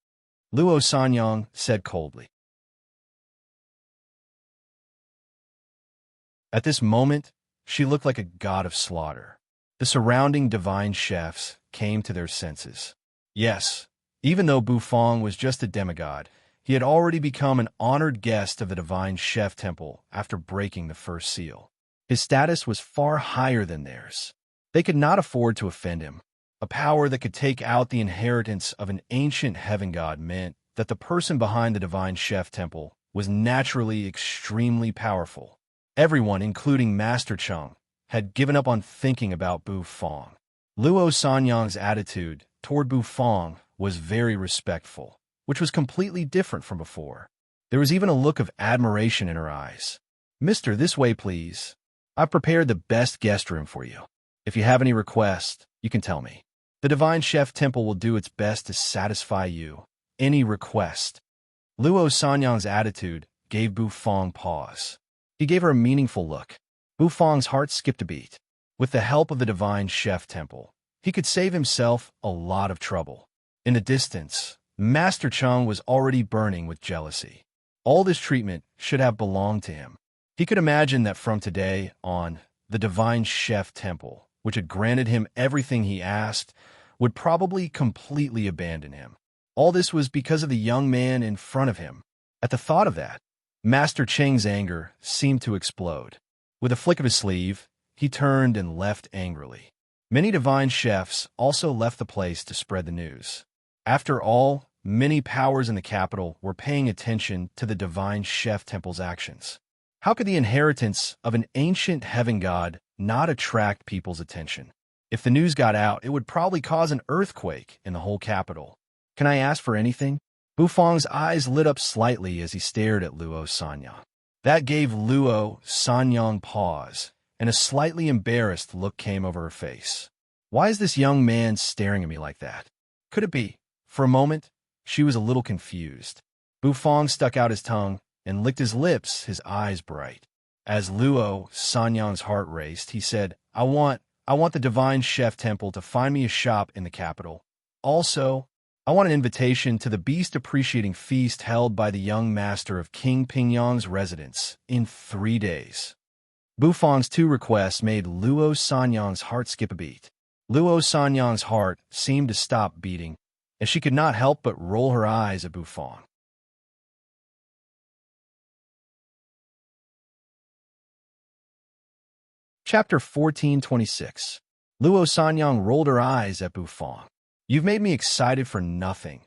Luo Sanyang said coldly. At this moment, she looked like a god of slaughter. The surrounding divine chefs came to their senses. Yes, even though Bu Fong was just a demigod, he had already become an honored guest of the divine chef temple after breaking the first seal. His status was far higher than theirs. They could not afford to offend him. A power that could take out the inheritance of an ancient heaven god meant that the person behind the divine chef temple was naturally extremely powerful. Everyone, including Master Chung, had given up on thinking about Bu Fong. Luo Sanyang's attitude toward Bu Fong was very respectful, which was completely different from before. There was even a look of admiration in her eyes. Mister, this way, please. I've prepared the best guest room for you. If you have any requests, you can tell me. The Divine Chef Temple will do its best to satisfy you. Any request. Luo Sanyang's attitude gave Bu Fong pause. He gave her a meaningful look. Bu Fong's heart skipped a beat. With the help of the Divine Chef Temple, he could save himself a lot of trouble. In the distance, Master Chung was already burning with jealousy. All this treatment should have belonged to him. He could imagine that from today on, the Divine Chef Temple, which had granted him everything he asked, would probably completely abandon him. All this was because of the young man in front of him. At the thought of that, Master Cheng's anger seemed to explode. With a flick of his sleeve, he turned and left angrily. Many divine chefs also left the place to spread the news. After all, many powers in the capital were paying attention to the Divine Chef Temple's actions. How could the inheritance of an ancient heaven god not attract people's attention? If the news got out, it would probably cause an earthquake in the whole capital. Can I ask for anything? Bu Fong's eyes lit up slightly as he stared at Luo Sanyang. That gave Luo Sanyang pause, and a slightly embarrassed look came over her face. Why is this young man staring at me like that? Could it be? For a moment, she was a little confused. Bu Fong stuck out his tongue and licked his lips, his eyes bright. As Luo Sanyang's heart raced, he said, I want the Divine Chef Temple to find me a shop in the capital. Also, I want an invitation to the beast-appreciating feast held by the young master of King Pingyang's residence in 3 days. Bu Fong's 2 requests made Luo Sanyang's heart skip a beat. Luo Sanyang's heart seemed to stop beating, as she could not help but roll her eyes at Bu Fong. Chapter 1426. Luo Sanyang rolled her eyes at Bu Fong. You've made me excited for nothing.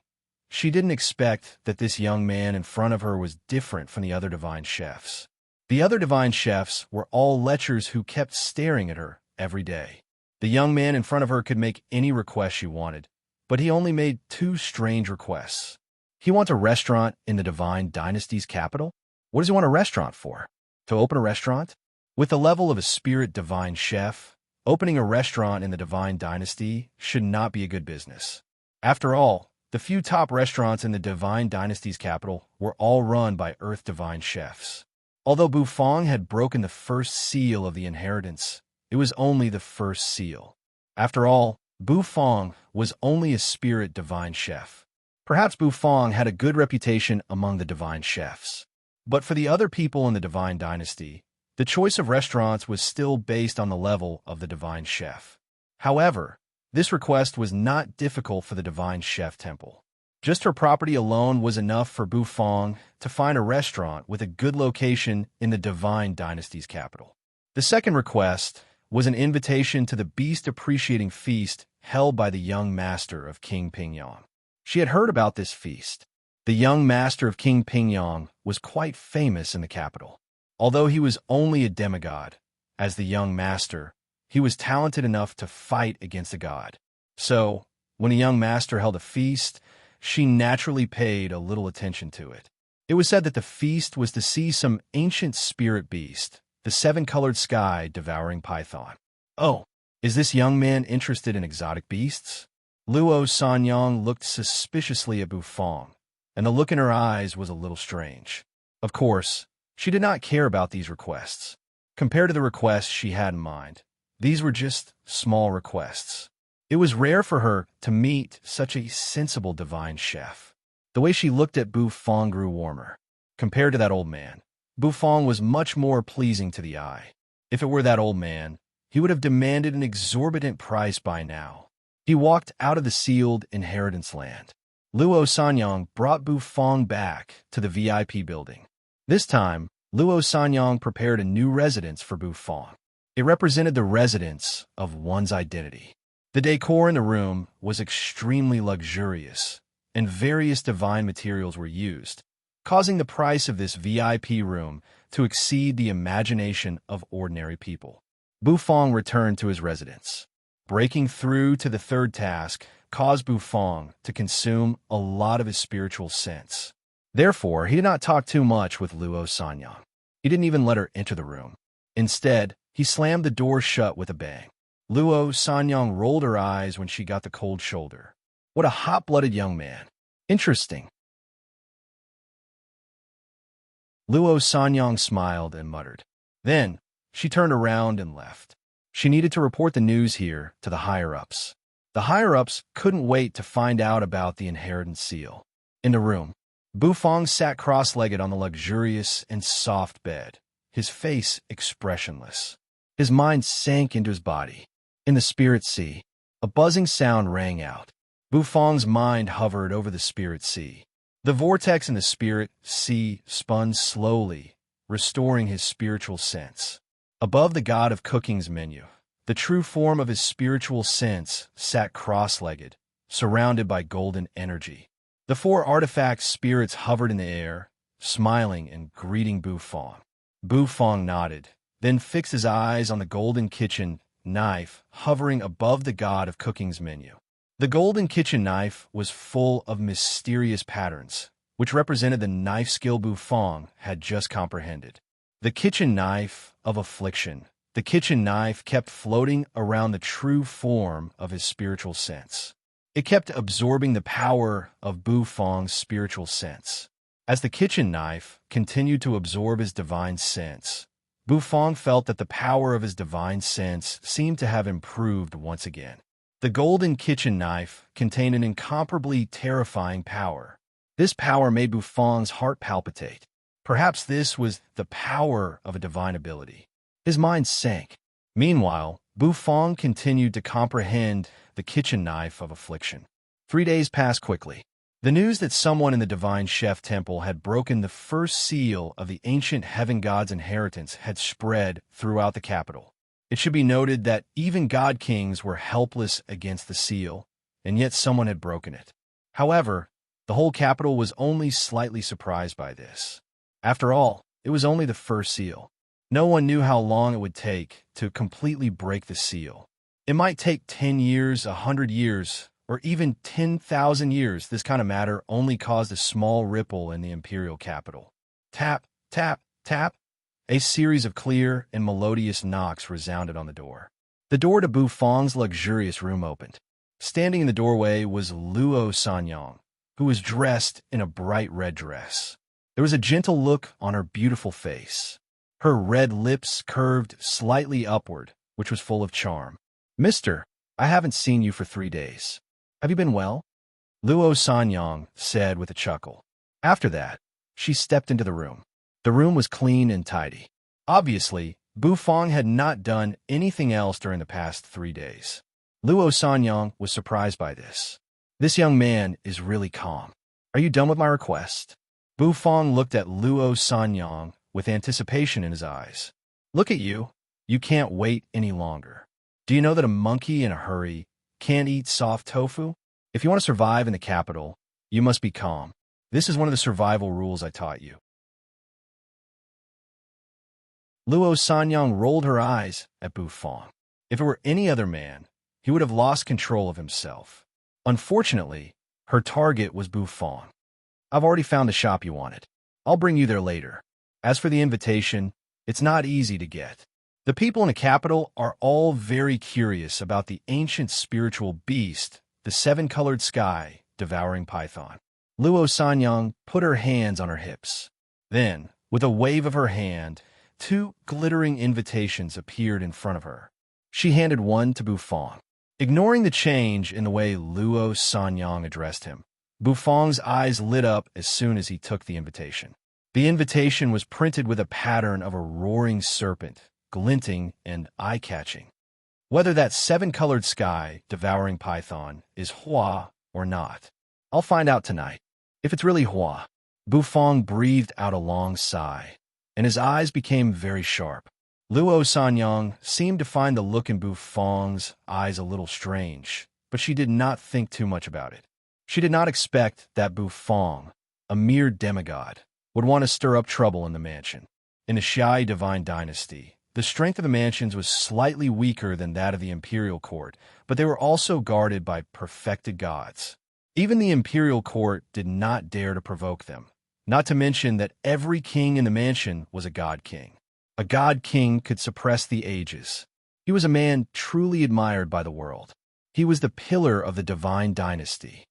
She didn't expect that this young man in front of her was different from the other divine chefs. The other divine chefs were all lechers who kept staring at her every day. The young man in front of her could make any request she wanted, but he only made 2 strange requests. He wants a restaurant in the Divine Dynasty's capital? What does he want a restaurant for? To open a restaurant? With the level of a spirit divine chef, opening a restaurant in the Divine Dynasty should not be a good business. After all, the few top restaurants in the Divine Dynasty's capital were all run by Earth Divine chefs. Although Bu Fong had broken the first seal of the inheritance, it was only the first seal. After all, Bu Fong was only a spirit divine chef. Perhaps Bu Fong had a good reputation among the divine chefs. But for the other people in the Divine Dynasty, the choice of restaurants was still based on the level of the divine chef. However, this request was not difficult for the Divine Chef Temple. Just her property alone was enough for Bu Fong to find a restaurant with a good location in the Divine Dynasty's capital. The second request was an invitation to the beast-appreciating feast held by the young master of King Pingyang. She had heard about this feast. The young master of King Pingyang was quite famous in the capital. Although he was only a demigod, as the young master, he was talented enough to fight against a god. So, when a young master held a feast, she naturally paid a little attention to it. It was said that the feast was to see some ancient spirit beast, the 7-colored sky devouring python. Oh, is this young man interested in exotic beasts? Luo Sanyang looked suspiciously at Bu Fong, and the look in her eyes was a little strange. Of course, she did not care about these requests. Compared to the requests she had in mind, these were just small requests. It was rare for her to meet such a sensible divine chef. The way she looked at Bu Fong grew warmer. Compared to that old man, Bu Fong was much more pleasing to the eye. If it were that old man, he would have demanded an exorbitant price by now. He walked out of the sealed inheritance land. Luo Sanyang brought Bu Fong back to the VIP building. This time, Luo Sanyang prepared a new residence for Bu Fong. It represented the residence of one's identity. The decor in the room was extremely luxurious, and various divine materials were used, causing the price of this VIP room to exceed the imagination of ordinary people. Bu Fong returned to his residence. Breaking through to the third task caused Bu Fong to consume a lot of his spiritual sense. Therefore, he did not talk too much with Luo Sanyang. He didn't even let her enter the room. Instead, he slammed the door shut with a bang. Luo Sanyang rolled her eyes when she got the cold shoulder. What a hot-blooded young man. Interesting. Luo Sanyang smiled and muttered. Then, she turned around and left. She needed to report the news here to the higher-ups. The higher-ups couldn't wait to find out about the inheritance seal. In the room, Bufang sat cross-legged on the luxurious and soft bed, his face expressionless. His mind sank into his body. In the spirit sea, a buzzing sound rang out. Bufang's mind hovered over the spirit sea. The vortex in the spirit sea spun slowly, restoring his spiritual sense. Above the god of cooking's menu, the true form of his spiritual sense sat cross-legged, surrounded by golden energy. The four artifact spirits hovered in the air, smiling and greeting Bufang. Bufang nodded, then fixed his eyes on the golden kitchen knife hovering above the god of cooking's menu. The golden kitchen knife was full of mysterious patterns, which represented the knife skill Bufang had just comprehended. The kitchen knife of affliction. The kitchen knife kept floating around the true form of his spiritual sense. It kept absorbing the power of Bufang's spiritual sense. As the kitchen knife continued to absorb his divine sense, Bufang felt that the power of his divine sense seemed to have improved once again. The golden kitchen knife contained an incomparably terrifying power. This power made Bufang's heart palpitate. Perhaps this was the power of a divine ability. His mind sank. Meanwhile, Bufang continued to comprehend the kitchen knife of affliction. 3 days passed quickly. The news that someone in the divine chef temple had broken the first seal of the ancient heaven god's inheritance had spread throughout the capital. It should be noted that even god kings were helpless against the seal, and yet someone had broken it. However, the whole capital was only slightly surprised by this. After all, it was only the first seal. No one knew how long it would take to completely break the seal. It might take 10 years, 100 years, or even 10,000 years. This kind of matter only caused a small ripple in the imperial capital. Tap, tap, tap. A series of clear and melodious knocks resounded on the door. The door to Bufang's luxurious room opened. Standing in the doorway was Luo Sanyang, who was dressed in a bright red dress. There was a gentle look on her beautiful face. Her red lips curved slightly upward, which was full of charm. "Mister, I haven't seen you for 3 days. Have you been well?" Luo Sanyang said with a chuckle. After that, she stepped into the room. The room was clean and tidy. Obviously, Bufang had not done anything else during the past 3 days. Luo Sanyang was surprised by this. This young man is really calm. Are you done with my request? Bufang looked at Luo Sanyang with anticipation in his eyes. Look at you. You can't wait any longer. Do you know that a monkey in a hurry can't eat soft tofu? If you want to survive in the capital, you must be calm. This is one of the survival rules I taught you. Luo Sanyang rolled her eyes at Bufang. If it were any other man, he would have lost control of himself. Unfortunately, her target was Bufang. I've already found the shop you wanted. I'll bring you there later. As for the invitation, it's not easy to get. The people in the capital are all very curious about the ancient spiritual beast, the seven-colored sky, devouring python. Luo Sanyang put her hands on her hips. Then, with a wave of her hand, 2 glittering invitations appeared in front of her. She handed one to Bufang. Ignoring the change in the way Luo Sanyang addressed him, Bufang's eyes lit up as soon as he took the invitation. The invitation was printed with a pattern of a roaring serpent, glinting and eye-catching. Whether that 7-colored sky devouring python is Hua or not, I'll find out tonight. If it's really Hua. Bufang breathed out a long sigh, and his eyes became very sharp. Luo Sanyang seemed to find the look in Bufang's eyes a little strange, but she did not think too much about it. She did not expect that Bufang, a mere demigod, would want to stir up trouble in the mansion. In the Xiai divine dynasty, the strength of the mansions was slightly weaker than that of the imperial court, but they were also guarded by perfected gods. Even the imperial court did not dare to provoke them, Not to mention that every king in the mansion was a god king. A god king could suppress the ages. He was a man truly admired by the world. He was the pillar of the divine dynasty.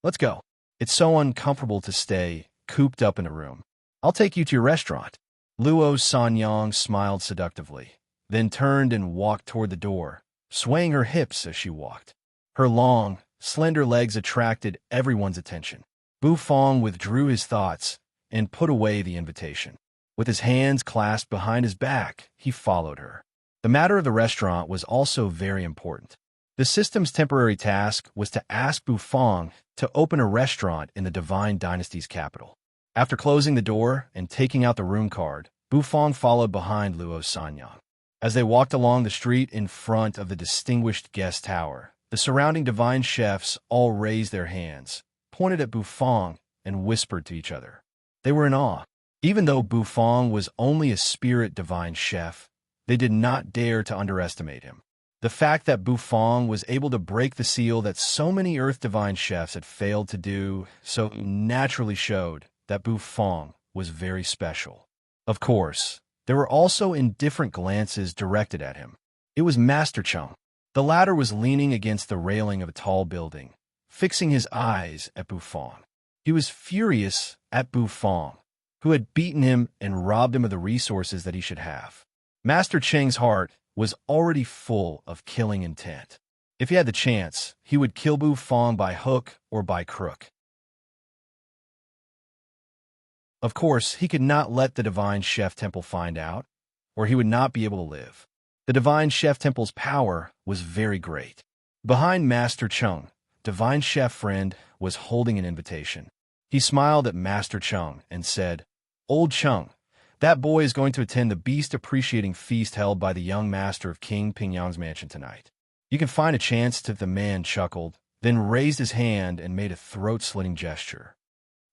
Let's go. It's so uncomfortable to stay cooped up in a room. I'll take you to your restaurant. Luo Sanyang smiled seductively, then turned and walked toward the door, swaying her hips as she walked. Her long, slender legs attracted everyone's attention. Bu Fong withdrew his thoughts and put away the invitation. With his hands clasped behind his back, he followed her. The matter of the restaurant was also very important. The system's temporary task was to ask Bu Fong to open a restaurant in the Divine Dynasty's capital. After closing the door and taking out the room card, Bu Fong followed behind Luo Sanyang. As they walked along the street in front of the distinguished guest tower, the surrounding divine chefs all raised their hands, pointed at Bu Fong, and whispered to each other. They were in awe. Even though Bu Fong was only a spirit divine chef, they did not dare to underestimate him. The fact that Bu Fong was able to break the seal that so many Earth divine chefs had failed to do so naturally showed that Bu Fong was very special. Of course, there were also indifferent glances directed at him. It was Master Chung. The latter was leaning against the railing of a tall building, fixing his eyes at Bu Fong. He was furious at Bu Fong, who had beaten him and robbed him of the resources that he should have. Master Cheng's heart was already full of killing intent. If he had the chance, he would kill Bu Fong by hook or by crook. Of course, he could not let the Divine Chef Temple find out, or he would not be able to live. The Divine Chef Temple's power was very great. Behind Master Chung, Divine Chef Friend was holding an invitation. He smiled at Master Chung and said, "Old Chung, that boy is going to attend the beast-appreciating feast held by the young master of King Pingyang's mansion tonight. You can find a chance to." The man chuckled, then raised his hand and made a throat-slitting gesture.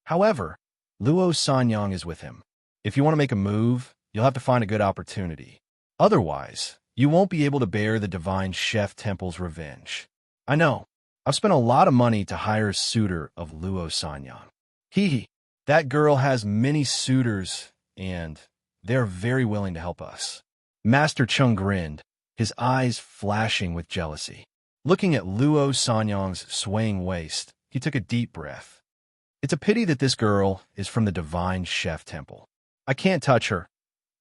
However, Luo Sanyang is with him. If you want to make a move, you'll have to find a good opportunity. Otherwise, you won't be able to bear the Divine Chef Temple's revenge. I know. I've spent a lot of money to hire a suitor of Luo Sanyang. Hee, that girl has many suitors, and they're very willing to help us. Master Chung grinned, his eyes flashing with jealousy. Looking at Luo Sanyang's swaying waist, he took a deep breath. It's a pity that this girl is from the Divine Chef Temple. I can't touch her.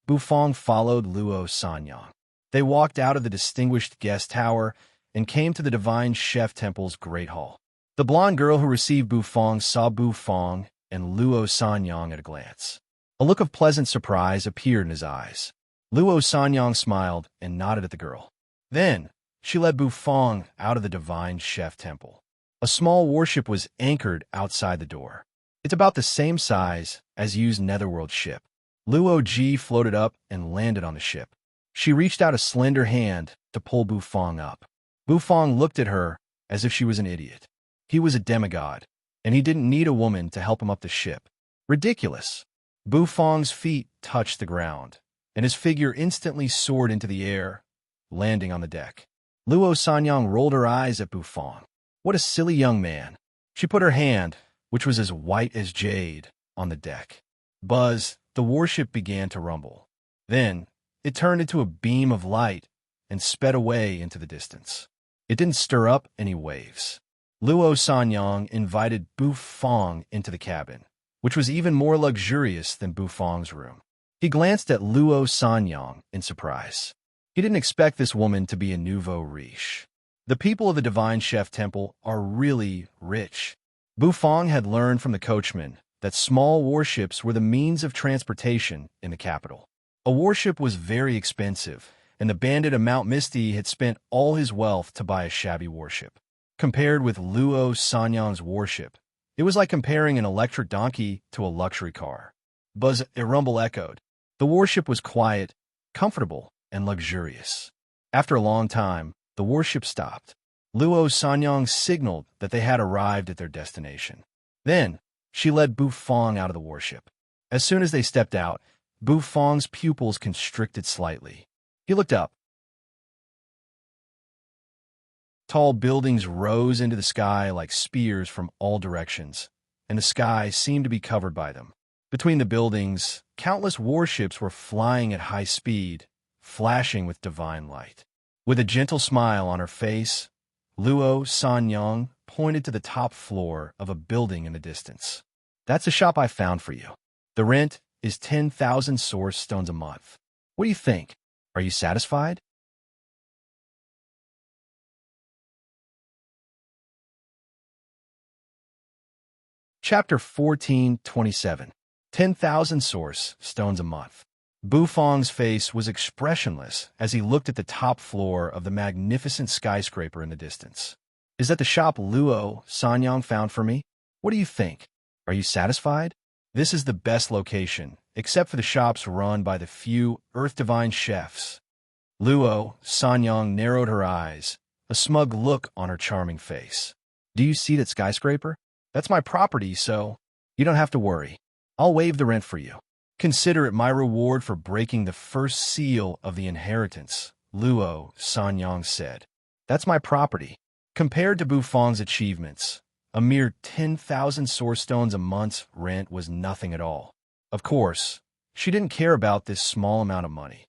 Bu Fong followed Luo Sanyang. They walked out of the distinguished guest tower and came to the Divine Chef Temple's Great Hall. The blonde girl who received Bu Fong saw Bu Fong and Luo Sanyang at a glance. A look of pleasant surprise appeared in his eyes. Luo Sanyang smiled and nodded at the girl. Then, she led Bu Fong out of the Divine Chef Temple. A small warship was anchored outside the door. It's about the same size as Yu's netherworld ship. Luo Ji floated up and landed on the ship. She reached out a slender hand to pull Bu Fong up. Bu Fong looked at her as if she was an idiot. He was a demigod, and he didn't need a woman to help him up the ship. Ridiculous. Bu Fong's feet touched the ground, and his figure instantly soared into the air, landing on the deck. Luo Sanyang rolled her eyes at Bu Fong. What a silly young man. She put her hand, which was as white as jade, on the deck. Buzz, the warship began to rumble. Then, it turned into a beam of light and sped away into the distance. It didn't stir up any waves. Luo Sanyang invited Bu Fong into the cabin, which was even more luxurious than Bu Fong's room. He glanced at Luo Sanyang in surprise. He didn't expect this woman to be a nouveau riche. The people of the Divine Chef Temple are really rich. Bu Fong had learned from the coachman that small warships were the means of transportation in the capital. A warship was very expensive, and the bandit of Mount Misty had spent all his wealth to buy a shabby warship. Compared with Luo Sanyang's warship, it was like comparing an electric donkey to a luxury car. Buzz, a rumble echoed. The warship was quiet, comfortable, and luxurious. After a long time, the warship stopped. Luo Sanyang signaled that they had arrived at their destination. Then, she led Bu Fong out of the warship. As soon as they stepped out, Bu Fong's pupils constricted slightly. He looked up. Tall buildings rose into the sky like spears from all directions, and the sky seemed to be covered by them. Between the buildings, countless warships were flying at high speed, flashing with divine light. With a gentle smile on her face, Luo Sanyang pointed to the top floor of a building in the distance. That's the shop I found for you. The rent is 10,000 source stones a month. What do you think? Are you satisfied? Chapter 14:27. 10,000 source stones a month. Bu Fong's face was expressionless as he looked at the top floor of the magnificent skyscraper in the distance. Is that the shop Luo Sanyang found for me? What do you think? Are you satisfied? This is the best location, except for the shops run by the few Earth Divine chefs. Luo Sanyang narrowed her eyes, a smug look on her charming face. Do you see that skyscraper? That's my property, so you don't have to worry. I'll waive the rent for you. Consider it my reward for breaking the first seal of the inheritance, Luo Sanyang said. That's my property. Compared to Bufong's achievements, a mere 10,000 source stones a month's rent was nothing at all. Of course, she didn't care about this small amount of money.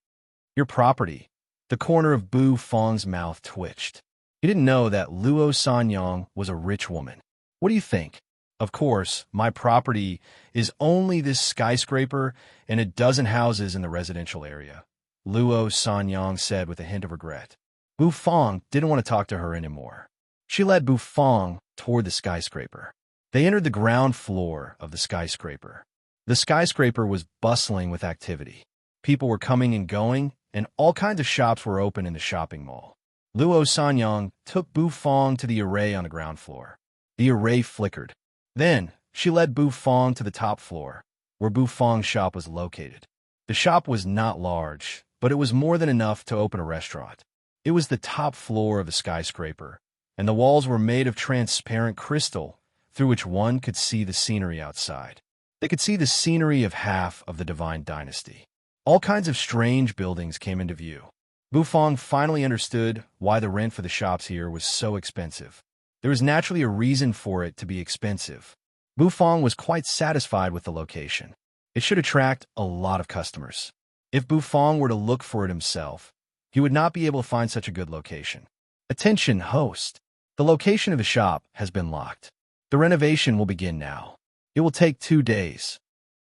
Your property. The corner of Bu Fong's mouth twitched. He didn't know that Luo Sanyang was a rich woman. What do you think? Of course, my property is only this skyscraper and a dozen houses in the residential area, Luo Sanyang said with a hint of regret. Bu Fong didn't want to talk to her anymore. She led Bu Fong toward the skyscraper. They entered the ground floor of the skyscraper. The skyscraper was bustling with activity. People were coming and going, and all kinds of shops were open in the shopping mall. Luo Sanyang took Bu Fong to the array on the ground floor. The array flickered. Then, she led Bu Fong to the top floor, where Bu Fong's shop was located. The shop was not large, but it was more than enough to open a restaurant. It was the top floor of the skyscraper, and the walls were made of transparent crystal, through which one could see the scenery outside. They could see the scenery of half of the Divine Dynasty. All kinds of strange buildings came into view. Bu Fong finally understood why the rent for the shops here was so expensive. There was naturally a reason for it to be expensive. Bu Fong was quite satisfied with the location. It should attract a lot of customers. If Bu Fong were to look for it himself, he would not be able to find such a good location. Attention, host. The location of the shop has been locked. The renovation will begin now. It will take 2 days.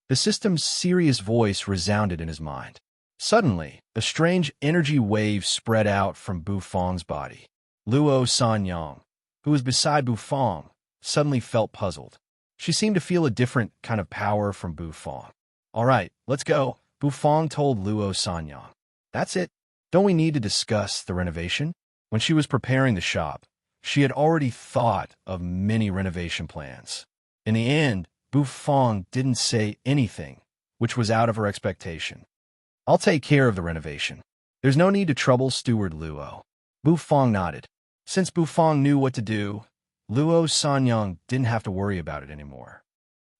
The system's serious voice resounded in his mind. Suddenly, a strange energy wave spread out from Bu Fong's body. Luo Sanyang, who was beside Bu Fong, suddenly felt puzzled. She seemed to feel a different kind of power from Bu Fong. All right, let's go, Bu Fong told Luo Sanyang. That's it. Don't we need to discuss the renovation? When she was preparing the shop, she had already thought of many renovation plans. In the end, Bu Fong didn't say anything, which was out of her expectation. I'll take care of the renovation. There's no need to trouble Steward Luo. Bu Fong nodded. Since Bu Fong knew what to do, Luo Sanyang didn't have to worry about it anymore.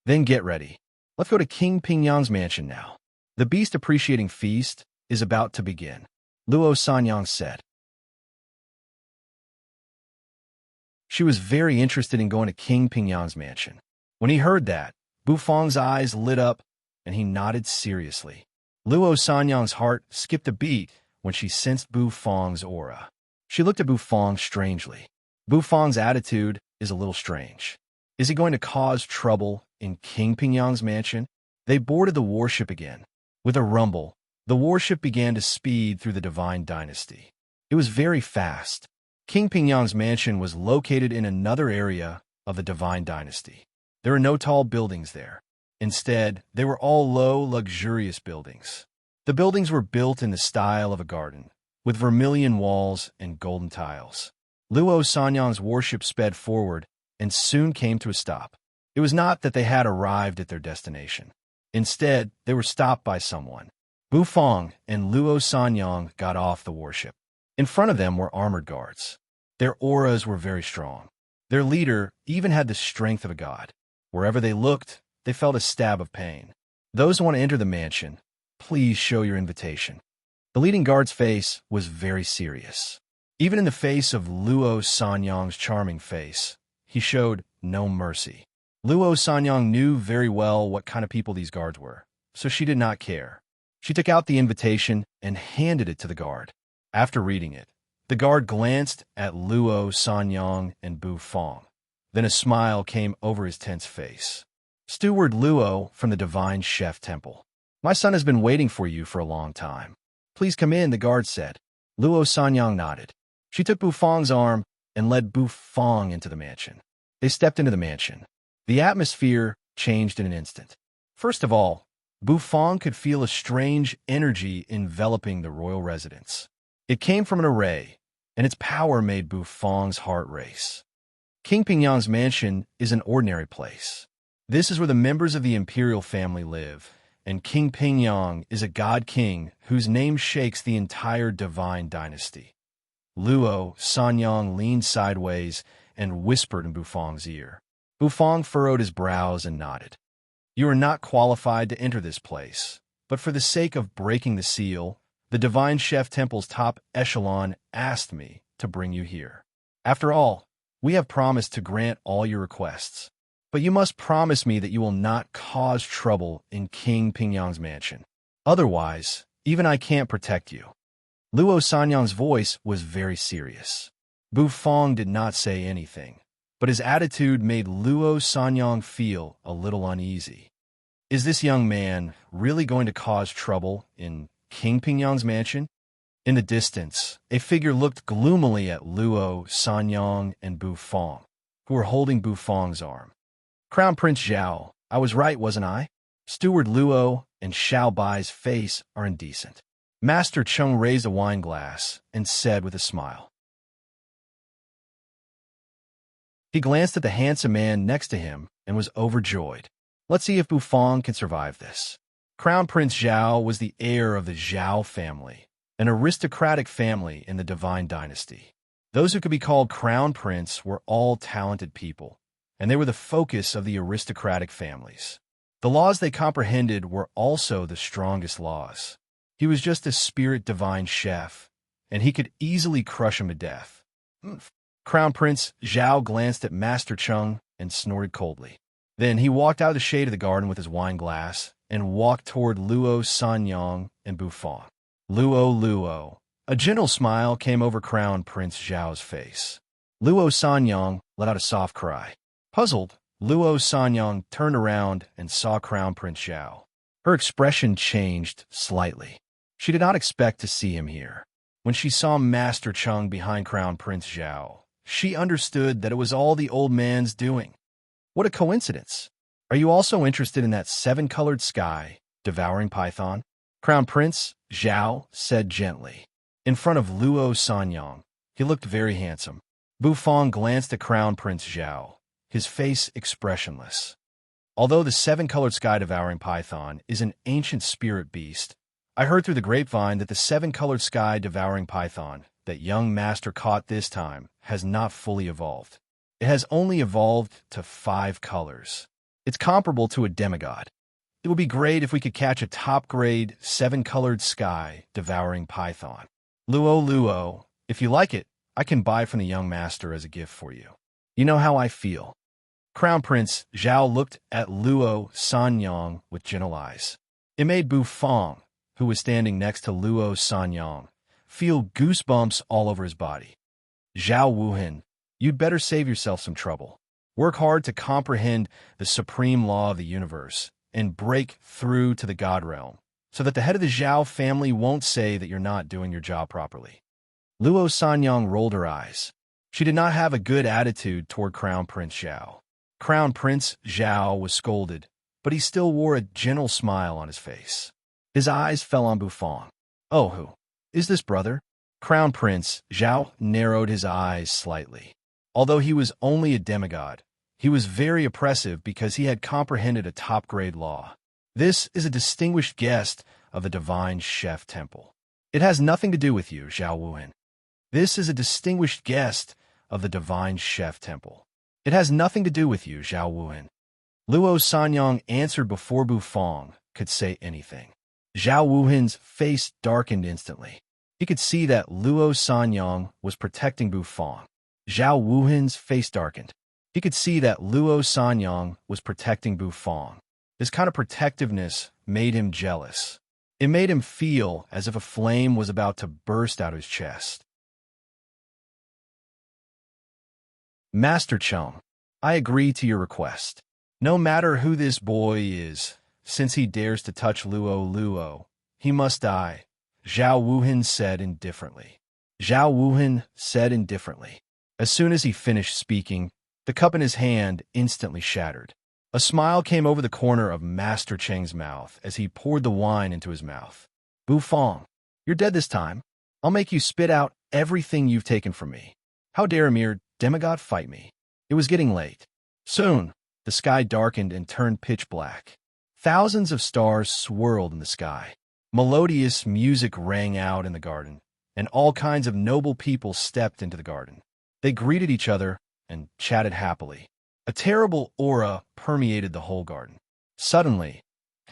Then get ready. Let's go to King Pingyang's mansion now. The beast appreciating feast is about to begin, Luo Sanyang said. She was very interested in going to King Pingyang's mansion. When he heard that, Bu Fong's eyes lit up, and he nodded seriously. Luo Sanyang's heart skipped a beat when she sensed Bu Fong's aura. She looked at Bu Fong strangely. Bu Fong's attitude is a little strange. Is he going to cause trouble in King Pingyang's mansion? They boarded the warship again. With a rumble, the warship began to speed through the Divine Dynasty. It was very fast. King Pingyang's mansion was located in another area of the Divine Dynasty. There are no tall buildings there. Instead, they were all low, luxurious buildings. The buildings were built in the style of a garden, with vermilion walls and golden tiles. Luo Sanyang's warship sped forward and soon came to a stop. It was not that they had arrived at their destination. Instead, they were stopped by someone. Bu Fong and Luo Sanyang got off the warship. In front of them were armored guards. Their auras were very strong. Their leader even had the strength of a god. Wherever they looked, they felt a stab of pain. Those who want to enter the mansion, please show your invitation. The leading guard's face was very serious. Even in the face of Luo Sanyang's charming face, he showed no mercy. Luo Sanyang knew very well what kind of people these guards were, so she did not care. She took out the invitation and handed it to the guard. After reading it, the guard glanced at Luo Sanyang and Bu Fong. Then a smile came over his tense face. Steward Luo from the Divine Chef Temple. My son has been waiting for you for a long time. Please come in, the guard said. Luo Sanyang nodded. She took Bu Fong's arm and led Bu Fong into the mansion. They stepped into the mansion. The atmosphere changed in an instant. First of all, Bu Fong could feel a strange energy enveloping the royal residence. It came from an array, and its power made Bu Fong's heart race. King Pingyang's mansion is an ordinary place. This is where the members of the imperial family live, and King Pingyang is a god king whose name shakes the entire divine dynasty. Luo Sanyang leaned sideways and whispered in Bu Fong's ear. Bu Fong furrowed his brows and nodded. You are not qualified to enter this place, but for the sake of breaking the seal, the Divine Chef Temple's top echelon asked me to bring you here. After all, we have promised to grant all your requests, but you must promise me that you will not cause trouble in King Pingyang's mansion. Otherwise, even I can't protect you. Luo Sanyang's voice was very serious. Bu Fong did not say anything, but his attitude made Luo Sanyang feel a little uneasy. Is this young man really going to cause trouble in King Pingyang's mansion? In the distance, a figure looked gloomily at Luo Sanyang and Bu Fong, who were holding Bu Fong's arm. Crown Prince Zhao, I was right, wasn't I? Steward Luo and Xiao Bai's face are indecent. Master Chung raised a wine glass and said with a smile. He glanced at the handsome man next to him and was overjoyed. Let's see if Bu Fong can survive this. Crown Prince Zhao was the heir of the Zhao family, an aristocratic family in the Divine Dynasty. Those who could be called Crown Prince were all talented people, and they were the focus of the aristocratic families. The laws they comprehended were also the strongest laws. He was just a spirit divine chef, and he could easily crush him to death. Crown Prince Zhao glanced at Master Chung and snorted coldly. Then he walked out of the shade of the garden with his wine glass and walked toward Luo Sanyang and Bu Fong. Luo. A gentle smile came over Crown Prince Zhao's face. Luo Sanyang let out a soft cry. Puzzled, Luo Sanyang turned around and saw Crown Prince Zhao. Her expression changed slightly. She did not expect to see him here. When she saw Master Chung behind Crown Prince Zhao, she understood that it was all the old man's doing. What a coincidence! Are you also interested in that seven-colored sky, devouring python? Crown Prince Zhao said gently. In front of Luo Sanyang, he looked very handsome. Bu Fong glanced at Crown Prince Zhao, his face expressionless. Although the seven-colored sky-devouring python is an ancient spirit beast, I heard through the grapevine that the seven-colored sky-devouring python that young master caught this time has not fully evolved. It has only evolved to 5 colors. It's comparable to a demigod. It would be great if we could catch a top-grade, 7-colored sky-devouring python. Luo, if you like it, I can buy from the young master as a gift for you. You know how I feel. Crown Prince Zhao looked at Luo Sanyang with gentle eyes. It made Bu Fong, who was standing next to Luo Sanyang, feel goosebumps all over his body. Zhao Wuhan, you'd better save yourself some trouble. Work hard to comprehend the supreme law of the universe and break through to the God realm, so that the head of the Zhao family won't say that you're not doing your job properly. Luo Sanyang rolled her eyes. She did not have a good attitude toward Crown Prince Zhao. Crown Prince Zhao was scolded, but he still wore a gentle smile on his face. His eyes fell on Bu Fong. Oh, who is this brother? Crown Prince Zhao narrowed his eyes slightly. Although he was only a demigod, he was very oppressive because he had comprehended a top-grade law. This is a distinguished guest of the Divine Chef Temple. It has nothing to do with you, Zhao Wuhan. This is a distinguished guest of the Divine Chef Temple. It has nothing to do with you, Zhao Wuhan. Luo Sanyang answered before Bu Fong could say anything. Zhao Wuhan's face darkened instantly. He could see that Luo Sanyang was protecting Bu Fong. Zhao Wuhan's face darkened. He could see that Luo Sanyang was protecting Bufang. This kind of protectiveness made him jealous. It made him feel as if a flame was about to burst out of his chest. Master Chung, I agree to your request. No matter who this boy is, since he dares to touch Luo, he must die, Zhao Wuhan said indifferently. Zhao Wuhan said indifferently. As soon as he finished speaking, the cup in his hand instantly shattered. A smile came over the corner of Master Cheng's mouth as he poured the wine into his mouth. Bufang, you're dead this time. I'll make you spit out everything you've taken from me. How dare a mere demigod fight me? It was getting late. Soon, the sky darkened and turned pitch black. Thousands of stars swirled in the sky. Melodious music rang out in the garden, and all kinds of noble people stepped into the garden. They greeted each other and chatted happily. A terrible aura permeated the whole garden. Suddenly,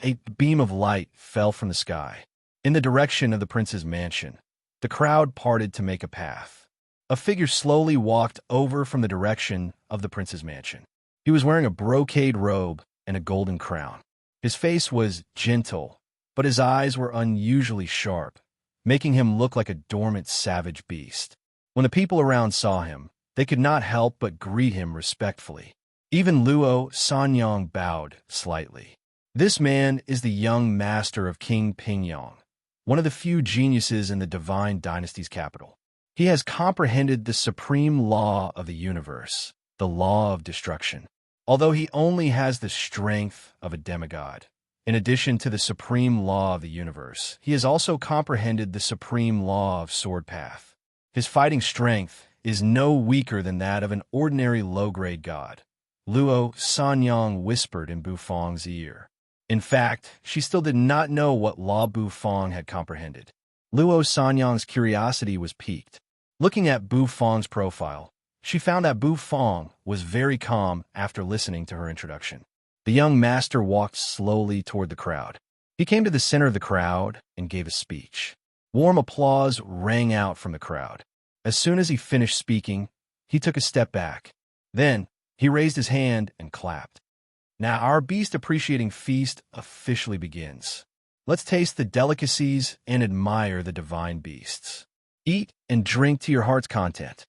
a beam of light fell from the sky. In the direction of the prince's mansion, the crowd parted to make a path. A figure slowly walked over from the direction of the prince's mansion. He was wearing a brocade robe and a golden crown. His face was gentle, but his eyes were unusually sharp, making him look like a dormant savage beast. When the people around saw him, they could not help but greet him respectfully. Even Luo Sanyang bowed slightly. This man is the young master of King Pingyang, one of the few geniuses in the Divine Dynasty's capital. He has comprehended the supreme law of the universe, the law of destruction. Although he only has the strength of a demigod, in addition to the supreme law of the universe, he has also comprehended the supreme law of sword path. His fighting strength is no weaker than that of an ordinary low-grade god. Luo Sanyang whispered in Bufang's ear. In fact, she still did not know what law Bufang had comprehended. Luo Sanyang's curiosity was piqued. Looking at Bufang's profile, she found that Bufang was very calm after listening to her introduction. The young master walked slowly toward the crowd. He came to the center of the crowd and gave a speech. Warm applause rang out from the crowd. As soon as he finished speaking, he took a step back. Then, he raised his hand and clapped. Now our beast-appreciating feast officially begins. Let's taste the delicacies and admire the divine beasts. Eat and drink to your heart's content.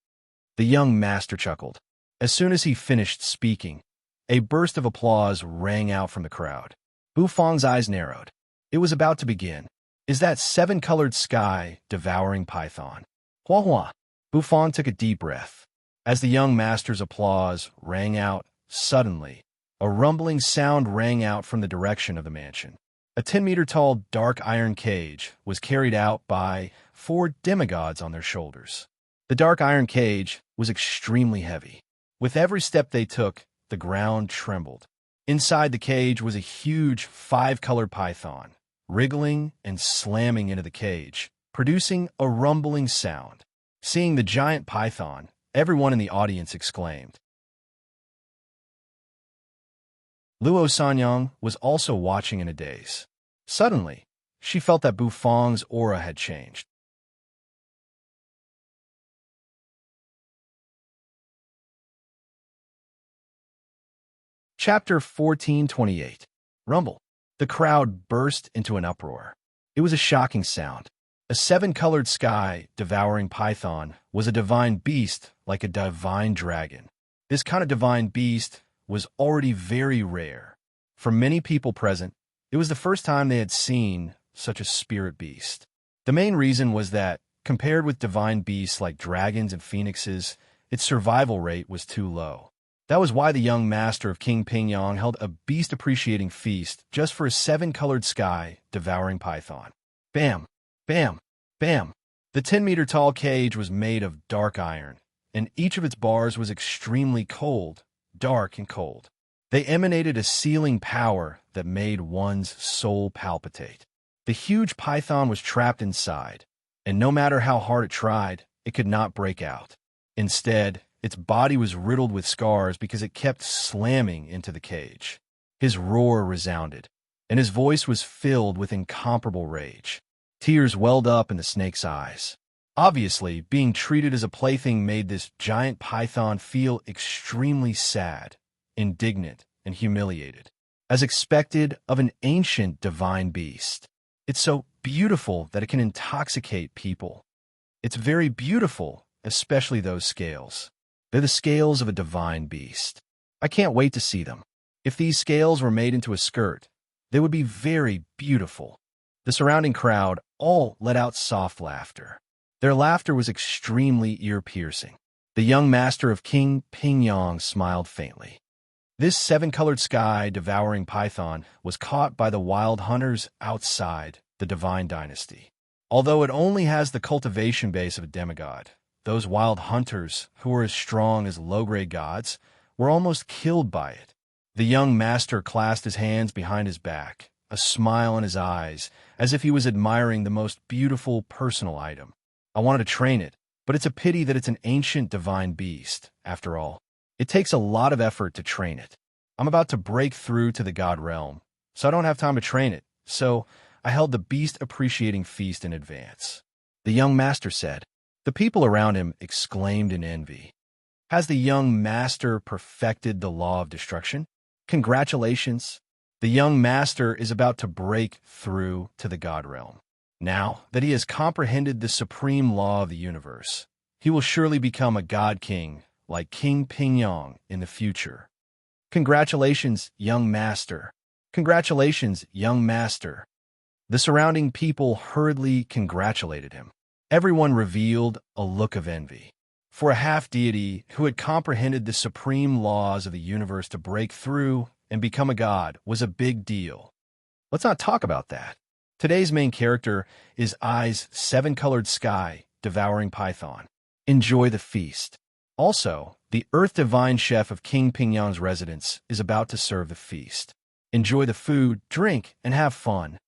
The young master chuckled. As soon as he finished speaking, a burst of applause rang out from the crowd. Bufang's eyes narrowed. It was about to begin. Is that seven-colored sky devouring python? Hua hua. Bufang took a deep breath. As the young master's applause rang out, suddenly, a rumbling sound rang out from the direction of the mansion. A 10-meter-tall dark iron cage was carried out by 4 demigods on their shoulders. The dark iron cage was extremely heavy. With every step they took, the ground trembled. Inside the cage was a huge 5-colored python, wriggling and slamming into the cage, producing a rumbling sound. Seeing the giant python, everyone in the audience exclaimed. Luo Sanyang was also watching in a daze. Suddenly, she felt that Bufang's aura had changed. Chapter 1428. Rumble. The crowd burst into an uproar. It was a shocking sound. A 7-colored sky devouring python was a divine beast like a divine dragon. This kind of divine beast was already very rare. For many people present, it was the first time they had seen such a spirit beast. The main reason was that, compared with divine beasts like dragons and phoenixes, its survival rate was too low. That was why the young master of King Pingyang held a beast-appreciating feast just for a 7-colored sky devouring python. Bam! Bam! Bam! The 10-meter-tall cage was made of dark iron, and each of its bars was extremely cold, dark and cold. They emanated a sealing power that made one's soul palpitate. The huge python was trapped inside, and no matter how hard it tried, it could not break out. Instead, its body was riddled with scars because it kept slamming into the cage. His roar resounded, and his voice was filled with incomparable rage. Tears welled up in the snake's eyes. Obviously, being treated as a plaything made this giant python feel extremely sad, indignant, and humiliated, as expected of an ancient divine beast. It's so beautiful that it can intoxicate people. It's very beautiful, especially those scales. They're the scales of a divine beast. I can't wait to see them. If these scales were made into a skirt, they would be very beautiful. The surrounding crowd all let out soft laughter. Their laughter was extremely ear-piercing. The young master of King Pingyong smiled faintly. This seven-colored sky-devouring python was caught by the wild hunters outside the divine dynasty. Although it only has the cultivation base of a demigod, those wild hunters, who were as strong as low-grade gods, were almost killed by it. The young master clasped his hands behind his back, a smile in his eyes, as if he was admiring the most beautiful personal item. I wanted to train it, but it's a pity that it's an ancient divine beast, after all. It takes a lot of effort to train it. I'm about to break through to the god realm, so I don't have time to train it, so I held the beast appreciating feast in advance. The young master said. The people around him exclaimed in envy. Has the young master perfected the law of destruction? Congratulations! The young master is about to break through to the god realm. Now that he has comprehended the supreme law of the universe, he will surely become a god king like King Pingyong in the future. Congratulations, young master. Congratulations, young master. The surrounding people hurriedly congratulated him. Everyone revealed a look of envy. For a half-deity who had comprehended the supreme laws of the universe to break through and become a god was a big deal. Let's not talk about that. Today's main character is Ai's seven-colored sky-devouring python. Enjoy the feast. Also, the Earth Divine Chef of King Pingyong's residence is about to serve the feast. Enjoy the food, drink, and have fun.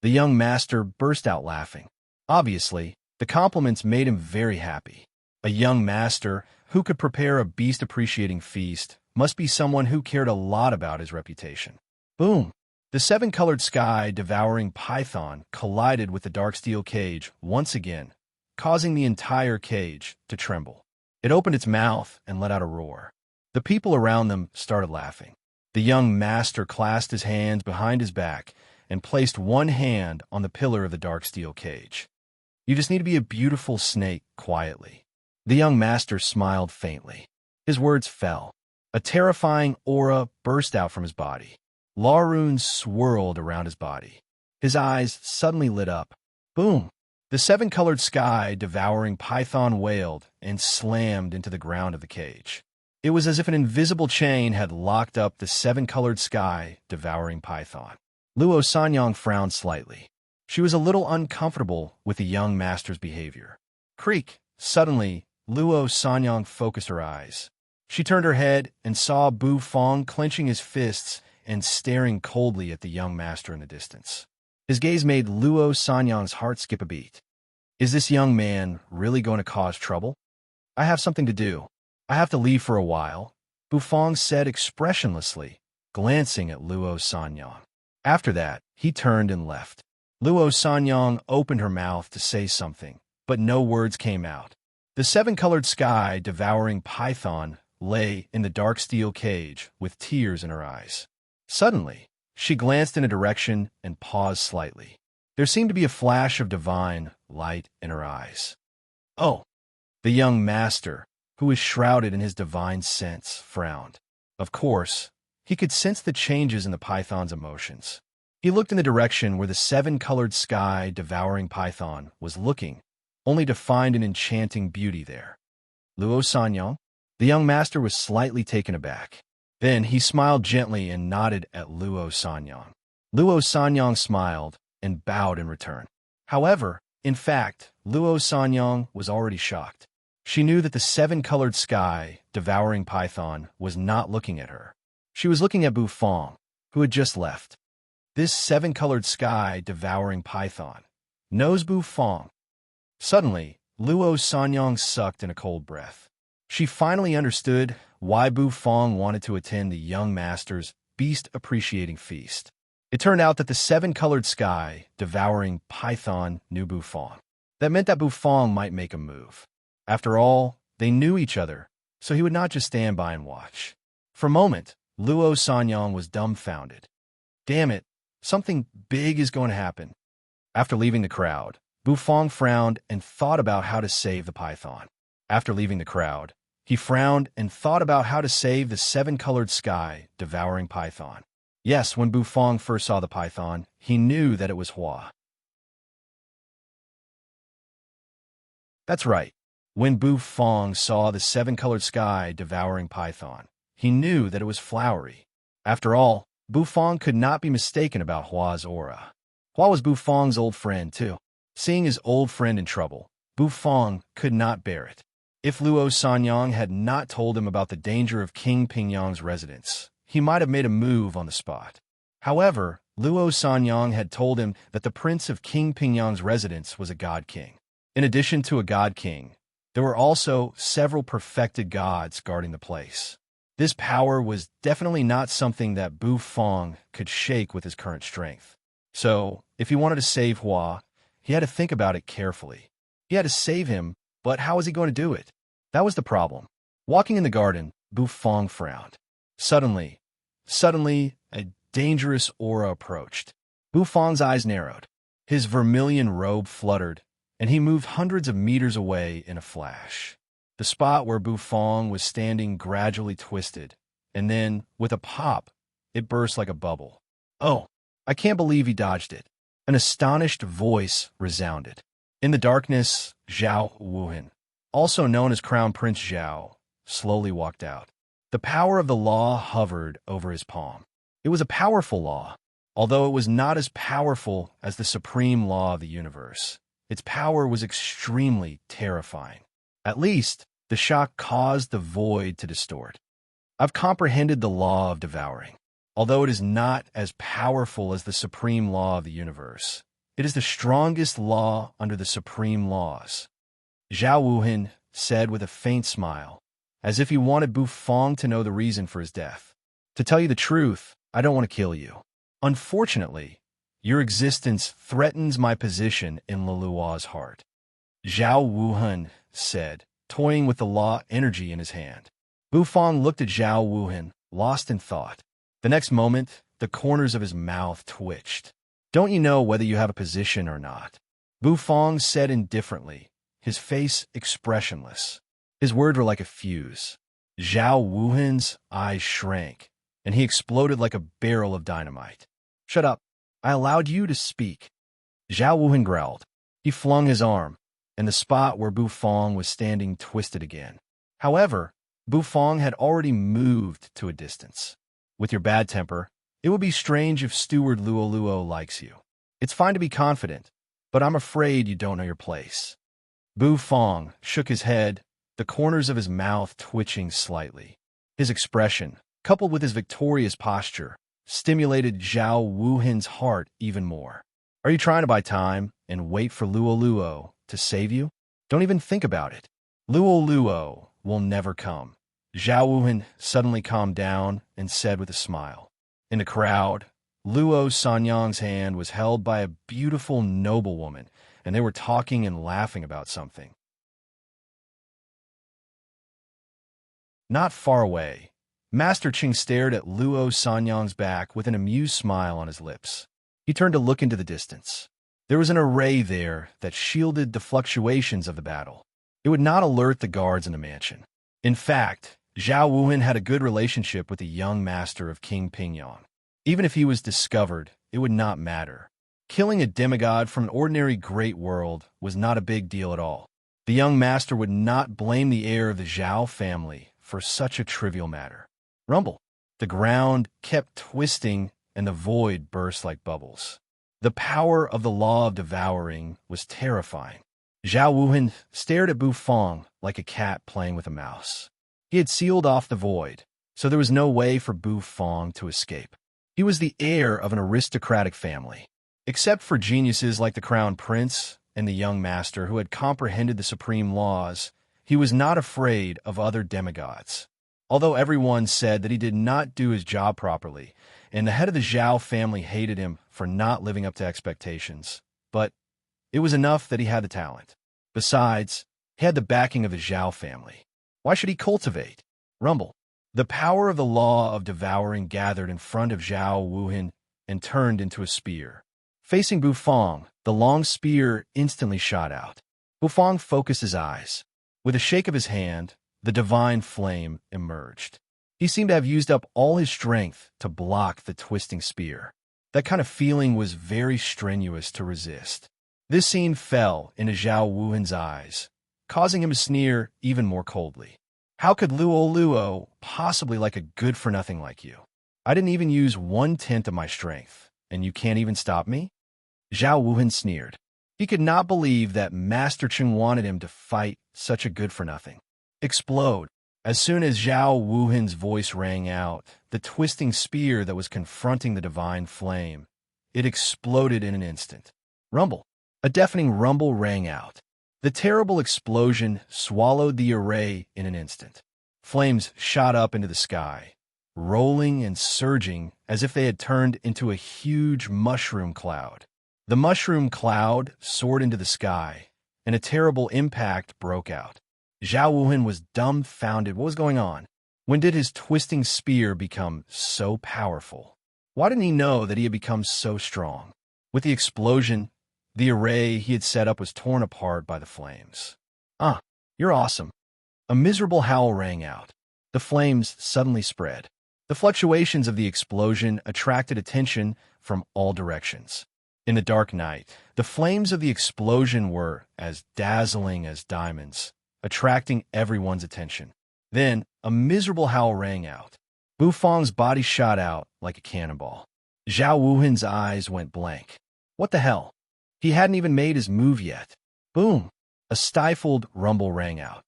The young master burst out laughing. Obviously, the compliments made him very happy. A young master who could prepare a beast-appreciating feast must be someone who cared a lot about his reputation. Boom! The seven-colored sky-devouring python collided with the dark steel cage once again, causing the entire cage to tremble. It opened its mouth and let out a roar. The people around them started laughing. The young master clasped his hands behind his back and placed one hand on the pillar of the dark steel cage. You just need to be a beautiful snake quietly. The young master smiled faintly. His words fell. A terrifying aura burst out from his body. Law runes swirled around his body. His eyes suddenly lit up. Boom! The seven-colored sky-devouring python wailed and slammed into the ground of the cage. It was as if an invisible chain had locked up the seven-colored sky-devouring python. Luo Sanyang frowned slightly. She was a little uncomfortable with the young master's behavior. Creak! Suddenly, Luo Sanyang focused her eyes. She turned her head and saw Bu Fong clenching his fists and staring coldly at the young master in the distance. His gaze made Luo Sanyang's heart skip a beat. Is this young man really going to cause trouble? I have something to do. I have to leave for a while, Bu Fong said expressionlessly, glancing at Luo Sanyang. After that, he turned and left. Luo Sanyang opened her mouth to say something, but no words came out. The seven-colored sky-devouring python lay in the dark steel cage with tears in her eyes. Suddenly, she glanced in a direction and paused slightly. There seemed to be a flash of divine light in her eyes. Oh! The young master, who was shrouded in his divine sense, frowned. Of course, he could sense the changes in the python's emotions. He looked in the direction where the seven-colored sky-devouring python was looking, only to find an enchanting beauty there. Luo Sanyang? The young master was slightly taken aback. Then he smiled gently and nodded at Luo Sanyang. Luo Sanyang smiled and bowed in return. However, in fact, Luo Sanyang was already shocked. She knew that the seven-colored sky-devouring python was not looking at her. She was looking at Bu Fong, who had just left. This seven-colored sky-devouring python knows Bu Fong. Suddenly, Luo Sanyang sucked in a cold breath. She finally understood why Bu Fong wanted to attend the young master's beast-appreciating feast. It turned out that the seven-colored sky devouring python knew Bufong. That meant that Bufong might make a move. After all, they knew each other, so he would not just stand by and watch. For a moment, Luo Sanyang was dumbfounded. Damn it, something big is going to happen. After leaving the crowd, Bufong frowned and thought about how to save the python. After leaving the crowd, he frowned and thought about how to save the seven-colored sky devouring python. Yes, when Bufong first saw the python, he knew that it was Hua. That's right. When Bufong saw the seven-colored sky devouring python, he knew that it was flowery. After all, Bufong could not be mistaken about Hua's aura. Hua was Bufong's old friend, too. Seeing his old friend in trouble, Bufong could not bear it. If Luo Sanyang had not told him about the danger of King Pingyang's residence, he might have made a move on the spot. However, Luo Sanyang had told him that the prince of King Pingyang's residence was a god king. In addition to a god king, there were also several perfected gods guarding the place. This power was definitely not something that Bufong could shake with his current strength. So, if he wanted to save Hua, he had to think about it carefully. He had to save him, but how was he going to do it? That was the problem. Walking in the garden, Bufong frowned. Suddenly, a dangerous aura approached. Bufong's eyes narrowed. His vermilion robe fluttered, and he moved hundreds of meters away in a flash. The spot where Bufong was standing gradually twisted, and then, with a pop, it burst like a bubble. Oh, I can't believe he dodged it. An astonished voice resounded. In the darkness, Zhao Wuhan, also known as Crown Prince Zhao, slowly walked out. The power of the law hovered over his palm. It was a powerful law, although it was not as powerful as the supreme law of the universe. Its power was extremely terrifying. At least, the shock caused the void to distort. I've comprehended the law of devouring. Although it is not as powerful as the supreme law of the universe, it is the strongest law under the supreme laws. Zhao Wuhan said with a faint smile, as if he wanted Bufong to know the reason for his death. To tell you the truth, I don't want to kill you. Unfortunately, your existence threatens my position in Lelua's heart. Zhao Wuhan said, toying with the law energy in his hand. Bufong looked at Zhao Wuhan, lost in thought. The next moment, the corners of his mouth twitched. Don't you know whether you have a position or not? Bufong said indifferently, his face expressionless. His words were like a fuse. Zhao Wuhan's eyes shrank, and he exploded like a barrel of dynamite. Shut up. I allowed you to speak. Zhao Wuhan growled. He flung his arm, and the spot where Bufong was standing twisted again. However, Bufong had already moved to a distance. With your bad temper, it would be strange if Steward Luo likes you. It's fine to be confident, but I'm afraid you don't know your place. Bufong shook his head, the corners of his mouth twitching slightly. His expression, coupled with his victorious posture, stimulated Zhao Wuhan's heart even more. Are you trying to buy time and wait for Luo to save you? Don't even think about it. Luo will never come. Zhao Wuhan suddenly calmed down and said with a smile. In the crowd, Luo Sanyang's hand was held by a beautiful noblewoman, and they were talking and laughing about something. Not far away, Master Qing stared at Luo Sanyang's back with an amused smile on his lips. He turned to look into the distance. There was an array there that shielded the fluctuations of the battle. It would not alert the guards in the mansion. In fact, Zhao Wuhan had a good relationship with the young master of King Pingyang. Even if he was discovered, it would not matter. Killing a demigod from an ordinary great world was not a big deal at all. The young master would not blame the heir of the Zhao family for such a trivial matter. Rumble. The ground kept twisting and the void burst like bubbles. The power of the law of devouring was terrifying. Zhao Wuhan stared at Bufong like a cat playing with a mouse. He had sealed off the void, so there was no way for Bufong to escape. He was the heir of an aristocratic family. Except for geniuses like the Crown Prince and the young master who had comprehended the supreme laws, he was not afraid of other demigods. Although everyone said that he did not do his job properly, and the head of the Zhao family hated him for not living up to expectations. But it was enough that he had the talent. Besides, he had the backing of the Zhao family. Why should he cultivate? Rumble. The power of the law of devouring gathered in front of Zhao Wuhan and turned into a spear. Facing Bufang, the long spear instantly shot out. Bufang focused his eyes. With a shake of his hand, the divine flame emerged. He seemed to have used up all his strength to block the twisting spear. That kind of feeling was very strenuous to resist. This scene fell into Zhao Wuhan's eyes, causing him to sneer even more coldly. How could Luo possibly like a good-for-nothing like you? I didn't even use 1/10 of my strength, and you can't even stop me? Zhao Wuhan sneered. He could not believe that Master Chen wanted him to fight such a good-for-nothing. Explode. As soon as Zhao Wuhan's voice rang out, the twisting spear that was confronting the divine flame, it exploded in an instant. Rumble. A deafening rumble rang out. The terrible explosion swallowed the array in an instant. Flames shot up into the sky, rolling and surging as if they had turned into a huge mushroom cloud. The mushroom cloud soared into the sky, and a terrible impact broke out. Zhao Wuhan was dumbfounded. What was going on? When did his twisting spear become so powerful? Why didn't he know that he had become so strong? With the explosion, the array he had set up was torn apart by the flames. You're awesome. A miserable howl rang out. The flames suddenly spread. The fluctuations of the explosion attracted attention from all directions. In the dark night, the flames of the explosion were as dazzling as diamonds, attracting everyone's attention. Then, a miserable howl rang out. Bufang's body shot out like a cannonball. Zhao Wuhan's eyes went blank. What the hell? He hadn't even made his move yet. Boom! A stifled rumble rang out.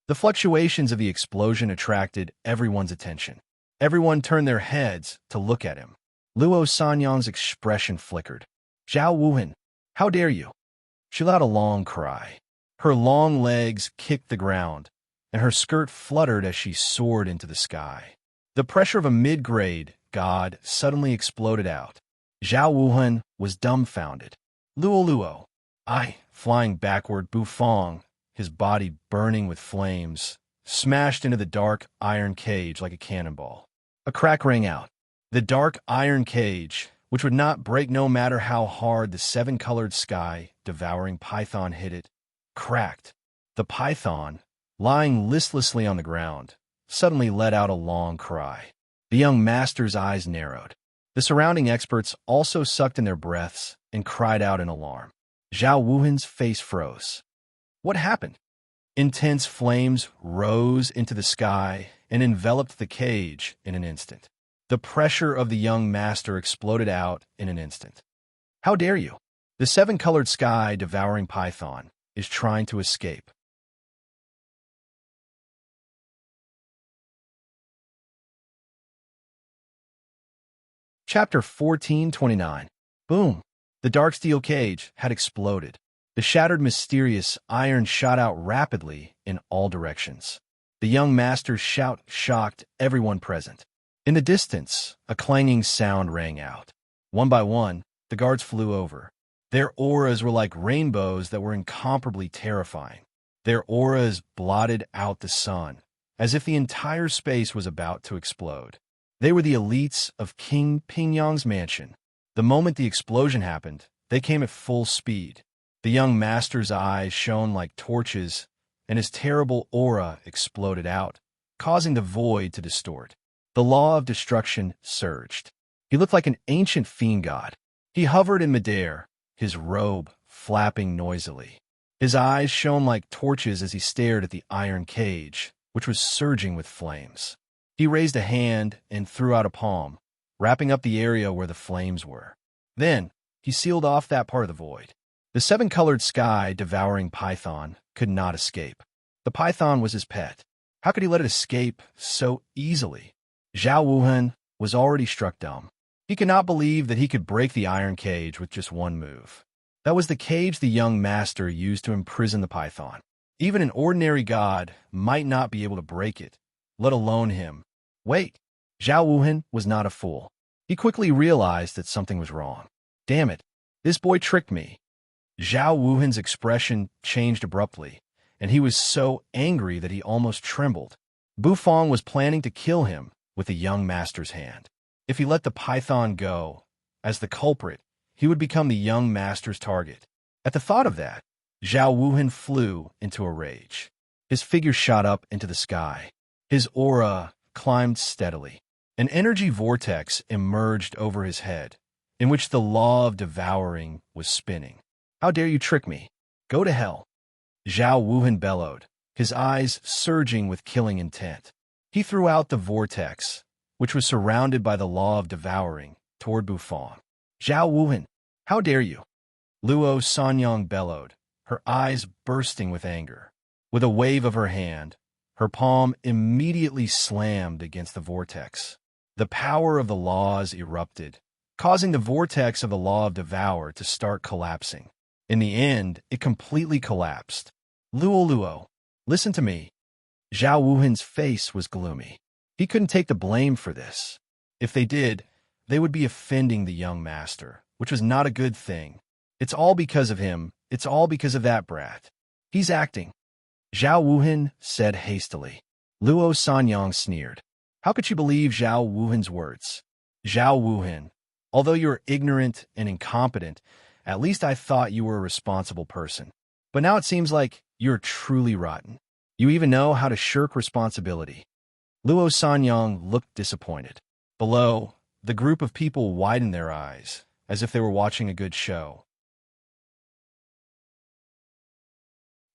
The fluctuations of the explosion attracted everyone's attention. Everyone turned their heads to look at him. Luo Sanyang's expression flickered. Zhao Wuhan, how dare you? She let out a long cry. Her long legs kicked the ground, and her skirt fluttered as she soared into the sky. The pressure of a mid-grade god suddenly exploded out. Zhao Wuhan was dumbfounded. Luo, flying backward, Bufang, his body burning with flames, smashed into the dark iron cage like a cannonball. A crack rang out. The dark iron cage, which would not break no matter how hard the seven-colored sky devouring python hit it, cracked. The python, lying listlessly on the ground, suddenly let out a long cry. The young master's eyes narrowed. The surrounding experts also sucked in their breaths and cried out in alarm. Zhao Wuhan's face froze. What happened? Intense flames rose into the sky and enveloped the cage in an instant. The pressure of the young master exploded out in an instant. How dare you? The seven-colored sky devouring python is trying to escape. Chapter 1429. Boom! The dark steel cage had exploded. The shattered mysterious iron shot out rapidly in all directions. The young master's shout shocked everyone present. In the distance, a clanging sound rang out. One by one, the guards flew over. Their auras were like rainbows that were incomparably terrifying. Their auras blotted out the sun, as if the entire space was about to explode. They were the elites of King Pingyang's mansion. The moment the explosion happened, they came at full speed. The young master's eyes shone like torches, and his terrible aura exploded out, causing the void to distort. The law of destruction surged. He looked like an ancient fiend god. He hovered in midair, his robe flapping noisily. His eyes shone like torches as he stared at the iron cage, which was surging with flames. He raised a hand and threw out a palm, wrapping up the area where the flames were. Then, he sealed off that part of the void. The seven-colored sky devouring python could not escape. The python was his pet. How could he let it escape so easily? Zhao Wuhan was already struck dumb. He could not believe that he could break the iron cage with just one move. That was the cage the young master used to imprison the python. Even an ordinary god might not be able to break it, let alone him. Wait, Zhao Wuhan was not a fool. He quickly realized that something was wrong. Damn it, this boy tricked me. Zhao Wuhan's expression changed abruptly, and he was so angry that he almost trembled. Bufang was planning to kill him with the young master's hand. If he let the python go, as the culprit, he would become the young master's target. At the thought of that, Zhao Wuhan flew into a rage. His figure shot up into the sky. His aura climbed steadily. An energy vortex emerged over his head, in which the law of devouring was spinning. How dare you trick me? Go to hell. Zhao Wuhan bellowed, his eyes surging with killing intent. He threw out the vortex, which was surrounded by the law of devouring, toward Bufang. Zhao Wuhan, how dare you? Luo Sanyang bellowed, her eyes bursting with anger. With a wave of her hand, her palm immediately slammed against the vortex. The power of the laws erupted, causing the vortex of the law of devour to start collapsing. In the end, it completely collapsed. Luo, listen to me. Zhao Wuhan's face was gloomy. He couldn't take the blame for this. If they did, they would be offending the young master, which was not a good thing. It's all because of him. It's all because of that brat. He's acting. Zhao Wuhan said hastily. Luo Sanyang sneered. How could she believe Zhao Wuhan's words? Zhao Wuhan, although you're ignorant and incompetent, at least I thought you were a responsible person. But now it seems like you're truly rotten. You even know how to shirk responsibility. Luo Sanyang looked disappointed. Below, the group of people widened their eyes, as if they were watching a good show.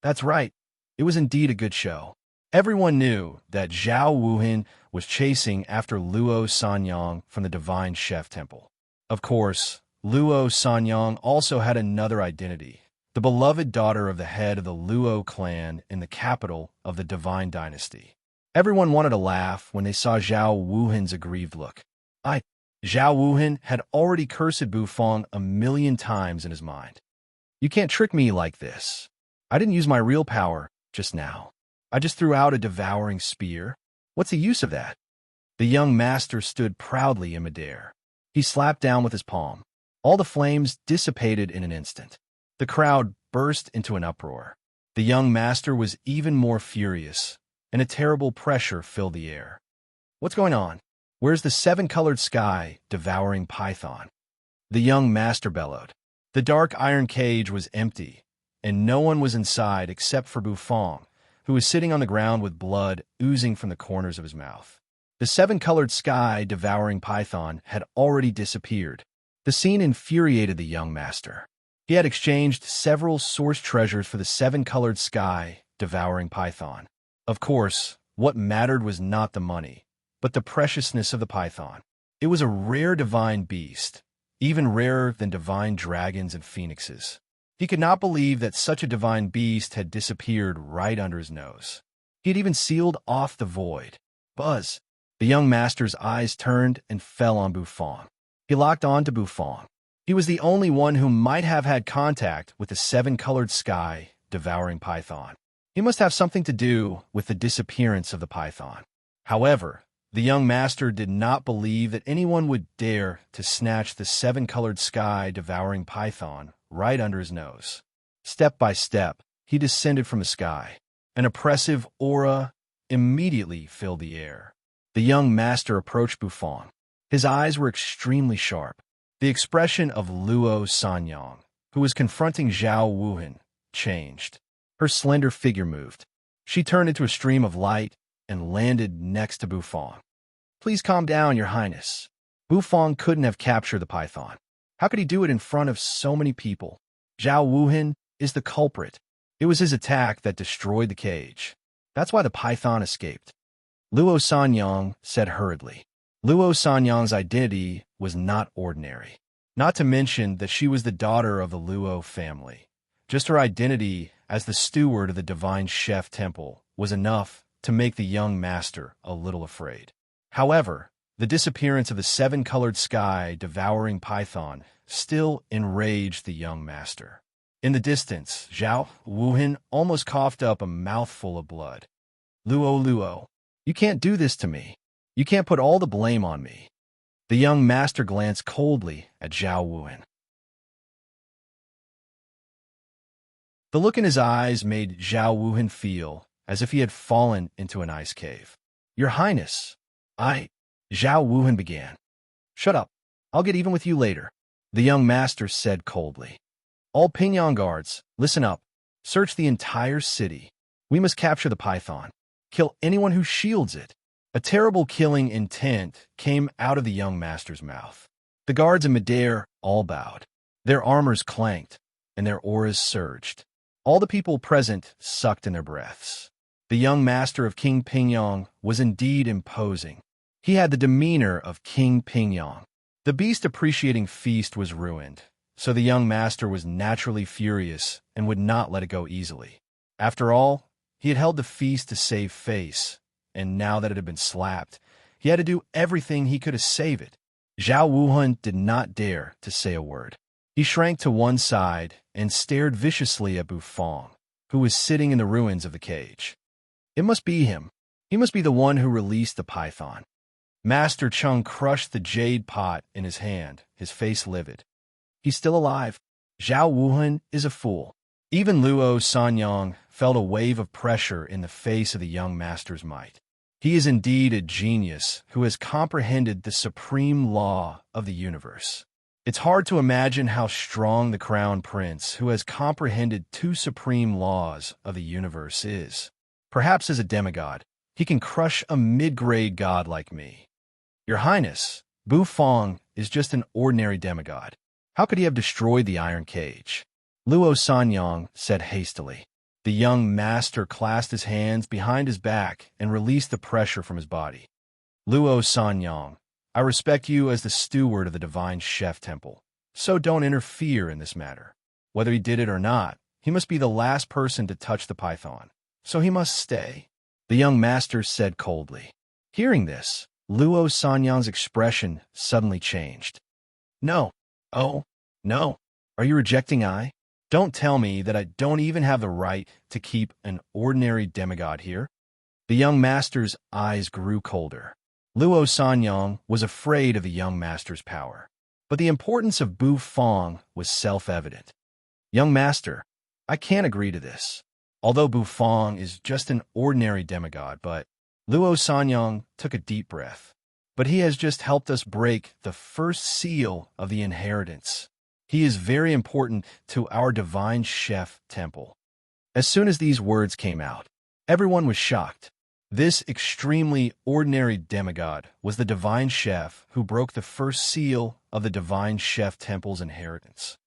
That's right. It was indeed a good show. Everyone knew that Zhao Wuhan was chasing after Luo Sanyang from the Divine Chef Temple. Of course, Luo Sanyang also had another identity, the beloved daughter of the head of the Luo clan in the capital of the Divine Dynasty. Everyone wanted to laugh when they saw Zhao Wuhan's aggrieved look. Zhao Wuhan had already cursed Bufang 1,000,000 times in his mind. You can't trick me like this. I didn't use my real power just now. I just threw out a devouring spear. What's the use of that? The young master stood proudly in midair. He slapped down with his palm. All the flames dissipated in an instant. The crowd burst into an uproar. The young master was even more furious, and a terrible pressure filled the air. What's going on? Where's the seven-colored sky devouring python? The young master bellowed. The dark iron cage was empty, and no one was inside except for Bufang, who was sitting on the ground with blood oozing from the corners of his mouth. The seven-colored sky devouring python had already disappeared. The scene infuriated the young master. He had exchanged several source treasures for the seven-colored sky devouring python. Of course, what mattered was not the money, but the preciousness of the python. It was a rare divine beast, even rarer than divine dragons and phoenixes. He could not believe that such a divine beast had disappeared right under his nose. He had even sealed off the void. Buzz! The young master's eyes turned and fell on Bufang. He locked on to Bufang. He was the only one who might have had contact with the seven-colored sky devouring python. He must have something to do with the disappearance of the python. However, the young master did not believe that anyone would dare to snatch the seven-colored sky devouring python right under his nose. Step by step, he descended from the sky. An oppressive aura immediately filled the air. The young master approached Bufang. His eyes were extremely sharp. The expression of Luo Sanyang, who was confronting Zhao Wuhan, changed. Her slender figure moved. She turned into a stream of light and landed next to Bufang. Please calm down, Your Highness. Bufang couldn't have captured the python. How could he do it in front of so many people? Zhao Wuhan is the culprit. It was his attack that destroyed the cage. That's why the python escaped. Luo Sanyang said hurriedly. Luo Sanyang's identity was not ordinary. Not to mention that she was the daughter of the Luo family. Just her identity as the steward of the Divine Chef Temple was enough to make the young master a little afraid. However, the disappearance of the seven-colored sky devouring python still enraged the young master. In the distance, Zhao Wuhan almost coughed up a mouthful of blood. Luo, you can't do this to me. You can't put all the blame on me. The young master glanced coldly at Zhao Wuhan. The look in his eyes made Zhao Wuhan feel as if he had fallen into an ice cave. Your Highness, Zhao Wuhan began. Shut up. I'll get even with you later, the young master said coldly. All Pingyang guards, listen up. Search the entire city. We must capture the python. Kill anyone who shields it. A terrible killing intent came out of the young master's mouth. The guards in midair all bowed. Their armors clanked, and their auras surged. All the people present sucked in their breaths. The young master of King Pingyang was indeed imposing. He had the demeanor of King Pingyang. The beast-appreciating feast was ruined, so the young master was naturally furious and would not let it go easily. After all, he had held the feast to save face, and now that it had been slapped, he had to do everything he could to save it. Zhao Wuhan did not dare to say a word. He shrank to one side and stared viciously at Bufang, who was sitting in the ruins of the cage. It must be him. He must be the one who released the python. Master Chung crushed the jade pot in his hand, his face livid. He's still alive. Zhao Wuhan is a fool. Even Luo Sanyang felt a wave of pressure in the face of the young master's might. He is indeed a genius who has comprehended the supreme law of the universe. It's hard to imagine how strong the crown prince who has comprehended two supreme laws of the universe is. Perhaps as a demigod, he can crush a mid-grade god like me. Your Highness, Bufang is just an ordinary demigod. How could he have destroyed the iron cage? Luo Sanyang said hastily. The young master clasped his hands behind his back and released the pressure from his body. Luo Sanyang, I respect you as the steward of the divine chef temple, so don't interfere in this matter. Whether he did it or not, he must be the last person to touch the python, so he must stay, the young master said coldly. Hearing this, Luo Sanyang's expression suddenly changed. No. Oh, no. Are you rejecting I? Don't tell me that I don't even have the right to keep an ordinary demigod here. The young master's eyes grew colder. Luo Sanyang was afraid of the young master's power, but the importance of Bufang was self-evident. Young master, I can't agree to this. Although Bufang is just an ordinary demigod, but Luo Sanyang took a deep breath. But he has just helped us break the first seal of the inheritance. He is very important to our divine chef temple. As soon as these words came out, everyone was shocked. This extremely ordinary demigod was the divine chef who broke the first seal of the divine chef temple's inheritance.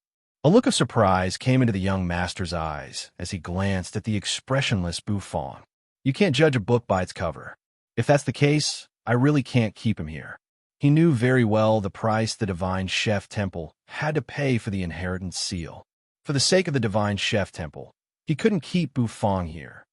A look of surprise came into the young master's eyes as he glanced at the expressionless Bufang. You can't judge a book by its cover. If that's the case, I really can't keep him here. He knew very well the price the divine chef temple had to pay for the inheritance seal. For the sake of the divine chef temple, he couldn't keep Bufang here.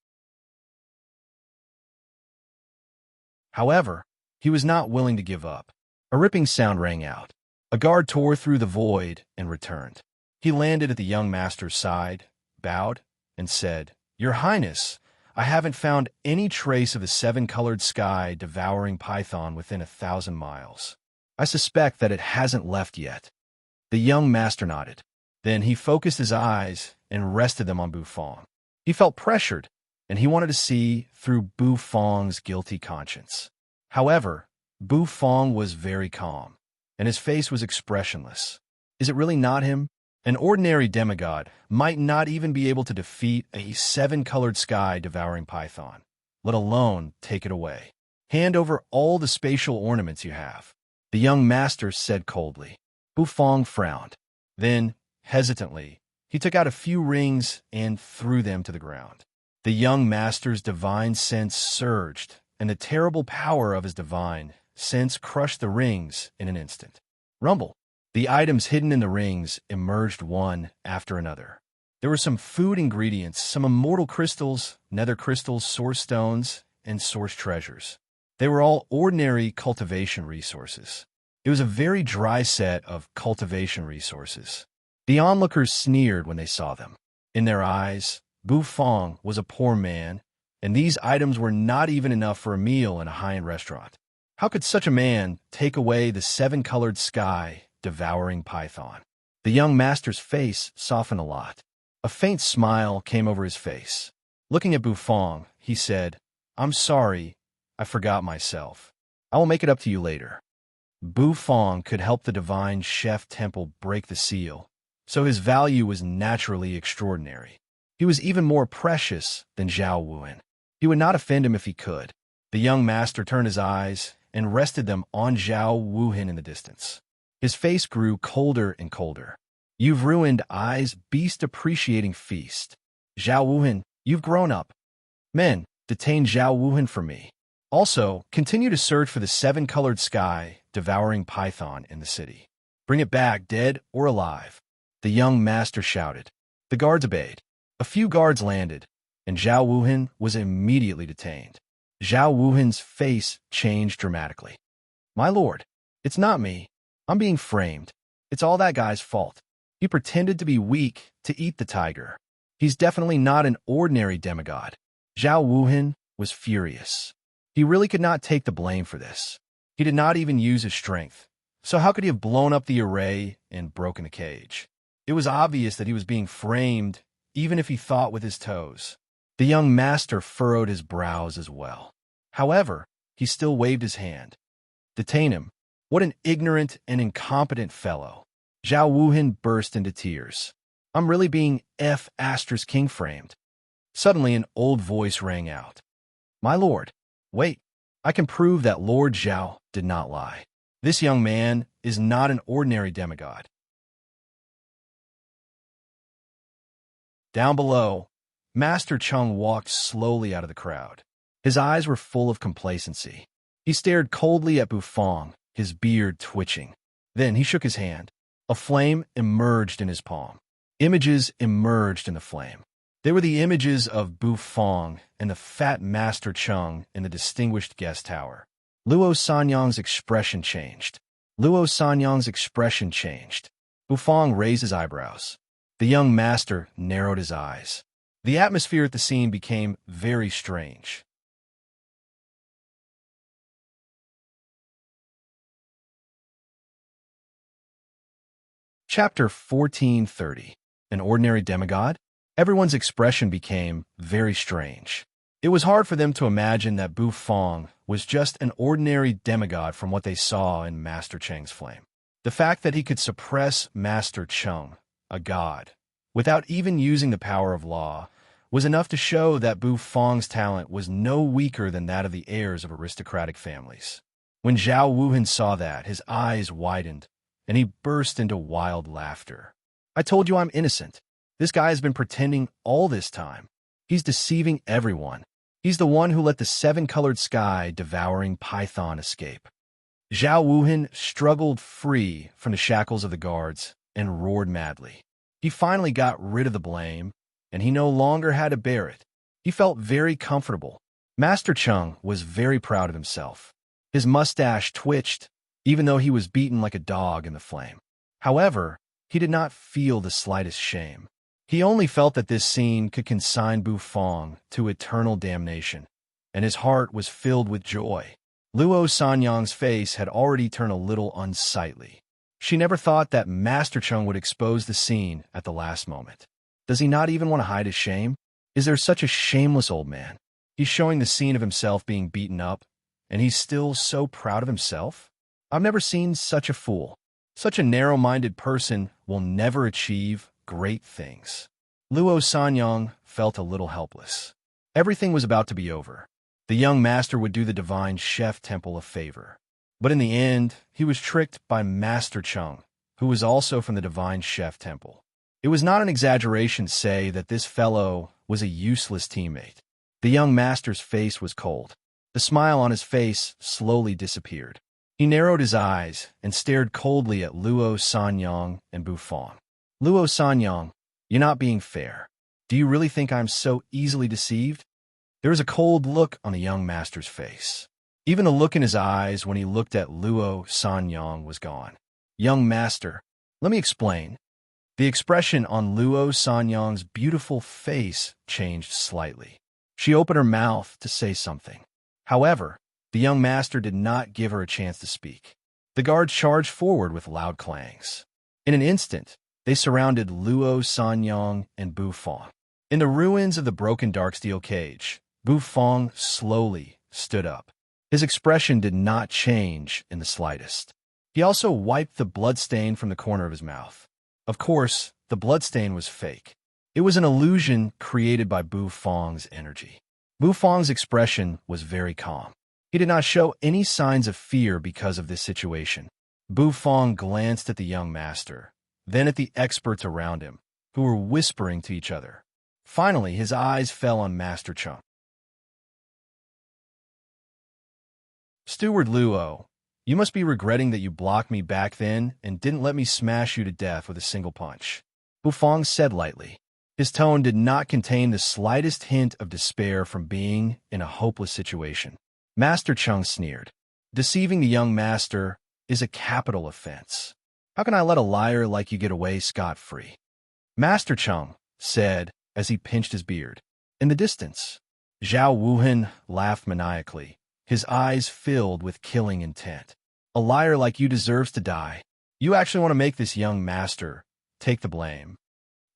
However, he was not willing to give up. A ripping sound rang out. A guard tore through the void and returned. He landed at the young master's side, bowed, and said, Your Highness, I haven't found any trace of the seven-colored sky devouring python within 1,000 miles. I suspect that it hasn't left yet. The young master nodded. Then he focused his eyes and rested them on Bufang. He felt pressured, and he wanted to see through Bufang's guilty conscience. However, Bufang was very calm, and his face was expressionless. Is it really not him? An ordinary demigod might not even be able to defeat a seven-colored sky-devouring python, let alone take it away. Hand over all the spatial ornaments you have, the young master said coldly. Bufang frowned. Then, hesitantly, he took out a few rings and threw them to the ground. The young master's divine sense surged, and the terrible power of his divine sense crushed the rings in an instant. Rumble. The items hidden in the rings emerged one after another. There were some food ingredients, some immortal crystals, nether crystals, source stones, and source treasures. They were all ordinary cultivation resources. It was a very dry set of cultivation resources. The onlookers sneered when they saw them. In their eyes, Bufang was a poor man, and these items were not even enough for a meal in a high-end restaurant. How could such a man take away the seven-colored sky, devouring python? The young master's face softened a lot. A faint smile came over his face. Looking at Bufong, he said, "I'm sorry, I forgot myself. I will make it up to you later." Bufong could help the divine chef temple break the seal, so his value was naturally extraordinary. He was even more precious than Zhao Wuhan. He would not offend him if he could. The young master turned his eyes and rested them on Zhao Wuhan in the distance. His face grew colder and colder. "You've ruined I's beast-appreciating feast. Zhao Wuhan, you've grown up. Men, detain Zhao Wuhan for me. Also, continue to search for the seven-colored sky, devouring python in the city. Bring it back, dead or alive." The young master shouted. The guards obeyed. A few guards landed, and Zhao Wuhan was immediately detained. Zhao Wuhan's face changed dramatically. "My lord, it's not me. I'm being framed. It's all that guy's fault. He pretended to be weak to eat the tiger. He's definitely not an ordinary demigod." Zhao Wuhan was furious. He really could not take the blame for this. He did not even use his strength. So how could he have blown up the array and broken the cage? It was obvious that he was being framed, even if he thought with his toes. The young master furrowed his brows as well. However, he still waved his hand. "Detain him. What an ignorant and incompetent fellow." Zhao Wuhan burst into tears. "I'm really being king framed." Suddenly an old voice rang out. "My lord, wait. I can prove that Lord Zhao did not lie. This young man is not an ordinary demigod." Down below, Master Cheng walked slowly out of the crowd. His eyes were full of complacency. He stared coldly at Bufong, his beard twitching. Then he shook his hand. A flame emerged in his palm. Images emerged in the flame. They were the images of Bufong and the fat Master Cheng in the distinguished guest tower. Luo Sanyang's expression changed. Bufong raised his eyebrows. The young master narrowed his eyes. The atmosphere at the scene became very strange. Chapter 1430. An ordinary demigod? Everyone's expression became very strange. It was hard for them to imagine that Bufong was just an ordinary demigod from what they saw in Master Cheng's flame. The fact that he could suppress Master Cheng, a god, without even using the power of law, was enough to show that Bufong's talent was no weaker than that of the heirs of aristocratic families. When Zhao Wuhan saw that, his eyes widened, and he burst into wild laughter. "I told you I'm innocent. This guy has been pretending all this time. He's deceiving everyone. He's the one who let the seven-colored sky devouring python escape." Zhao Wuhan struggled free from the shackles of the guards and roared madly. He finally got rid of the blame, and he no longer had to bear it. He felt very comfortable. Master Cheng was very proud of himself. His mustache twitched, even though he was beaten like a dog in the flame. However, he did not feel the slightest shame. He only felt that this scene could consign Bufong to eternal damnation, and his heart was filled with joy. Luo Sanyang's face had already turned a little unsightly. She never thought that Master Cheng would expose the scene at the last moment. Does he not even want to hide his shame? Is there such a shameless old man? He's showing the scene of himself being beaten up, and he's still so proud of himself? I've never seen such a fool. Such a narrow-minded person will never achieve great things. Luo Sanyang felt a little helpless. Everything was about to be over. The young master would do the divine chef temple a favor. But in the end, he was tricked by Master Cheng, who was also from the divine chef temple. It was not an exaggeration to say that this fellow was a useless teammate. The young master's face was cold. The smile on his face slowly disappeared. He narrowed his eyes and stared coldly at Luo Sanyang and Bufong. "Luo Sanyang, you're not being fair. Do you really think I'm so easily deceived?" There was a cold look on the young master's face. Even the look in his eyes when he looked at Luo Sanyang was gone. "Young master, let me explain." The expression on Luo Sanyang's beautiful face changed slightly. She opened her mouth to say something. However, The young master did not give her a chance to speak. The guards charged forward with loud clangs. In an instant, they surrounded Luo Sanyang and Bu Fong. In the ruins of the broken dark steel cage, Bu Fong slowly stood up. His expression did not change in the slightest. He also wiped the bloodstain from the corner of his mouth. Of course, the bloodstain was fake. It was an illusion created by Bu Fong's energy. Bu Fong's expression was very calm. He did not show any signs of fear because of this situation. Bu Fong glanced at the young master, then at the experts around him, who were whispering to each other. Finally, his eyes fell on Master Chung. "Steward Luo, you must be regretting that you blocked me back then and didn't let me smash you to death with a single punch," Bu Fong said lightly. His tone did not contain the slightest hint of despair from being in a hopeless situation. Master Chung sneered. "Deceiving the young master is a capital offense. How can I let a liar like you get away scot-free?" Master Chung said as he pinched his beard. In the distance, Zhao Wuhan laughed maniacally, his eyes filled with killing intent. "A liar like you deserves to die. You actually want to make this young master take the blame."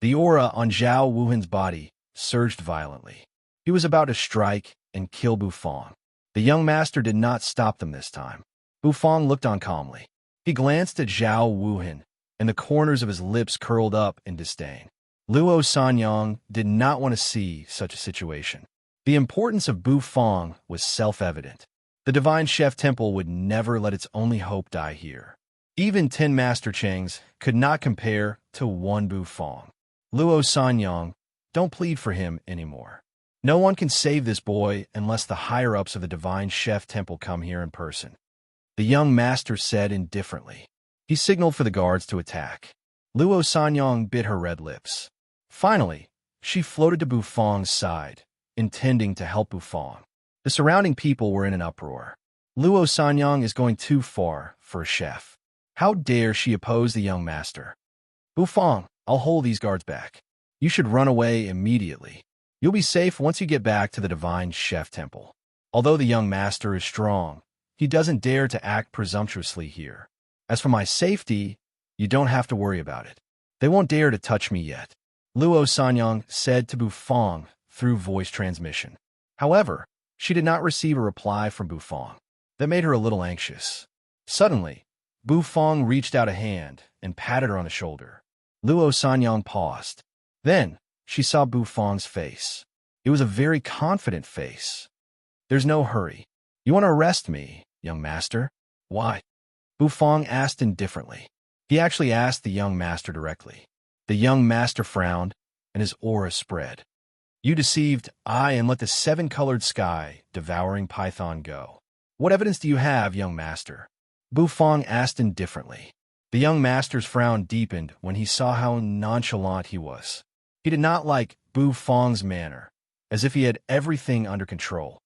The aura on Zhao Wuhan's body surged violently. He was about to strike and kill Bu Fong. The young master did not stop them this time. Bu Fong looked on calmly. He glanced at Zhao Wuhan, and the corners of his lips curled up in disdain. Luo Sanyang did not want to see such a situation. The importance of Bu Fong was self-evident. The Divine Chef Temple would never let its only hope die here. Even 10 Master Changs could not compare to one Bu Fong. "Luo Sanyang, don't plead for him anymore. No one can save this boy unless the higher-ups of the Divine Chef Temple come here in person," the young master said indifferently. He signaled for the guards to attack. Luo Sanyang bit her red lips. Finally, she floated to Bu Fong's side, intending to help Bu Fong. The surrounding people were in an uproar. Luo Sanyang is going too far for a chef. How dare she oppose the young master? "Bu Fong, I'll hold these guards back. You should run away immediately. You'll be safe once you get back to the Divine Chef Temple." Although the young master is strong, he doesn't dare to act presumptuously here. "As for my safety, you don't have to worry about it. They won't dare to touch me yet," Luo Sanyang said to Bu Fong through voice transmission. However, she did not receive a reply from Bu Fong. That made her a little anxious. Suddenly, Bu Fong reached out a hand and patted her on the shoulder. Luo Sanyang paused. Then, she saw Bu Fong's face. It was a very confident face. "There's no hurry. You want to arrest me, young master?" "Why?" Bu Fong asked indifferently. He actually asked the young master directly. The young master frowned, and his aura spread. "You deceived I and let the 7-colored sky devouring python go. What evidence do you have, young master?" Bu Fong asked indifferently. The young master's frown deepened when he saw how nonchalant he was. He did not like Bu Fong's manner, as if he had everything under control.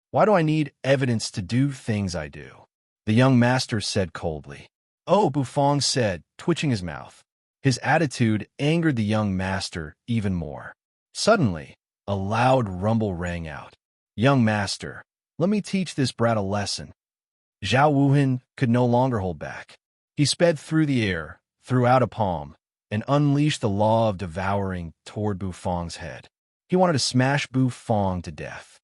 "Why do I need evidence to do things I do?" the young master said coldly. "Oh," Bu Fong said, twitching his mouth. His attitude angered the young master even more. Suddenly, a loud rumble rang out. "Young master, let me teach this brat a lesson." Zhao Wuhan could no longer hold back. He sped through the air, threw out a palm, and unleashed the law of devouring toward Bu Fong's head. He wanted to smash Bu Fong to death.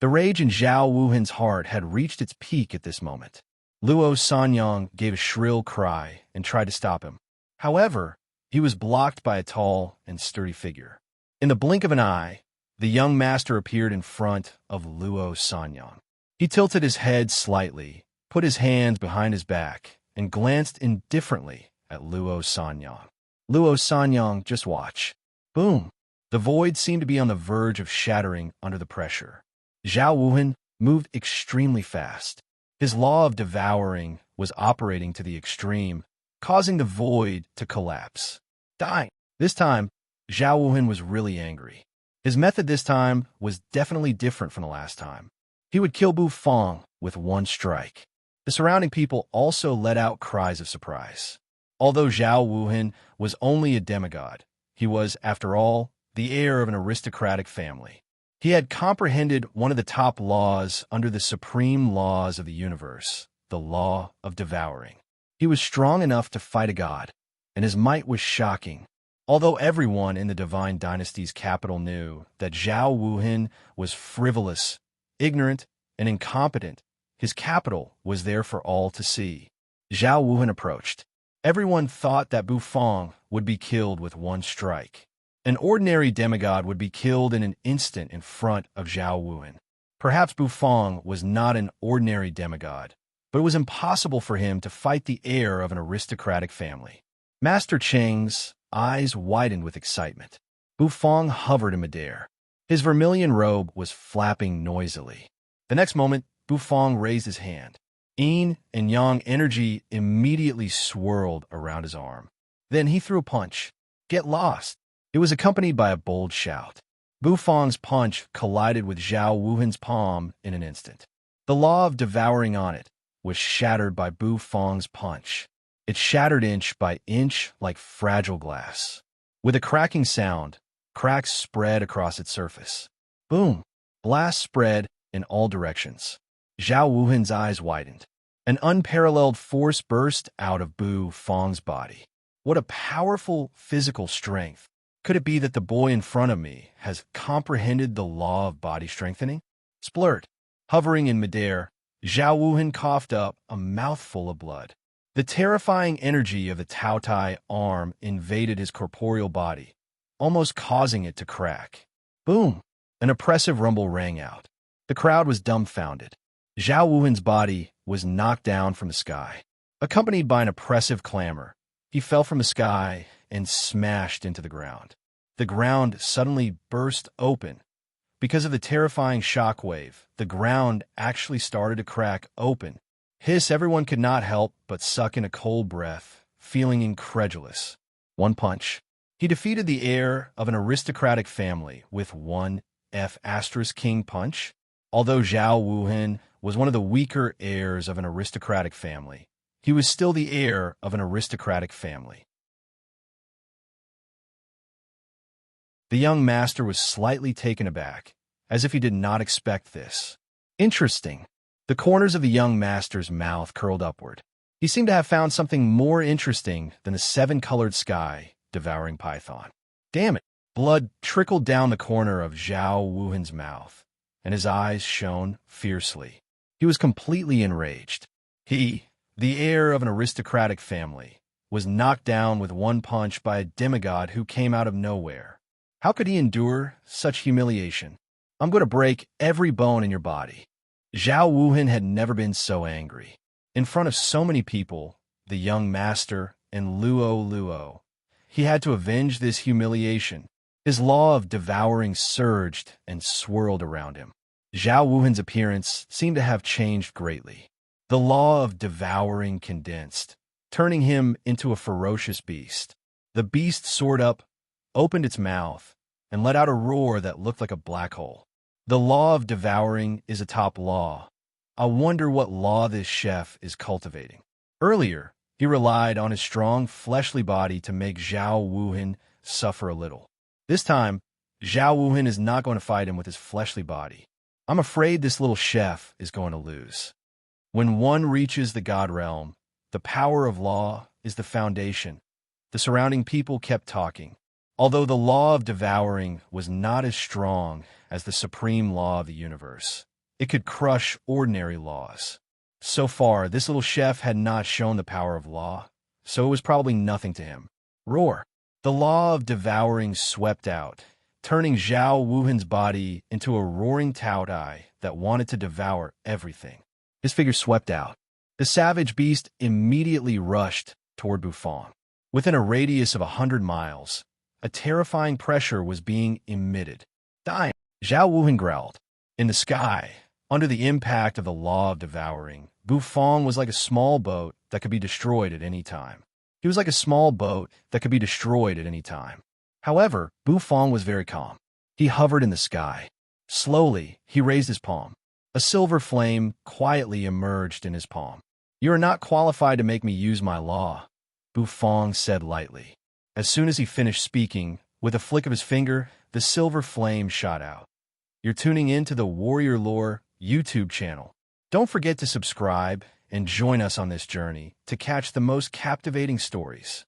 The rage in Zhao Wuhan's heart had reached its peak at this moment. Luo Sanyang gave a shrill cry and tried to stop him. However, he was blocked by a tall and sturdy figure. In the blink of an eye, the young master appeared in front of Luo Sanyang. He tilted his head slightly, put his hands behind his back, and glanced indifferently at Luo Sanyang. "Luo Sanyang, just watch." Boom! The void seemed to be on the verge of shattering under the pressure. Zhao Wuhan moved extremely fast. His law of devouring was operating to the extreme, causing the void to collapse. Die! This time, Zhao Wuhan was really angry. His method this time was definitely different from the last time. He would kill Bu Fong with one strike. The surrounding people also let out cries of surprise. Although Zhao Wuhan was only a demigod, he was, after all, the heir of an aristocratic family. He had comprehended one of the top laws under the supreme laws of the universe, the law of devouring. He was strong enough to fight a god, and his might was shocking. Although everyone in the Divine Dynasty's capital knew that Zhao Wuhen was frivolous, ignorant, and incompetent, his capital was there for all to see. Zhao Wuhen approached. Everyone thought that Bufang would be killed with one strike. An ordinary demigod would be killed in an instant in front of Zhao Wuhen. Perhaps Bufang was not an ordinary demigod, but it was impossible for him to fight the heir of an aristocratic family. Master Cheng's eyes widened with excitement. Bufang hovered in midair. His vermilion robe was flapping noisily. The next moment, Bufang raised his hand. Yin and yang energy immediately swirled around his arm. Then he threw a punch. Get lost! It was accompanied by a bold shout. Bufang's punch collided with Zhao Wuhen's palm in an instant. The law of devouring on it was shattered by Bufang's punch. It shattered inch by inch like fragile glass. With a cracking sound, cracks spread across its surface. Boom! Blasts spread in all directions. Zhao Wuhen's eyes widened. An unparalleled force burst out of Bufang's body. What a powerful physical strength! Could it be that the boy in front of me has comprehended the law of body strengthening? Splurt! Hovering in midair, Zhao Wuhen coughed up a mouthful of blood. The terrifying energy of the Tao Tai arm invaded his corporeal body, almost causing it to crack. Boom! An oppressive rumble rang out. The crowd was dumbfounded. Zhao Wuhen's body was knocked down from the sky. Accompanied by an oppressive clamor, he fell from the sky and smashed into the ground. The ground suddenly burst open. Because of the terrifying shockwave, the ground actually started to crack open. Hiss! Everyone could not help but suck in a cold breath, feeling incredulous. One punch. He defeated the heir of an aristocratic family with one F***king punch. Although Zhao Wuhen was one of the weaker heirs of an aristocratic family, he was still the heir of an aristocratic family. The young master was slightly taken aback, as if he did not expect this. Interesting. The corners of the young master's mouth curled upward. He seemed to have found something more interesting than the seven-colored sky devouring python. Damn it! Blood trickled down the corner of Zhao Wuhen's mouth, and his eyes shone fiercely. He was completely enraged. He, the heir of an aristocratic family, was knocked down with one punch by a demigod who came out of nowhere. How could he endure such humiliation? I'm going to break every bone in your body. Zhao Wuhen had never been so angry. In front of so many people, the young master and Luo, he had to avenge this humiliation. His law of devouring surged and swirled around him. Zhao Wuhen's appearance seemed to have changed greatly. The law of devouring condensed, turning him into a ferocious beast. The beast soared up, opened its mouth, and let out a roar that looked like a black hole. The law of devouring is a top law. I wonder what law this chef is cultivating. Earlier, he relied on his strong fleshly body to make Zhao Wuhen suffer a little. This time, Zhao Wuhen is not going to fight him with his fleshly body. I'm afraid this little chef is going to lose. When one reaches the God realm, the power of law is the foundation. The surrounding people kept talking. Although the law of devouring was not as strong as the supreme law of the universe, it could crush ordinary laws. So far, this little chef had not shown the power of law, so it was probably nothing to him. Roar! The law of devouring swept out, turning Zhao Wuhen's body into a roaring Tao Tai that wanted to devour everything. His figure swept out. The savage beast immediately rushed toward Bufang. Within a radius of 100 miles, a terrifying pressure was being emitted. Dying! Zhao Wuhen growled. In the sky, under the impact of the law of devouring, Bufang was like a small boat that could be destroyed at any time. He was like a small boat that could be destroyed at any time. However, Bufang was very calm. He hovered in the sky. Slowly, he raised his palm. A silver flame quietly emerged in his palm. You are not qualified to make me use my law, Bufang said lightly. As soon as he finished speaking, with a flick of his finger, the silver flame shot out. You're tuning in to the Warrior Lore YouTube channel. Don't forget to subscribe and join us on this journey to catch the most captivating stories.